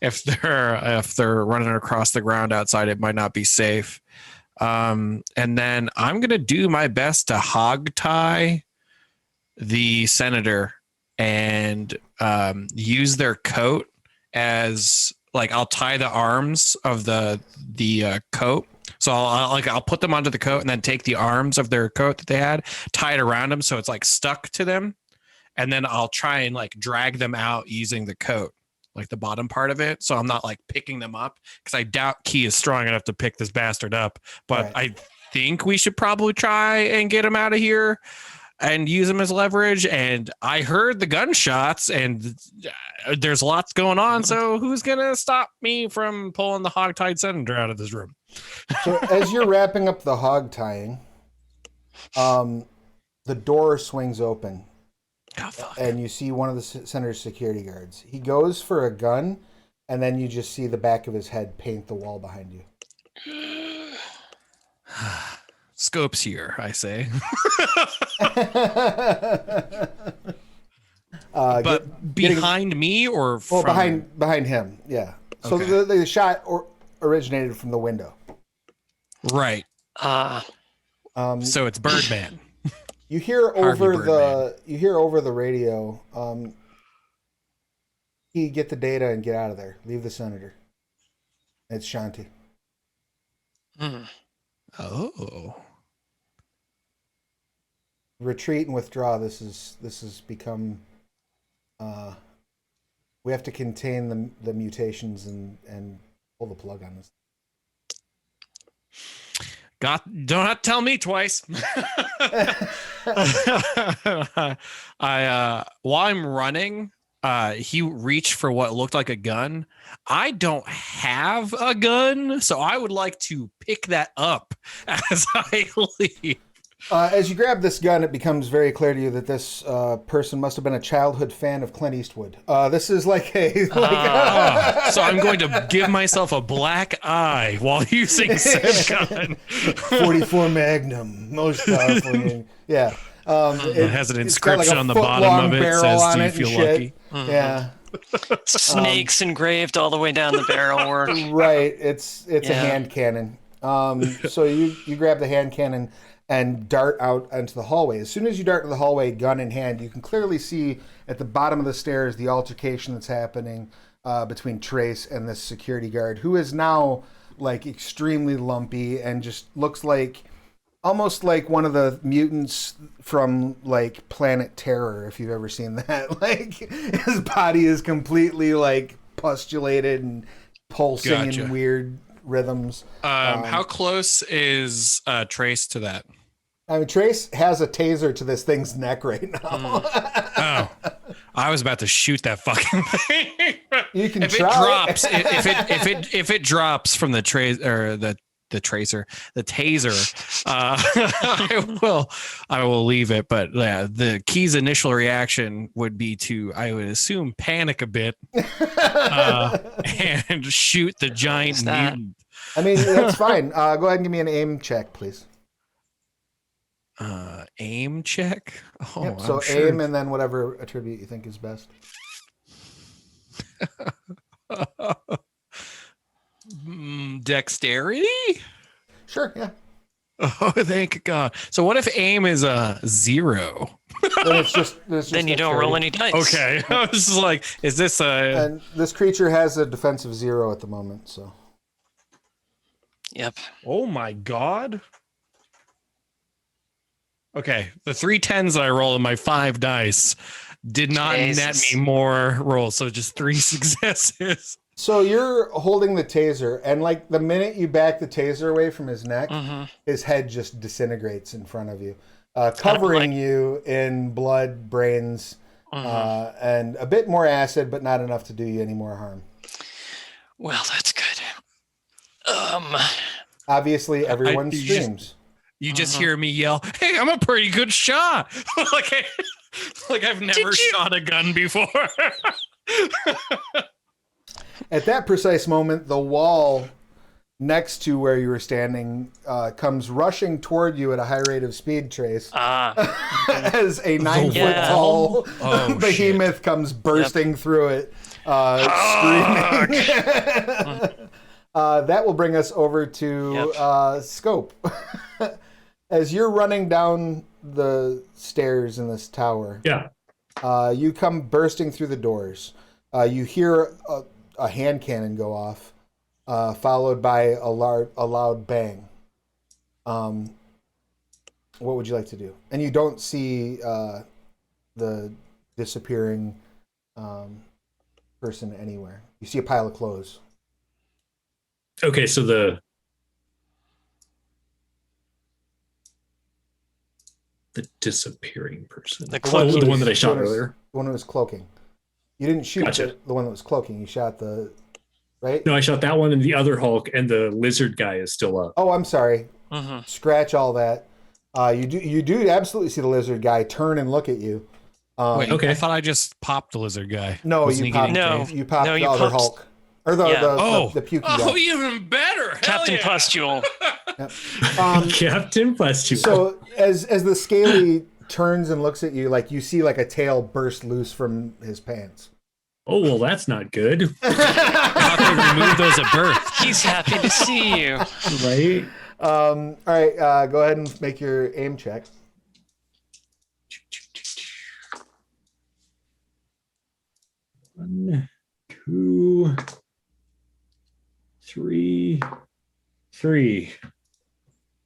if they're running across the ground outside, it might not be safe. And then I'm gonna do my best to hog tie the senator and use their coat as like I'll tie the arms of the coat. So I'll put them onto the coat and then take the arms of their coat that they had, tie it around them so it's like stuck to them, and then I'll try and like drag them out using the coat, like the bottom part of it. So I'm not like picking them up because I doubt Key is strong enough to pick this bastard up. But right. I think we should probably try and get him out of here and use them as leverage. And I heard the gunshots and there's lots going on. So who's going to stop me from pulling the hog-tied senator out of this room? So as you're wrapping up the hog tying, the door swings open. Oh, fuck. And you see one of the senator's security guards. He goes for a gun, and then you just see the back of his head paint the wall behind you. Scope's here, I say. But behind me or from... behind him, yeah. So okay. the shot originated from the window. Right. So it's Birdman. You hear over the radio, he get the data and get out of there. Leave the senator. It's Shanti. Oh. retreat and withdraw. This has become. We have to contain the mutations and pull the plug on this. Don't tell me twice. While I'm running, he reached for what looked like a gun. I don't have a gun, so I would like to pick that up as I leave. As you grab this gun, it becomes very clear to you that this person must have been a childhood fan of Clint Eastwood. This is like a... So I'm going to give myself a black eye while using said gun. 44 Magnum, most powerful. Yeah. It has an inscription on the bottom of it. Says, "Do you feel lucky?" Yeah. Snakes engraved all the way down the barrel. Right. It's a hand cannon. So you grab the hand cannon and dart out into the hallway. As soon as you dart to the hallway, gun in hand, you can clearly see at the bottom of the stairs the altercation that's happening between Trace and this security guard, who is now like extremely lumpy and just looks like almost like one of the mutants from like Planet Terror, if you've ever seen that. Like his body is completely like pustulated and pulsing in weird rhythms. How close is Trace to that? I mean, Trace has a taser to this thing's neck right now. Oh, I was about to shoot that fucking thing. You can if try. It drops, if it drops from the trace or the taser, I will leave it. But yeah, the Key's initial reaction would be to, I would assume, panic a bit and shoot the giant mutant. I mean, that's fine. Go ahead and give me an aim check, please. Aim check. Oh, yep, so aim and then whatever attribute you think is best. Dexterity. Sure. Yeah. Oh, thank God. So what if aim is a 0? Then it's just then you don't roll any dice. Okay. I was just like, is this a... And this creature has a defensive 0 at the moment, so. Yep. Oh my God. Okay. The 3 10s that I rolled in my 5 dice did not net me more rolls. So just 3 successes. So you're holding the taser, and like the minute you back the taser away from his neck, his head just disintegrates in front of you, covering you in blood, brains, and a bit more acid, but not enough to do you any more harm. Well, that's good. Obviously, everyone screams. You just hear me yell, "Hey, I'm a pretty good shot!" like I've never shot a gun before. At that precise moment, the wall next to where you were standing comes rushing toward you at a high rate of speed, Trace. As a 9-foot-tall behemoth comes bursting through it, screaming. That will bring us over to Scope. As you're running down the stairs in this tower, you come bursting through the doors. You hear a hand cannon go off, followed by a loud bang. What would you like to do? And you don't see the disappearing person anywhere. You see a pile of clothes. Okay, so the disappearing person. The one that I shot earlier. The one who was cloaking. You didn't shoot the one that was cloaking. You shot the... Right? No, I shot that one and the other Hulk, and the lizard guy is still up. Oh, I'm sorry. Scratch all that. You do absolutely see the lizard guy turn and look at you. Wait, okay. I thought I just popped the lizard guy. No, you popped the other Hulk. Or the pukey guy. Oh, even better. Captain Pustule. Captain Pustule. So as the scaly turns and looks at you, like you see like a tail burst loose from his pants. Oh, well, that's not good. How can we remove those at birth? He's happy to see you. Right? All right, go ahead and make your aim check. One, two, three.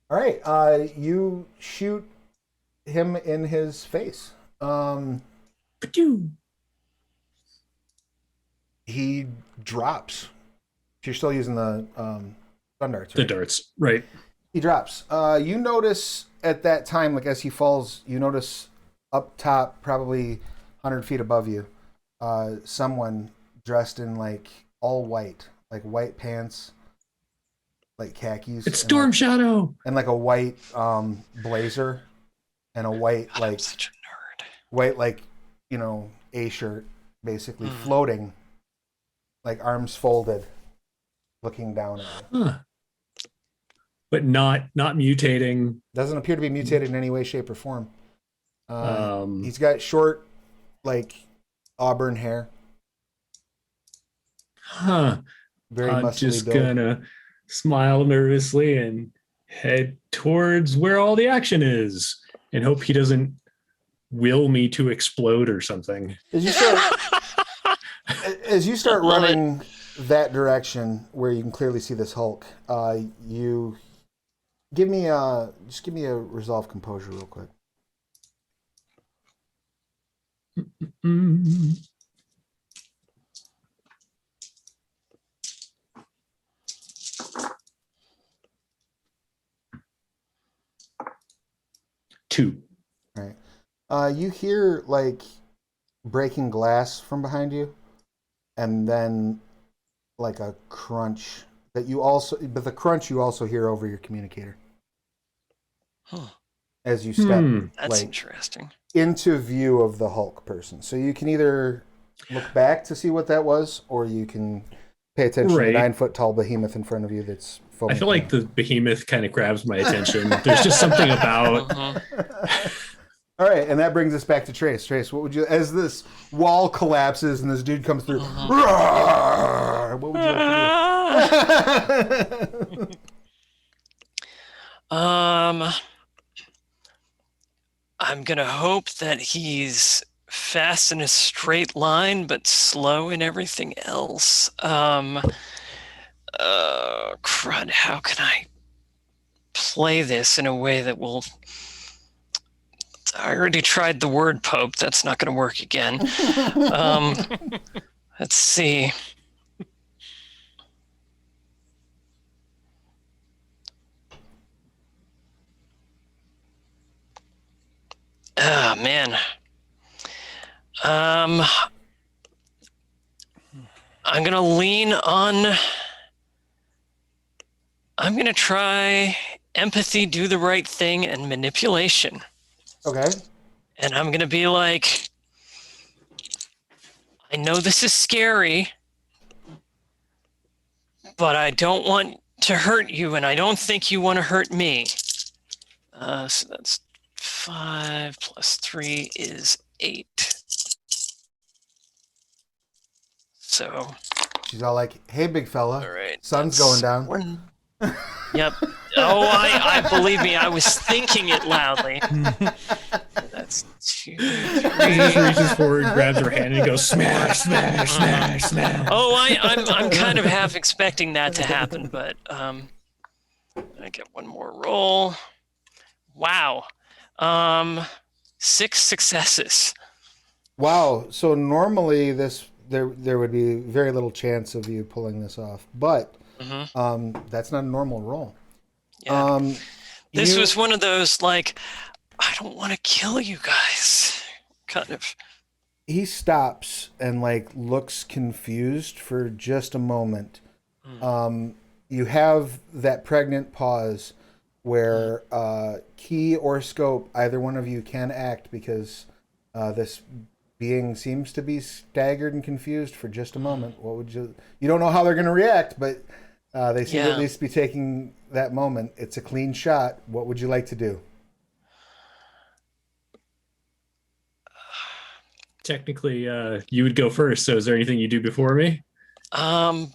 All right, you shoot him in his face. He drops. You're still using the stun darts, right? The darts, right. He drops. You notice at that time, like as he falls, you notice up top, probably 100 feet above you, someone dressed in like all white, like white pants, like khakis. It's Storm Shadow! And like a white blazer and a white, God, like, I'm such a nerd. white, like, you know, A shirt, basically floating, like arms folded, looking down at you. Huh. But not mutating. Doesn't appear to be mutated in any way, shape, or form. He's got short, like, auburn hair. Huh. Very I'm muscly just build. gonna smile nervously and head towards where all the action is and hope he doesn't will me to explode or something. As you start running that direction where you can clearly see this Hulk, you give me a resolve composure real quick. Mm. 2. Right. You hear like breaking glass from behind you, and then like a crunch but the crunch you also hear over your communicator. Huh. As you step That's like interesting. into view of the Hulk person. So you can either look back to see what that was, or you can pay attention to the 9-foot tall behemoth in front of you that's foaming. I feel like the behemoth kind of grabs my attention. There's just something about All right, and that brings us back to Trace. Trace, what would you, as this wall collapses and this dude comes through, what would you like to do? I'm gonna hope that he's fast in a straight line, but slow in everything else. Crud, how can I play this in a way that will... I already tried the word Pope. That's not going to work again. Let's see. Ah, man. I'm going to lean on... I'm going to try empathy, do the right thing, and manipulation. Okay. And I'm going to be like, I know this is scary, but I don't want to hurt you, and I don't think you want to hurt me. So that's 5 plus 3 is 8. So. She's all like, hey, big fella. All right. Sun's going down. Yep. Oh, I believe me, I was thinking it loudly. That's 2, 3. He just reaches forward, grabs her hand, and goes smash, smash, smash, smash. Oh, I'm kind of half expecting that to happen, but I get one more roll. Wow. 6 successes. Wow. So normally there would be very little chance of you pulling this off, but that's not a normal roll. Yeah. This was one of those, like, I don't want to kill you guys. Kind of. He stops and like looks confused for just a moment. You have that pregnant pause where key or scope, either one of you can act because this being seems to be staggered and confused for just a moment. What would you don't know how they're going to react, but they seem to at least be taking that moment. It's a clean shot. What would you like to do? Technically, you would go first. So, is there anything you do before me?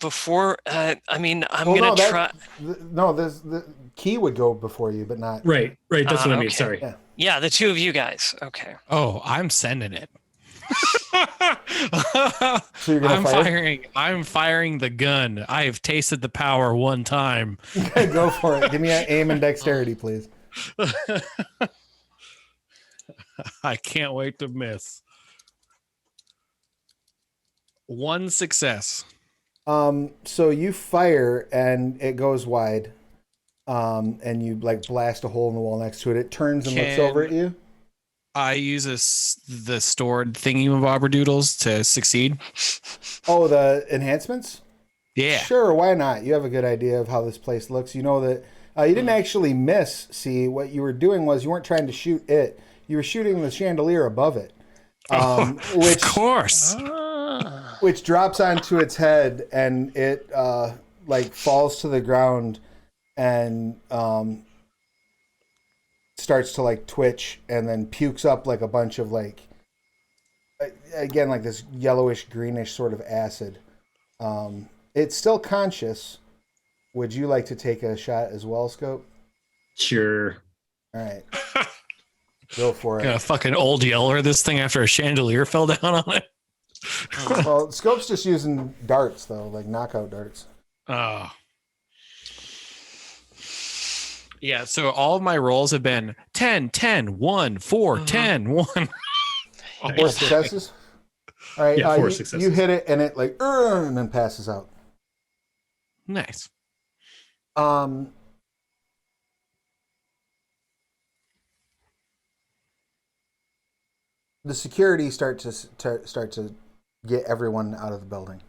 Before, I mean, I'm gonna try. The key would go before you, but not. Right. That's what I mean. Okay. Sorry. Yeah, the two of you guys. Okay. Oh, I'm sending it. So you're gonna fire? I'm firing the gun. I have tasted the power one time. Okay, go for it. Give me an aim and dexterity, please. I can't wait to miss. One success. So you fire and it goes wide. And you like blast a hole in the wall next to it. It turns and looks over at you. I use the stored thingy-mabobber-doodles to succeed. Oh, the enhancements? Yeah. Sure, why not? You have a good idea of how this place looks. You know that you didn't actually miss. See, what you were doing was you weren't trying to shoot it. You were shooting the chandelier above it. Which, of course. Which drops onto its head and it like falls to the ground and starts to like twitch and then pukes up like a bunch of like, again, like this yellowish greenish sort of acid. It's still conscious. Would you like to take a shot as well, Scope? Sure. All right. Go for it. Got a fucking old yeller this thing after a chandelier fell down on it. Well, Scope's just using darts though, like knockout darts. Oh. Yeah, so all of my rolls have been 10, 10, 1, 4, 10, 1. 4 successes? All right, Yeah, 4 you, successes. you hit it and it like, and then passes out. Nice. The security start to get everyone out of the building.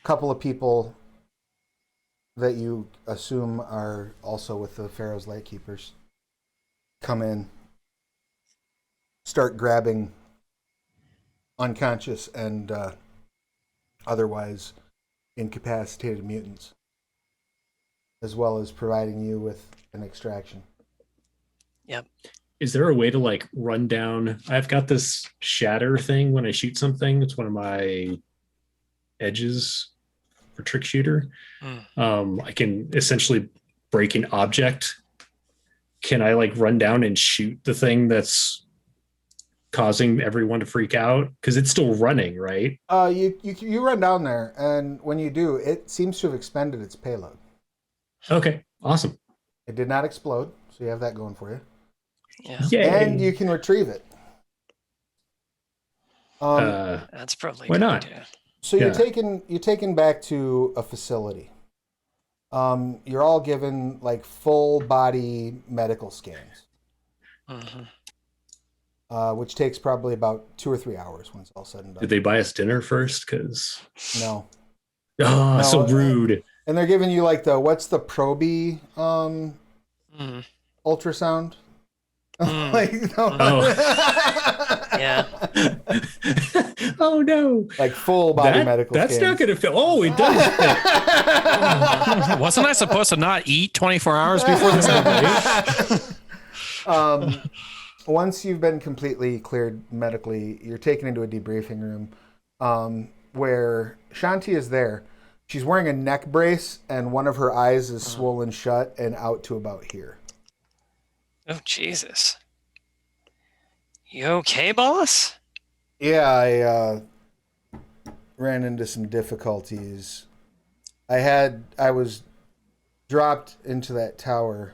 A couple of people that you assume are also with the Pharaoh's Lightkeepers come in, start grabbing unconscious and otherwise incapacitated mutants, as well as providing you with an extraction. Yep. Is there a way to like run down? I've got this shatter thing when I shoot something. It's one of my edges for trick shooter. I can essentially break an object. Can I like run down and shoot the thing that's causing everyone to freak out? Because it's still running, right? You run down there, and when you do, it seems to have expended its payload. Okay, awesome. It did not explode, so you have that going for you. Yeah. Yay. And you can retrieve it. That's probably why a good not? idea. So you're taken back to a facility. You're all given like full body medical scans, which takes probably about 2 or 3 hours when it's all said and done. Did they buy us dinner first? Because No. no, so rude. And they're giving you like what's the Proby ultrasound? Like, no. Yeah. Oh no! Like full body medical. That's scans. not going to fit. Oh, it does. Wasn't I supposed to not eat 24 hours before this happened? Once you've been completely cleared medically, you're taken into a debriefing room where Shanti is there. She's wearing a neck brace, and one of her eyes is swollen shut and out to about here. Oh, Jesus. You okay, boss? Yeah, I ran into some difficulties. I was dropped into that tower,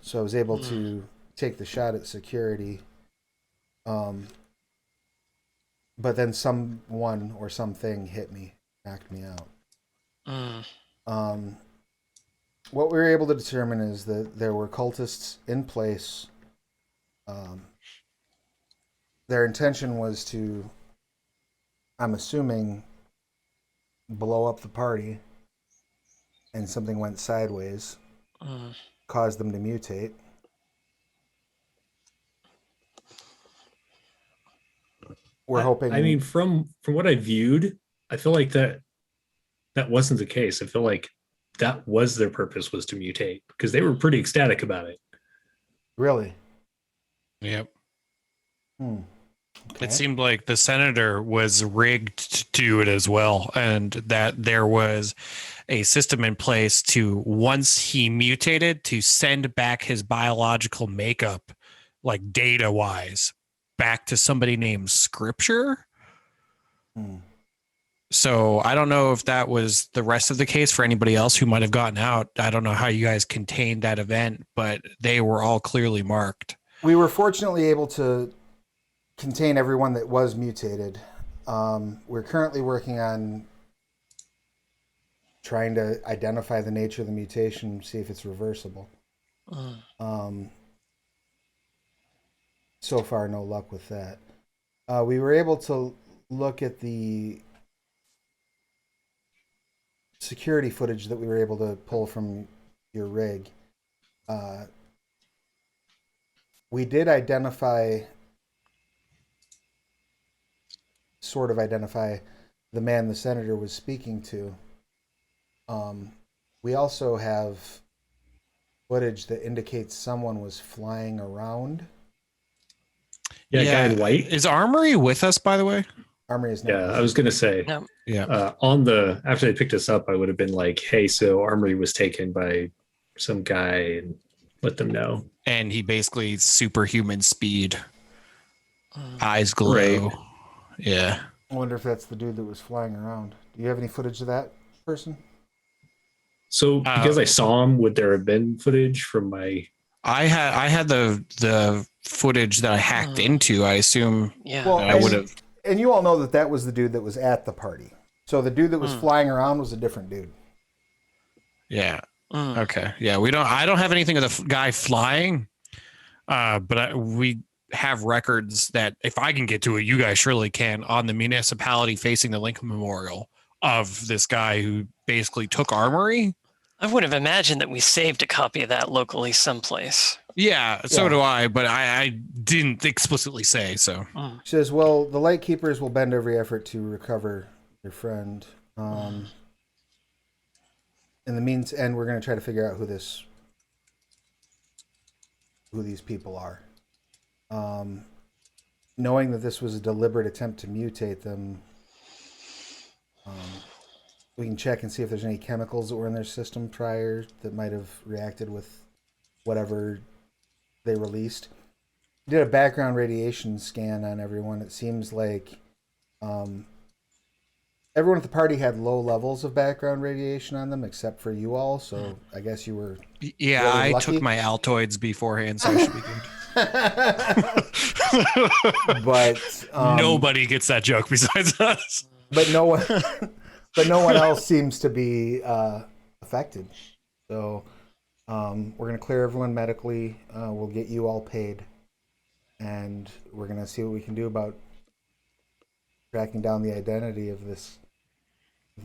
so I was able to take the shot at security. But then someone or something hit me, knocked me out. What we were able to determine is that there were cultists in place. Their intention was to, I'm assuming, blow up the party, and something went sideways, caused them to mutate. We're hoping. I mean, from what I viewed, I feel like that wasn't the case. I feel like that was their purpose, was to mutate, because they were pretty ecstatic about it. Really? Yep. Okay. It seemed like the senator was rigged to do it as well, and that there was a system in place to, once he mutated, to send back his biological makeup, like data wise, back to somebody named Scripture. So I don't know if that was the rest of the case for anybody else who might have gotten out. I don't know how you guys contained that event, but they were all clearly marked. We were fortunately able to contain everyone that was mutated. We're currently working on trying to identify the nature of the mutation, see if it's reversible. So far, no luck with that. We were able to look at the security footage that we were able to pull from your rig. We did sort of identify the man the senator was speaking to. We also have footage that indicates someone was flying around. Yeah, guy in white. Is Armory with us, by the way? Armory is not. Yeah, I was gonna say. No. Yeah. After they picked us up, I would have been like, "Hey, so Armory was taken by some guy," and let them know. And he basically superhuman speed, eyes glow. Right. Yeah. I wonder if that's the dude that was flying around. Do you have any footage of that person? So because I saw him, would there have been footage from my? I had the footage that I hacked into. I assume. Yeah. Well, I would have. And you all know that was the dude that was at the party. So the dude that was flying around was a different dude. Yeah. Okay. Yeah. I don't have anything of the guy flying. But we have records that if I can get to it, you guys surely can, on the municipality facing the Lincoln Memorial, of this guy who basically took Armory. I would have imagined that we saved a copy of that locally someplace. Yeah, so do I, but I didn't explicitly say so. She says, well, the Lightkeepers will bend every effort to recover your friend. In the means, and we're going to try to figure out who these people are. Knowing that this was a deliberate attempt to mutate them, we can check and see if there's any chemicals that were in their system prior that might have reacted with whatever they released. We did a background radiation scan on everyone. It seems like everyone at the party had low levels of background radiation on them, except for you all. So I guess you were. Yeah, really I lucky. took my Altoids beforehand, so I should be good. But nobody gets that joke besides us. But no one else seems to be affected. So we're going to clear everyone medically. We'll get you all paid, and we're going to see what we can do about tracking down the identity of this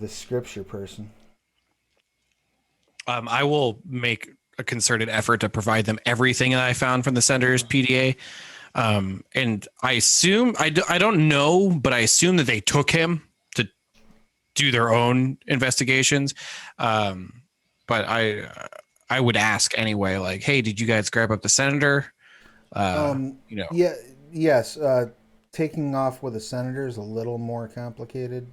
scripture person. I will make a concerted effort to provide them everything that I found from the Senator's PDA. And I assume, I don't know, but I assume that they took him to do their own investigations. But I would ask anyway, like, hey, did you guys grab up the Senator? Yeah, yes. Taking off with a senator is a little more complicated.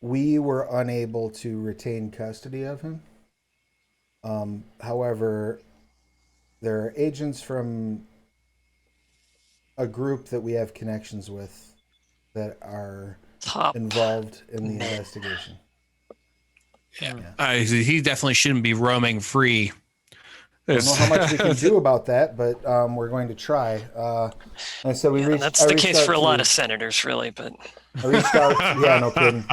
We were unable to retain custody of him. However, there are agents from a group that we have connections with that are involved in the investigation. Yeah. He definitely shouldn't be roaming free. I don't know how much we can do about that, but we're going to try. And so that's the case for a lot of senators, really. But I reached out. Yeah, no kidding.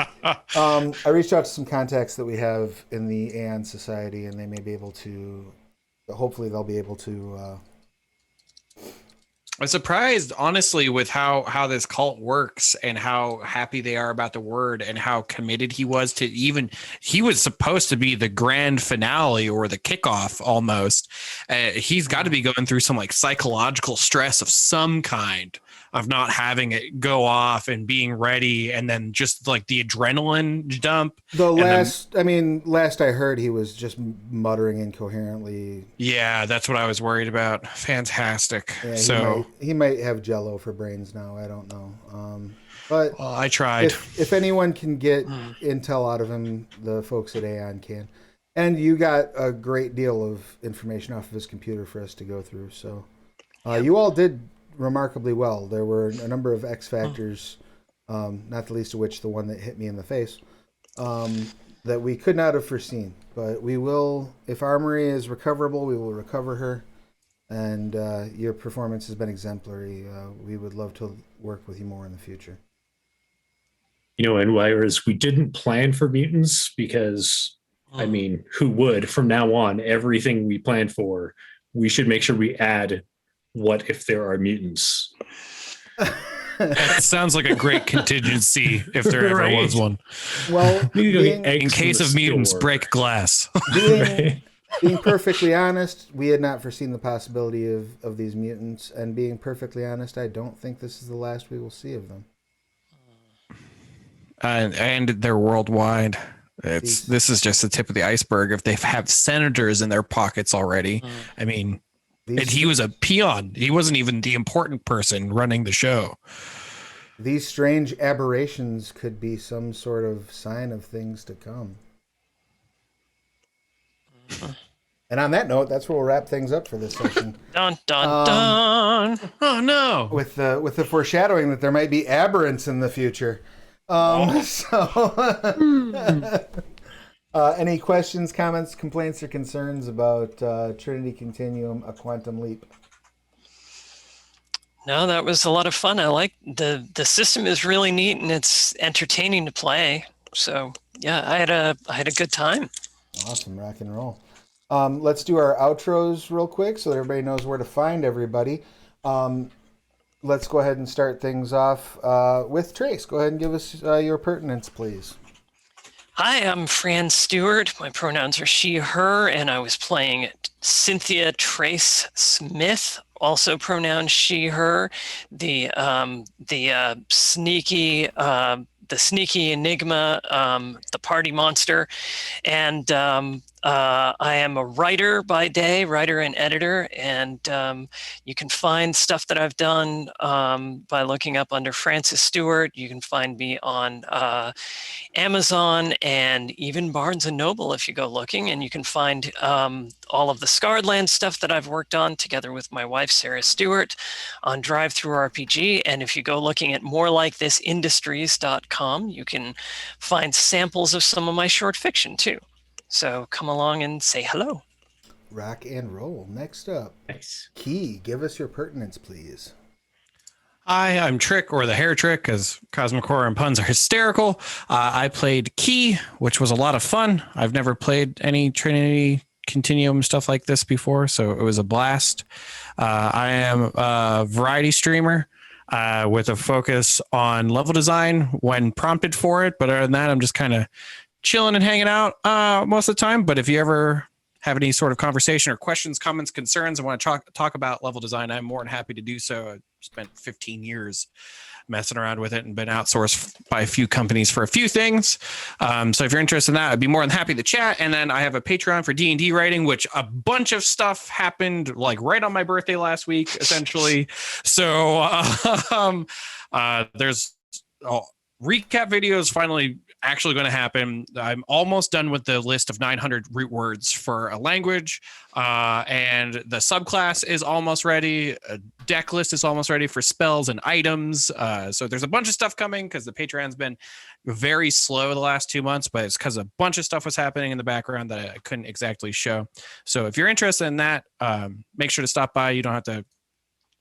I reached out to some contacts that we have in the Aeon Society, and they may be able to. Hopefully, they'll be able to. I'm surprised, honestly, with how this cult works and how happy they are about the word and how committed he was to he was supposed to be the grand finale or the kickoff almost. He's got to be going through some like psychological stress of some kind of not having it go off and being ready, and then just like the adrenaline dump. Last I heard, he was just muttering incoherently. Yeah, that's what I was worried about. Fantastic. Yeah, he might have Jello for brains now. I don't know. But I tried. If anyone can get intel out of him, the folks at Aeon can. And you got a great deal of information off of his computer for us to go through. So you all did remarkably well. There were a number of X factors, not the least of which the one that hit me in the face, that we could not have foreseen. But we will, if Armory is recoverable, we will recover her. And your performance has been exemplary. We would love to work with you more in the future. And whereas we didn't plan for mutants because, I mean, who would? From now on, everything we planned for, we should make sure we add what if there are mutants. That sounds like a great contingency if there ever was one. Well, in case of mutants, break glass. Being perfectly honest, we had not foreseen the possibility of these mutants. And being perfectly honest, I don't think this is the last we will see of them. And they're worldwide. This is just the tip of the iceberg. If they have senators in their pockets already, I mean, and he was a peon. He wasn't even the important person running the show. These strange aberrations could be some sort of sign of things to come. And on that note, that's where we'll wrap things up for this session. Dun dun dun! Oh no! With the foreshadowing that there might be aberrants in the future. Any questions, comments, complaints, or concerns about Trinity Continuum: A Quantum Leap? No, that was a lot of fun. I like the system is really neat and it's entertaining to play. So yeah, I had a good time. Awesome, rock and roll. Let's do our outros real quick so that everybody knows where to find everybody. Let's go ahead and start things off with Trace. Go ahead and give us your pertinence, please. Hi, I'm Fran Stewart. My pronouns are she, her, and I was playing Cynthia Trace Smith, also pronouns she, her, the sneaky enigma, the party monster, and I am a writer by day, writer and editor, and you can find stuff that I've done by looking up under Francis Stewart. You can find me on Amazon and even Barnes and Noble if you go looking, and you can find all of the Scarred Land stuff that I've worked on together with my wife Sarah Stewart on Drive-Thru-RPG. And if you go looking at morelikethisindustries.com, you can find samples of some of my short fiction too. So come along and say hello. Rock and roll. Next up, Nice. Key, give us your pertinence, please. Hi, I'm Trick, or the Hair Trick, because Cosmic Horror and puns are hysterical. I played Key, which was a lot of fun. I've never played any Trinity Continuum stuff like this before, so it was a blast. I am a variety streamer with a focus on level design when prompted for it, but other than that, I'm just kind of chilling and hanging out most of the time. But if you ever have any sort of conversation or questions, comments, concerns, and want to talk about level design, I'm more than happy to do so. I spent 15 years messing around with it and been outsourced by a few companies for a few things. So if you're interested in that, I'd be more than happy to chat. And then I have a Patreon for D&D writing, which a bunch of stuff happened like right on my birthday last week, essentially. So there's recap videos finally actually going to happen. I'm almost done with the list of 900 root words for a language, and the subclass is almost ready. A deck list is almost ready for spells and items. So there's a bunch of stuff coming because the Patreon's been very slow the last 2 months, but it's because a bunch of stuff was happening in the background that I couldn't exactly show. So if you're interested in that, make sure to stop by. You don't have to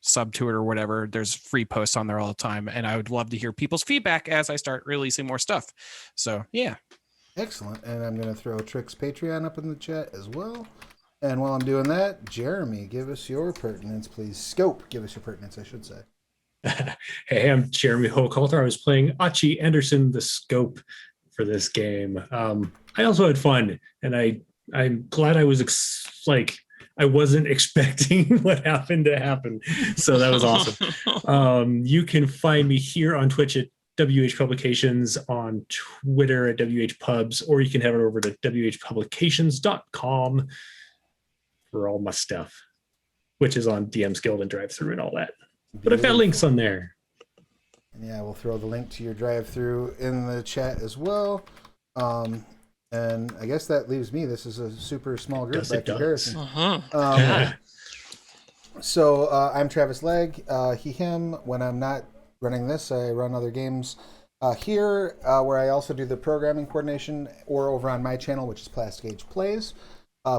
sub to it or whatever. There's free posts on there all the time, and I would love to hear people's feedback as I start releasing more stuff. So yeah, excellent. And I'm going to throw Trick's Patreon up in the chat as well. And while I'm doing that, Jeremy, give us your pertinence, please. Scope, give us your pertinence, I should say. Hey, I'm Jeremy Hochhalter. I was playing Achi Anderson, the Scope, for this game. I also had fun, and I'm glad I was I wasn't expecting what happened to happen. So that was awesome. You can find me here on Twitch at WH Publications, on Twitter at WH Pubs, or you can head over to WHPublications.com for all my stuff, which is on DM's Guild and Drive-Thru and all that. But I've got links on there. Yeah, we'll throw the link to your Drive-Thru in the chat as well. And I guess that leaves me. This is a super small group by comparison. So I'm Travis Legge, he, him. When I'm not running this, I run other games here, where I also do the programming coordination, or over on my channel, which is Plastic Age Plays.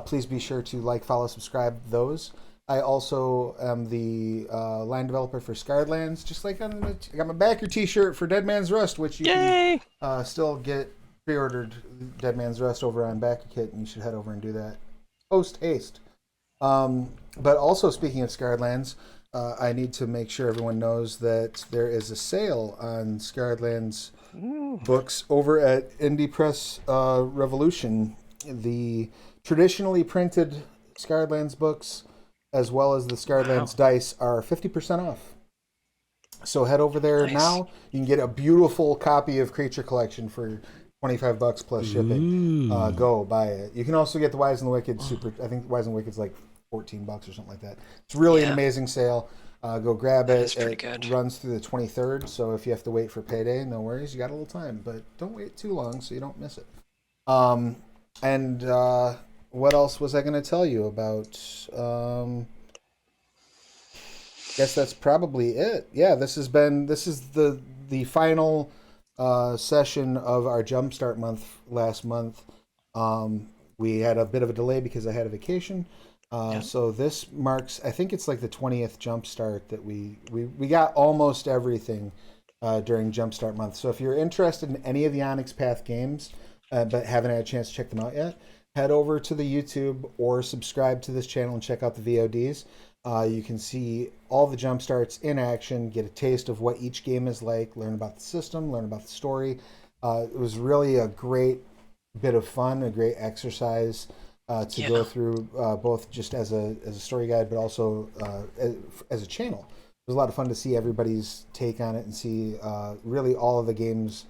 Please be sure to like, follow, subscribe those. I also am the line developer for Scarred Lands. Just like I got my backer T-shirt for Dead Man's Rust, which you can still get pre-ordered. Dead Man's Rust over on BackerKit, and you should head over and do that post haste. But also, speaking of Scarred Lands, I need to make sure everyone knows that there is a sale on Scarred Lands books over at Indie Press Revolution. The traditionally printed Scarred Lands books, as well as the Scarred Lands dice, are 50% off. So head over there now. You can get a beautiful copy of Creature Collection for $25 plus shipping. Go buy it. You can also get the Wise and the Wicked super. I think Wise and the Wicked's like $14 or something like that. It's really an amazing sale. Go grab it. It's pretty good. Runs through the 23rd. So if you have to wait for payday, no worries. You got a little time, but don't wait too long so you don't miss it. What else was I going to tell you about? Guess that's probably it. Yeah, this is the final session of our Jumpstart month last month. We had a bit of a delay because I had a vacation. So this marks, I think it's like the 20th Jumpstart that we got almost everything during Jumpstart month. So if you're interested in any of the Onyx Path games, but haven't had a chance to check them out yet, head over to the YouTube or subscribe to this channel and check out the VODs. You can see all the Jumpstarts in action, get a taste of what each game is like, learn about the system, learn about the story. It was really a great bit of fun, a great exercise to go through, both just as a story guide, but also as a channel. It was a lot of fun to see everybody's take on it and see really all of the games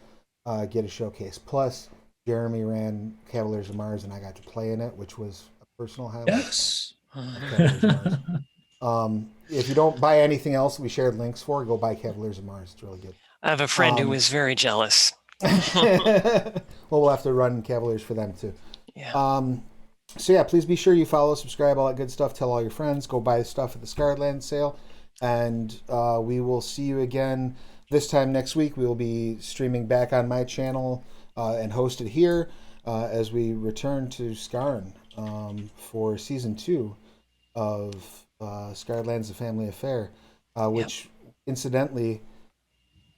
get a showcase. Plus, Jeremy ran Cavaliers of Mars, and I got to play in it, which was a personal highlight. Yes. Cavaliers of Mars. If you don't buy anything else we shared links for, go buy Cavaliers of Mars. It's really good. I have a friend who is very jealous. Well, we'll have to run Cavaliers for them too. Yeah. So yeah, please be sure you follow, subscribe, all that good stuff. Tell all your friends. Go buy stuff at the Scarred Lands sale. And we will see you again this time next week. We will be streaming back on my channel and hosted here as we return to Scarn for Season 2 of Scarred Lands: A Family Affair, which incidentally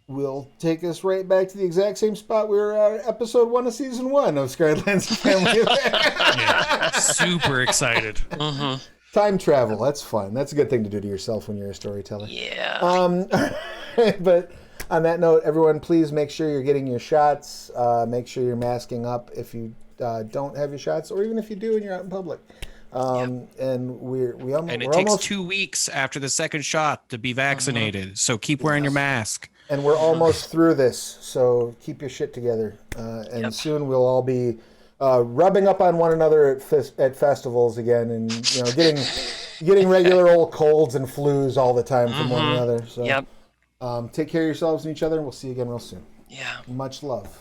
will take us right back to the exact same spot we were at Episode 1 of Season 1 of Scarred Lands: A Family Affair. Super excited. Time travel, that's fun. That's a good thing to do to yourself when you're a storyteller. Yeah. But on that note, everyone, please make sure you're getting your shots. Make sure you're masking up if you don't have your shots, or even if you do and you're out in public. And it takes 2 weeks after the second shot to be vaccinated, so keep wearing your mask. And we're almost through this, so keep your shit together. And soon we'll all be rubbing up on one another at festivals again, and getting regular old colds and flus all the time from one another. So take care of yourselves and each other, and we'll see you again real soon. Yeah. Much love.